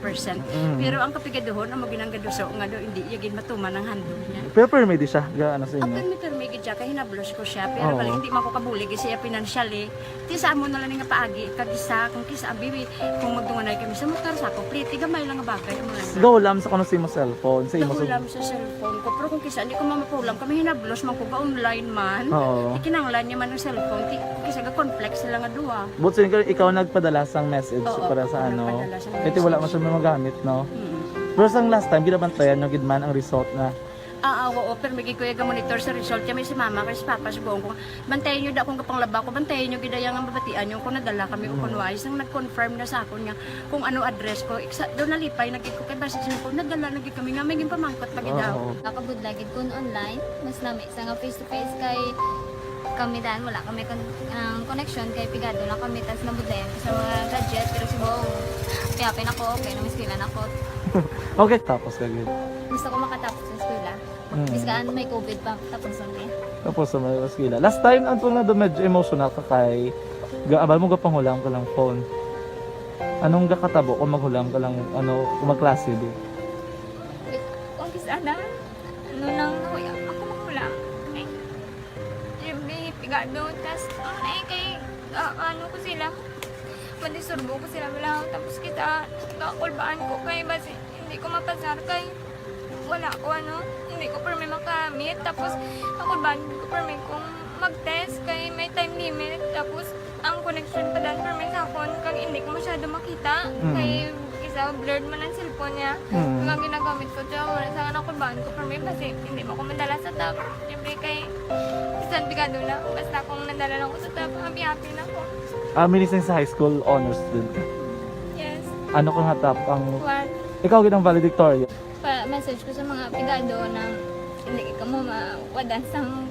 Pero ang kapigaduhon, ang maginanggaduso nga do, hindi yagin matuman ang handog niya. Pero permit sa gaano sa inyo? Ang permit siya, kaya hinablos ko siya. Pero balik, hindi man ko kabulig siya financially. Tisa mo na lang nga paagi, kagisa, kung kisa bibi, kung magdunganay kami sa motor sa ko, pliti, gamay lang nga bagay. Gawlam sa kano sa imo cellphone? Gawlam sa cellphone ko. Pero kung kisa, hindi ko mamapulam, kami hinablos man ko ba online man. Ikinanglan niya man ang cellphone, kisa ga complex sila nga duwa. But ikaw nagpadala sang message para sa ano? Ito wala man siya magamit, no? Pero sang last time, ginabantayan nyo gidman ang result na oo, pero may kuya ga monitor sa result kami si mama kasi papa si buong ko. Bantayan nyo da akong kapanglaba ko, bantayan nyo gidayang ang babatian nyo kung nadala kami o kunwais nang nag-confirm na sa akon nga kung ano address ko. Doon nalipay, nagkik ko kay basit ko, nadala nagkik kami nga, may pamangkot lagi daw. Nakabudlagid ko online, mas nami isa nga face-to-face kay kami dahil wala kami connection kay pigado lang kami tas nabudlayan sa mga gadget pero si buong piyapin ako, okay na miskilan ako. Okay, tapos kagad. Gusto ko makatapos sa eskwela. Biskaan may COVID pa, tapos lang Tapos sa may eskwela. Last time, ang na do medyo emotional ka kay abal mo gapanghulam ka lang phone. Anong gakatabo kung maghulam ka lang, kung magklase di? Kung kisana, nang nahuya, ako maghulam. Pigado, tas kay ko sila. Madisurbo ko sila bilang tapos kita kakulbaan ko kay basi hindi ko mapasar kay wala ko hindi ko permi makamit tapos kakulbaan ko permi kung mag-test kay may time limit tapos ang connection pa dan permi sa phone kag hindi ko masyado makita kay isa blurred man ang cellphone niya kag ginagamit ko siya wala sa kakulbaan ko permi basi hindi mo ko madala sa tab siyempre kay isang bigado lang basta kung nadala lang ko sa tab happy na ako. Minising sa high school honor student ka? Yes. Ano kang hatap ang... What? Ikaw ginang valedictorian? Message ko sa mga pigado na hindi ka mo mawadan sang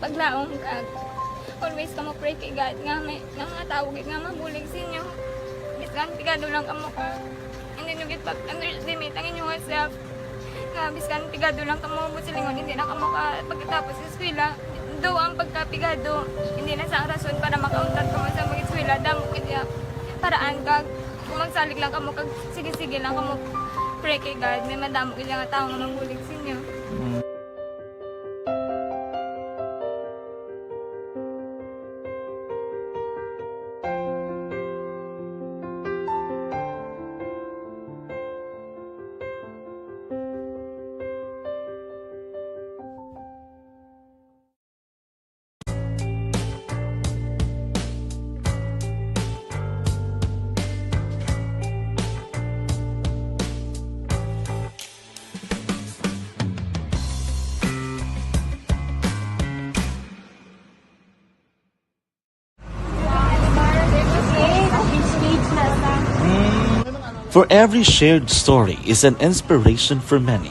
paglaong kag always ka mo pray kay God nga may nga tawag nga mabulig sa inyo. Biskan pigado lang ka mo ka. Hindi nyo get underestimate ang inyong self. Nga biskan pigado lang ka mo busilingon hindi na ka mo ka pagkatapos sa eskwela. Do ang pagkapigado, hindi na sa rason para makauntat ka mo sa mga eskwela, damo kaya paraan kag kung magsalig lang ka mo kag sige-sige lang ka mo pray kay God, may madamo kaya nga tao nga mangbulig sa inyo. For every shared story is an inspiration for many.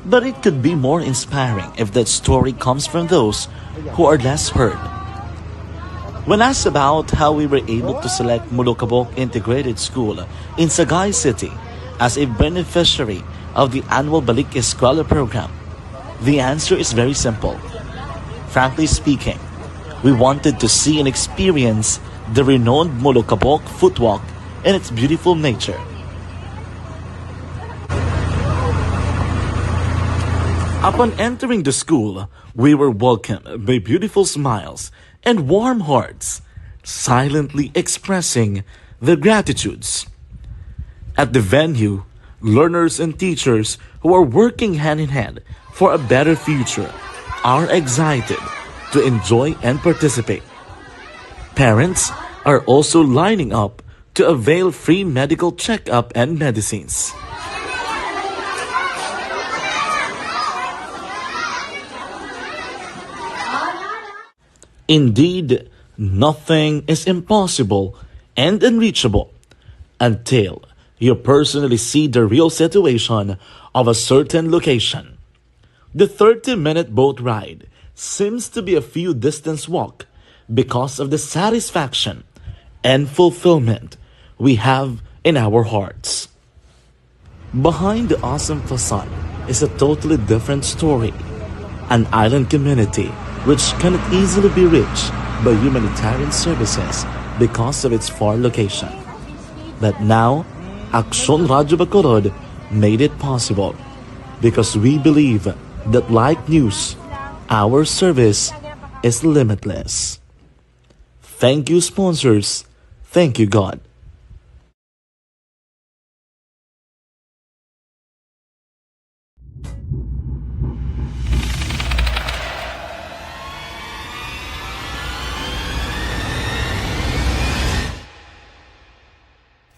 But it could be more inspiring if that story comes from those who are less heard. When asked about how we were able to select Mulukabok Integrated School in Sagay City as a beneficiary of the annual Balik Eskwela program, the answer is very simple. Frankly speaking, we wanted to see and experience the renowned Mulukabok footwalk in its beautiful nature. Upon entering the school, we were welcomed by beautiful smiles and warm hearts, silently expressing their gratitudes. At the venue, learners and teachers who are working hand in hand for a better future are excited to enjoy and participate. Parents are also lining up to avail free medical checkup and medicines. Indeed, nothing is impossible and unreachable until you personally see the real situation of a certain location. The 30-minute boat ride seems to be a few distance walk because of the satisfaction and fulfillment we have in our hearts. Behind the awesome facade is a totally different story. An island community which cannot easily be reached by humanitarian services because of its far location. But now, Aksyon Radio Bacolod made it possible because we believe that like news, our service is limitless. Thank you, sponsors. Thank you, God.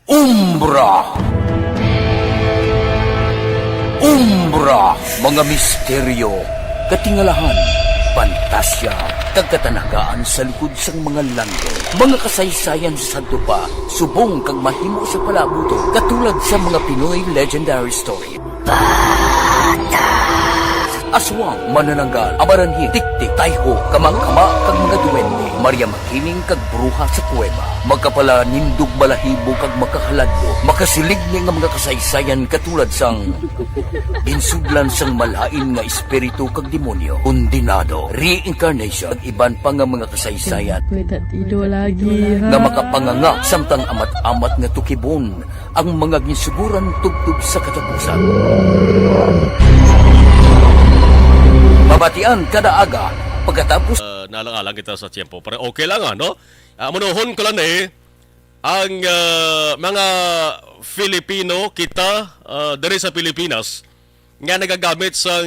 Umbra! Umbra! Mga misteryo, katingalahan, pantasya, kagkatanagaan sa likod sang mga langit. Mga kasaysayan sa dupa, subong kag mahimo sa palabuto, katulad sa mga Pinoy legendary story. Aswang, manananggal, amaranhin, tiktik, tayho, kamang-kama, kag mga duwende, Maria Makining kag bruha sa kuweba. Magkapala nindog balahibo kag makahaladlo, makasilig niya nga mga kasaysayan katulad sang ginsudlan sang malain nga espiritu kag demonyo, kondinado, reincarnation, kag iban pa nga mga kasaysayan nga makapanganga samtang amat-amat nga tukibon ang mga ginsuguran tugtog sa katapusan. Mabatian kada aga pagkatapos nalang-alang kita sa tiyempo. Pero okay lang ano? Manuhon ko lang ang mga Filipino kita dari sa Pilipinas nga nagagamit sa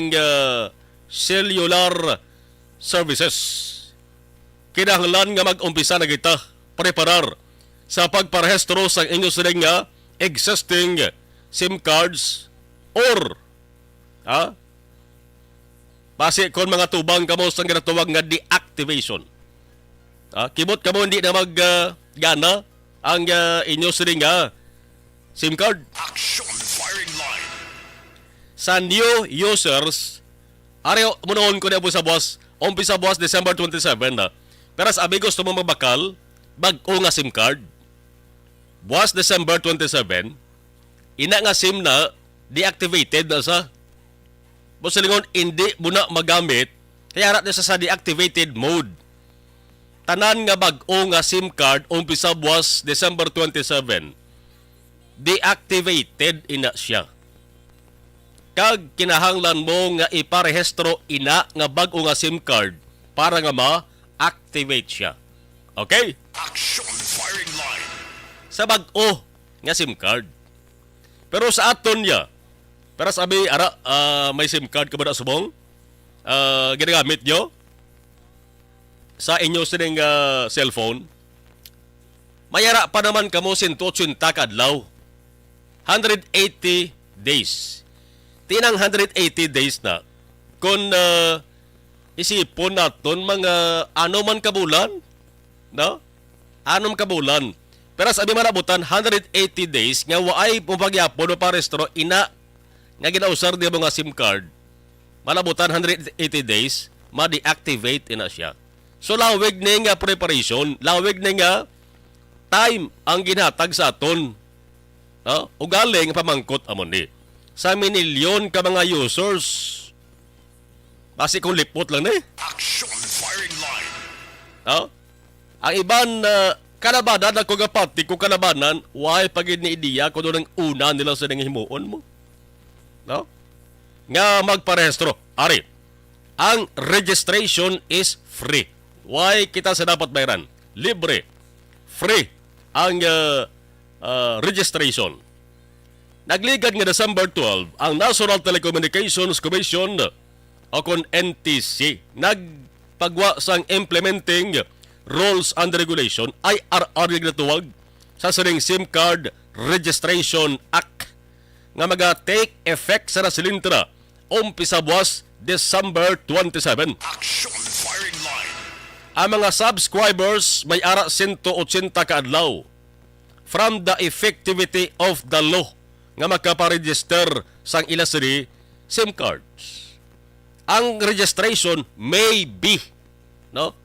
cellular services. Kinahanglan nga mag-umpisa na kita preparar sa pagparehistro sa inyo silang nga existing SIM cards or base kon mga tubang kamo sa ginatawag nga deactivation. Kimot kamo hindi na mag-gana ang inyo siling SIM card. Action firing line. Sa new users, araw munoon ko na po sa umpisa buwas December 27 na. Pero sa abi gusto mo magbakal, bag-o nga SIM card. Buwas December 27, ina nga SIM na deactivated na sa Busilingon, hindi mo na magamit, kaya harap na sa deactivated mode. Tanan nga bag-o nga SIM card, umpisa buwas December 27, deactivated ina siya. Kag kinahanglan mo nga iparehistro ina nga bag-o nga SIM card para nga ma-activate siya. Okay? Action firing line. Sa bag-o nga SIM card. Pero sa aton niya, pero sabi, may SIM card ka ba na subong? Ginagamit nyo? Sa inyo sining cellphone? Mayara pa naman kamo 180 kadlaw. 180 days. Tinang 180 days na. Kung isipon naton mga ano man kabulan, no? Anom kabulan. Pero sabi manabutan, 180 days nga waay pumagyapon o parestro ina nga ginausar di mga SIM card, malabutan 180 days, ma-deactivate ina siya. So lawig na nga preparation, lawig na nga time ang ginhatag sa aton. Ugaling pamangkot amon ni. Sa minilyon ka mga users, basi kung lipot lang ni. Action firing line. Ang iban kanabanan, ako gapati ko kanabanan, why pagid ni ideya kung doon ang una nila sa himuon mo. No? Nga magparehistro. Ari, ang registration is free. Why kita sa dapat bayaran? Libre. Free ang registration. Nagligad nga December 12, ang National Telecommunications Commission o kon NTC nagpagwa sang Implementing Rules and Regulation IRR nga natuwag sa sining SIM Card Registration Act nga maga-take effect sa nasilintra umpisa buwas December 27. Action firing line. Ang mga subscribers may ara 180 kaadlaw from the effectivity of the law nga magkaparegister sang ila sini SIM cards. Ang registration may be, no?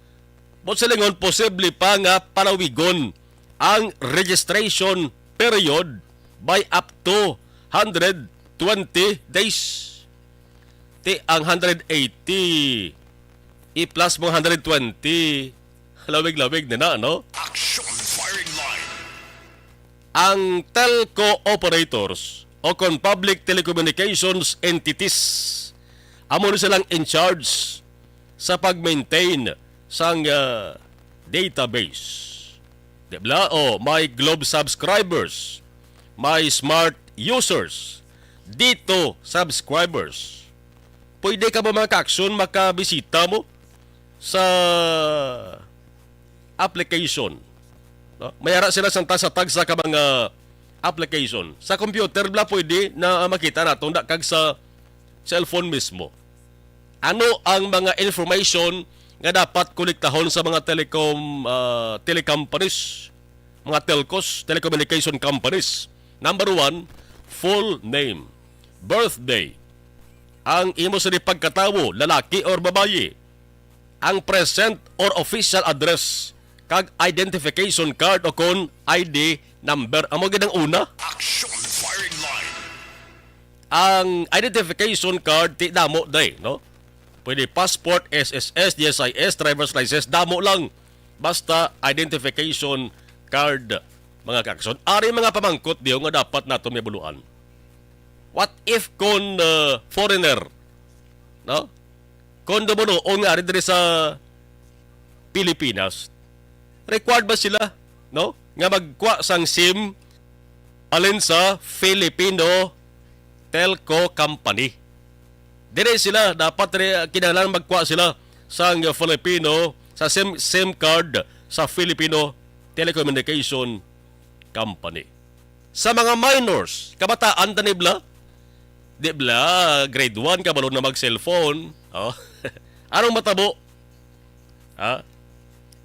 But silingon, posible pa nga palawigon ang registration period by up to 120 days. Ang 180 i-plus mo 120, lawig-lawig na, no? Action firing line. ang telco operators o kon public telecommunications entities amo na silang in charge sa pag-maintain sang database. Diba? O may Globe subscribers, may smart users, dito subscribers. Pwede ka ba maka-action, makabisita mo sa application. No? Mayara sila sa tag sa mga application. Sa computer bla pwede na makita natin kag sa cellphone mismo. Ano ang mga information nga dapat konektahon sa mga telecompanies, mga telcos, telecommunication companies. Number 1, full name, birthday, ang imo sa pagkatawo, lalaki or babaye, ang present or official address, kag identification card o kon ID number. Amo gidang una. Action firing line. Ang identification card ti damo day, no? Pwede passport, SSS, DSIS, driver's license, damo lang. Basta identification card, mga kakson. Ari mga pamangkot diyo nga dapat nato may buluan. What if kon foreigner, no? Kon dumunoon nga rin diri sa Pilipinas, required ba sila, no? Nga magkuha sang SIM alin sa Filipino Telco Company. Dire sila, dapat kinahanglan magkuha sila sa Filipino, sa SIM card sa Filipino Telecommunication Company. Sa mga minors, kabataan tanibla, di bla, grade 1 kabalo na mag-cellphone. Oh. Anong matabo? Ha?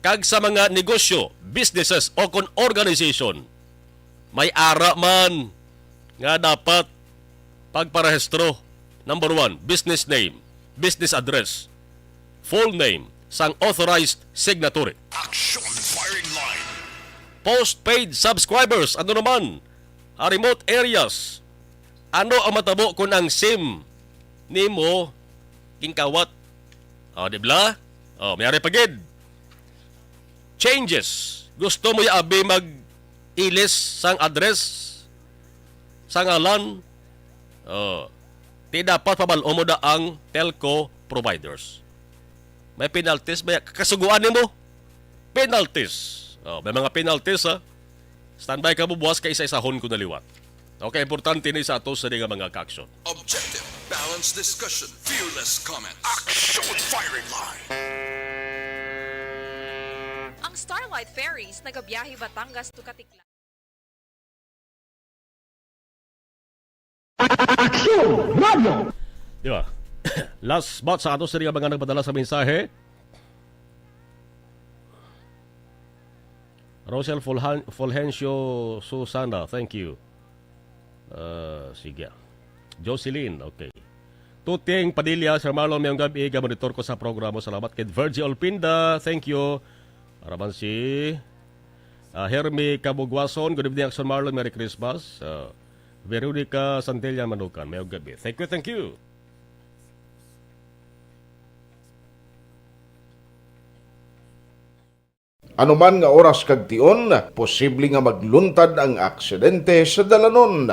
Kag sa mga negosyo, businesses o kon organization, may ara man nga dapat pagparehistro. Number 1, business name, business address, full name, sang authorized signatory. Action firing line. Postpaid subscribers, ano naman? Remote areas. Ano ang matabo kung ang SIM nimo kingkawat? O, di ba? O, mayari pagid. Changes. Gusto mo abi mag-ilis sang address, sang alan? O, di dapat pabalo mo da ang telco providers. May penalties, may kasuguan mo. Penalties. Oh, may mga penalties ha. Standby ka bubuwas ka isa-isahon ko naliwat. Okay, importante ni sa ato sa mga ka-action. Objective, balanced discussion, fearless comments. Action firing line. Ang Starlight Ferries nagabiyahe Batangas to Katiklan. Action Radio. Di ba? Last spot sa ato sa mga nagpadala sa mensahe. Rosel Fulgencio Susana, thank you. Sige. Jocelyn, okay. Tuting Padilla, Sir Marlon, mayong gabi, monitor ko sa programa. Salamat kay Virgil Olpinda, thank you. Araman si Hermie Kabugwason, good evening, Sir Marlon, Merry Christmas. Veronica Santilla Manukan, mayong gabi. Thank you, thank you. Anuman nga oras kag tion, posible nga magluntad ang aksidente sa dalanon.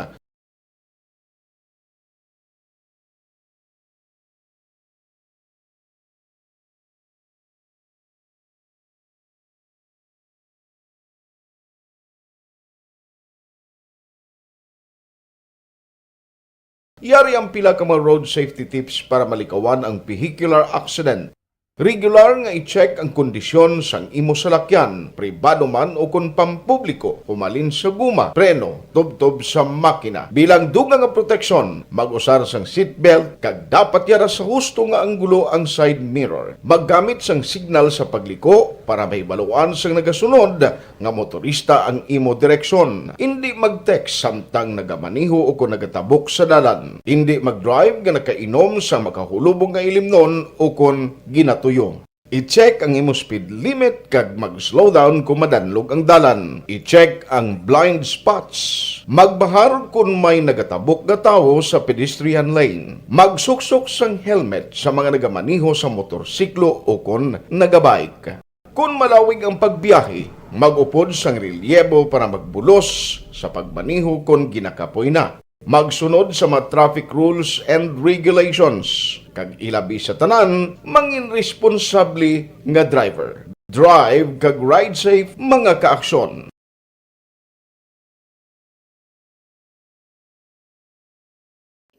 Yari ang pila ka mga road safety tips para malikawan ang vehicular accident. Regular nga i-check ang kondisyon sang imo salakyan, pribado man o kung pampubliko, pumalin sa guma, preno, tubtob sa makina. Bilang dugang nga proteksyon, mag-usar sang seatbelt, kag dapat yara sa husto nga anggulo ang side mirror. Maggamit sang signal sa pagliko para may baluan sang nagasunod nga motorista ang imo direksyon. Hindi mag-text samtang nagamaniho o kung nagatabok sa dalan. Hindi mag-drive nga nakainom sa makahulubong nga ilimnon o kung ginatuyo. I-check ang imo speed limit kag mag-slow down kung madanlog ang dalan. I-check ang blind spots. Magbahar kung may nagatabok nga tawo sa pedestrian lane. Magsuksok sang helmet sa mga nagamaniho sa motorsiklo o kung nagabike. Kung malawig ang pagbiyahe, mag-upod sang relyebo para magbulos sa pagmaniho kung ginakapoy na. Magsunod sa mga traffic rules and regulations. Kag ilabi sa tanan, mangin responsable nga driver. Drive kag ride safe mga kaaksyon.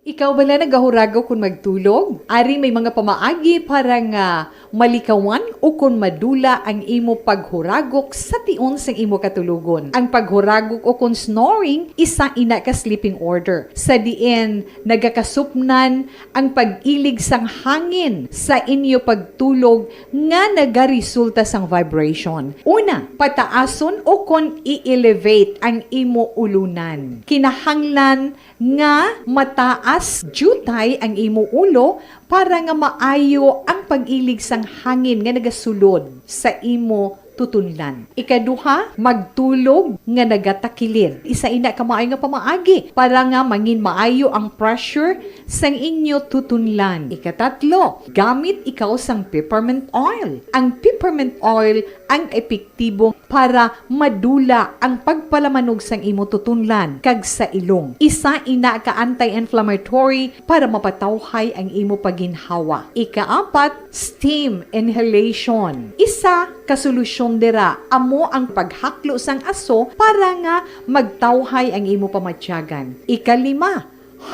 Ikaw bala nagahuragaw kung magtulog? Ari may mga pamaagi para nga malikawan o kung madula ang imo paghuragok sa tion sang imo katulugon. Ang paghuragok o kung snoring, isa ina ka sleeping order. Sa diin, nagakasupnan ang pag-ilig sang hangin sa inyo pagtulog nga nagaresulta sang vibration. Una, pataason o kung i-elevate ang imo ulunan. Kinahanglan nga mataas jutay ang imo ulo para nga maayo ang pag-ilig sang hangin nga nagasulod sa imo tutunlan. Ikaduha, magtulog nga nagatakilid. Isa ina ka maayo nga pamaagi para nga mangin maayo ang pressure sang inyo tutunlan. Ikatatlo, gamit ikaw sang peppermint oil. Ang peppermint oil ang epektibo para madula ang pagpalamanog sang imo tutunlan kag sa ilong. Isa ina ka anti-inflammatory para mapatawhay ang imo paginhawa. Ikaapat, steam inhalation. Isa ka solusyon dira amo ang paghaklo sang aso para nga magtawhay ang imo pamatyagan. Ikalima,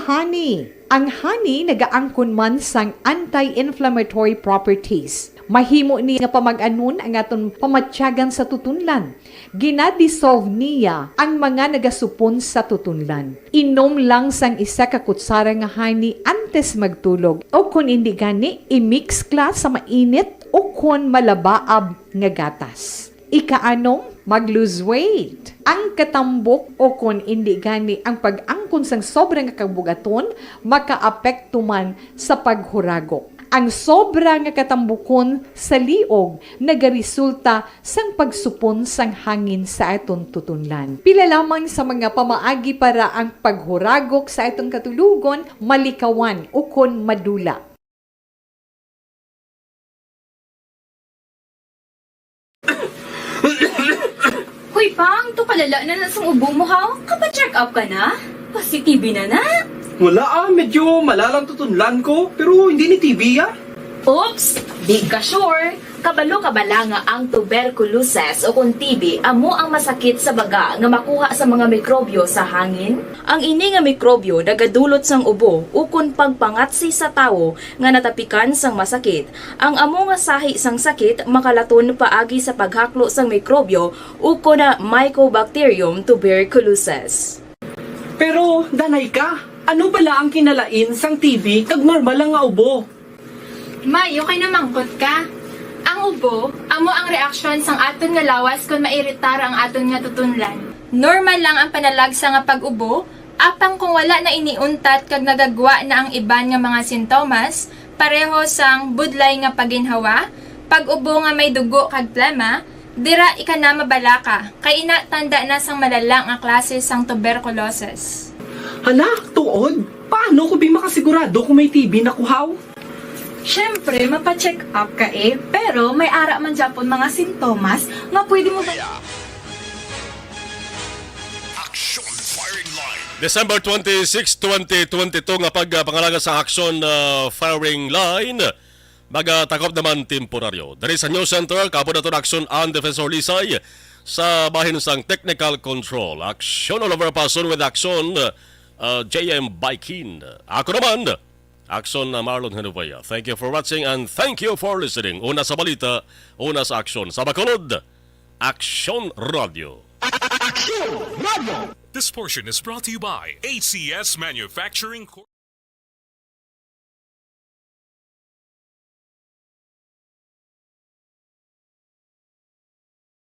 honey. Ang honey nagaangkon man sang anti-inflammatory properties. Mahimo ni nga pamag-anon ang aton pamatyagan sa tutunlan. Ginadissolve niya ang mga nagasupon sa tutunlan. Inom lang sang isa ka kutsara nga honey antes magtulog. O kung hindi gani, i-mix kla sa mainit o kung malabaab nga gatas. Ikaanom, mag-lose weight. Ang katambok o kung hindi gani ang pag-angkon sang sobrang kabugaton, makaapekto man sa paghuragok. Ang sobra nga katambukon sa liog nagaresulta sang pagsupon sang hangin sa aton tutunlan. Pila lamang sa mga pamaagi para ang paghuragok sa aton katulugon malikawan o kon madula. Hoy pang, to kalala na sang ubo mo ha? Kapa-check up ka na? Positibe na na? Wala medyo malalang tutunlan ko, pero hindi ni TB Oops! Di ka sure. Kabalo-kabala nga ang tuberculosis o kung TB amo ang masakit sa baga nga makuha sa mga mikrobyo sa hangin. Ang ini nga mikrobyo nagadulot sang ubo ukon pagpangatsi sa tawo nga natapikan sang masakit. Ang amo nga sahi sang sakit makalaton paagi sa paghaklo sang mikrobyo ukon na Mycobacterium tuberculosis. Pero, danay ka, ano bala ang kinalain sang TB kag normal lang nga ubo? Mayo kay namangkot ka. Ang ubo, amo ang reaksyon sang aton nga lawas kung mairitar ang aton nga tutunlan. Normal lang ang panalagsa nga pag-ubo, apang kung wala na iniuntat kag nagagwa na ang iban nga mga sintomas, pareho sang budlay nga paginhawa, pag-ubo nga may dugo kag plema, dira ika na mabala ka, kay ina tanda na sang malalang nga klase sang tuberculosis. Hala, tuod? Paano ko makasigurado kung may TB na kuhaw? Siyempre, mapacheck up ka pero may ara man Japon mga sintomas nga pwede mo ba... December 26, 2022 nga pagpangalaga sa Action Firing Line. Magatakop naman temporaryo. Dari sa News Center, kapon na Action and Defensor Lisay sa bahin sang Technical Control. Action all over person with Action JM Baikin. Ako naman, Action Marlon Henuvaya. Thank you for watching and thank you for listening. Una sa balita, una sa aksyon. Sa bakulod, Action Radio. Action Radio! This portion is brought to you by ACS Manufacturing Corp.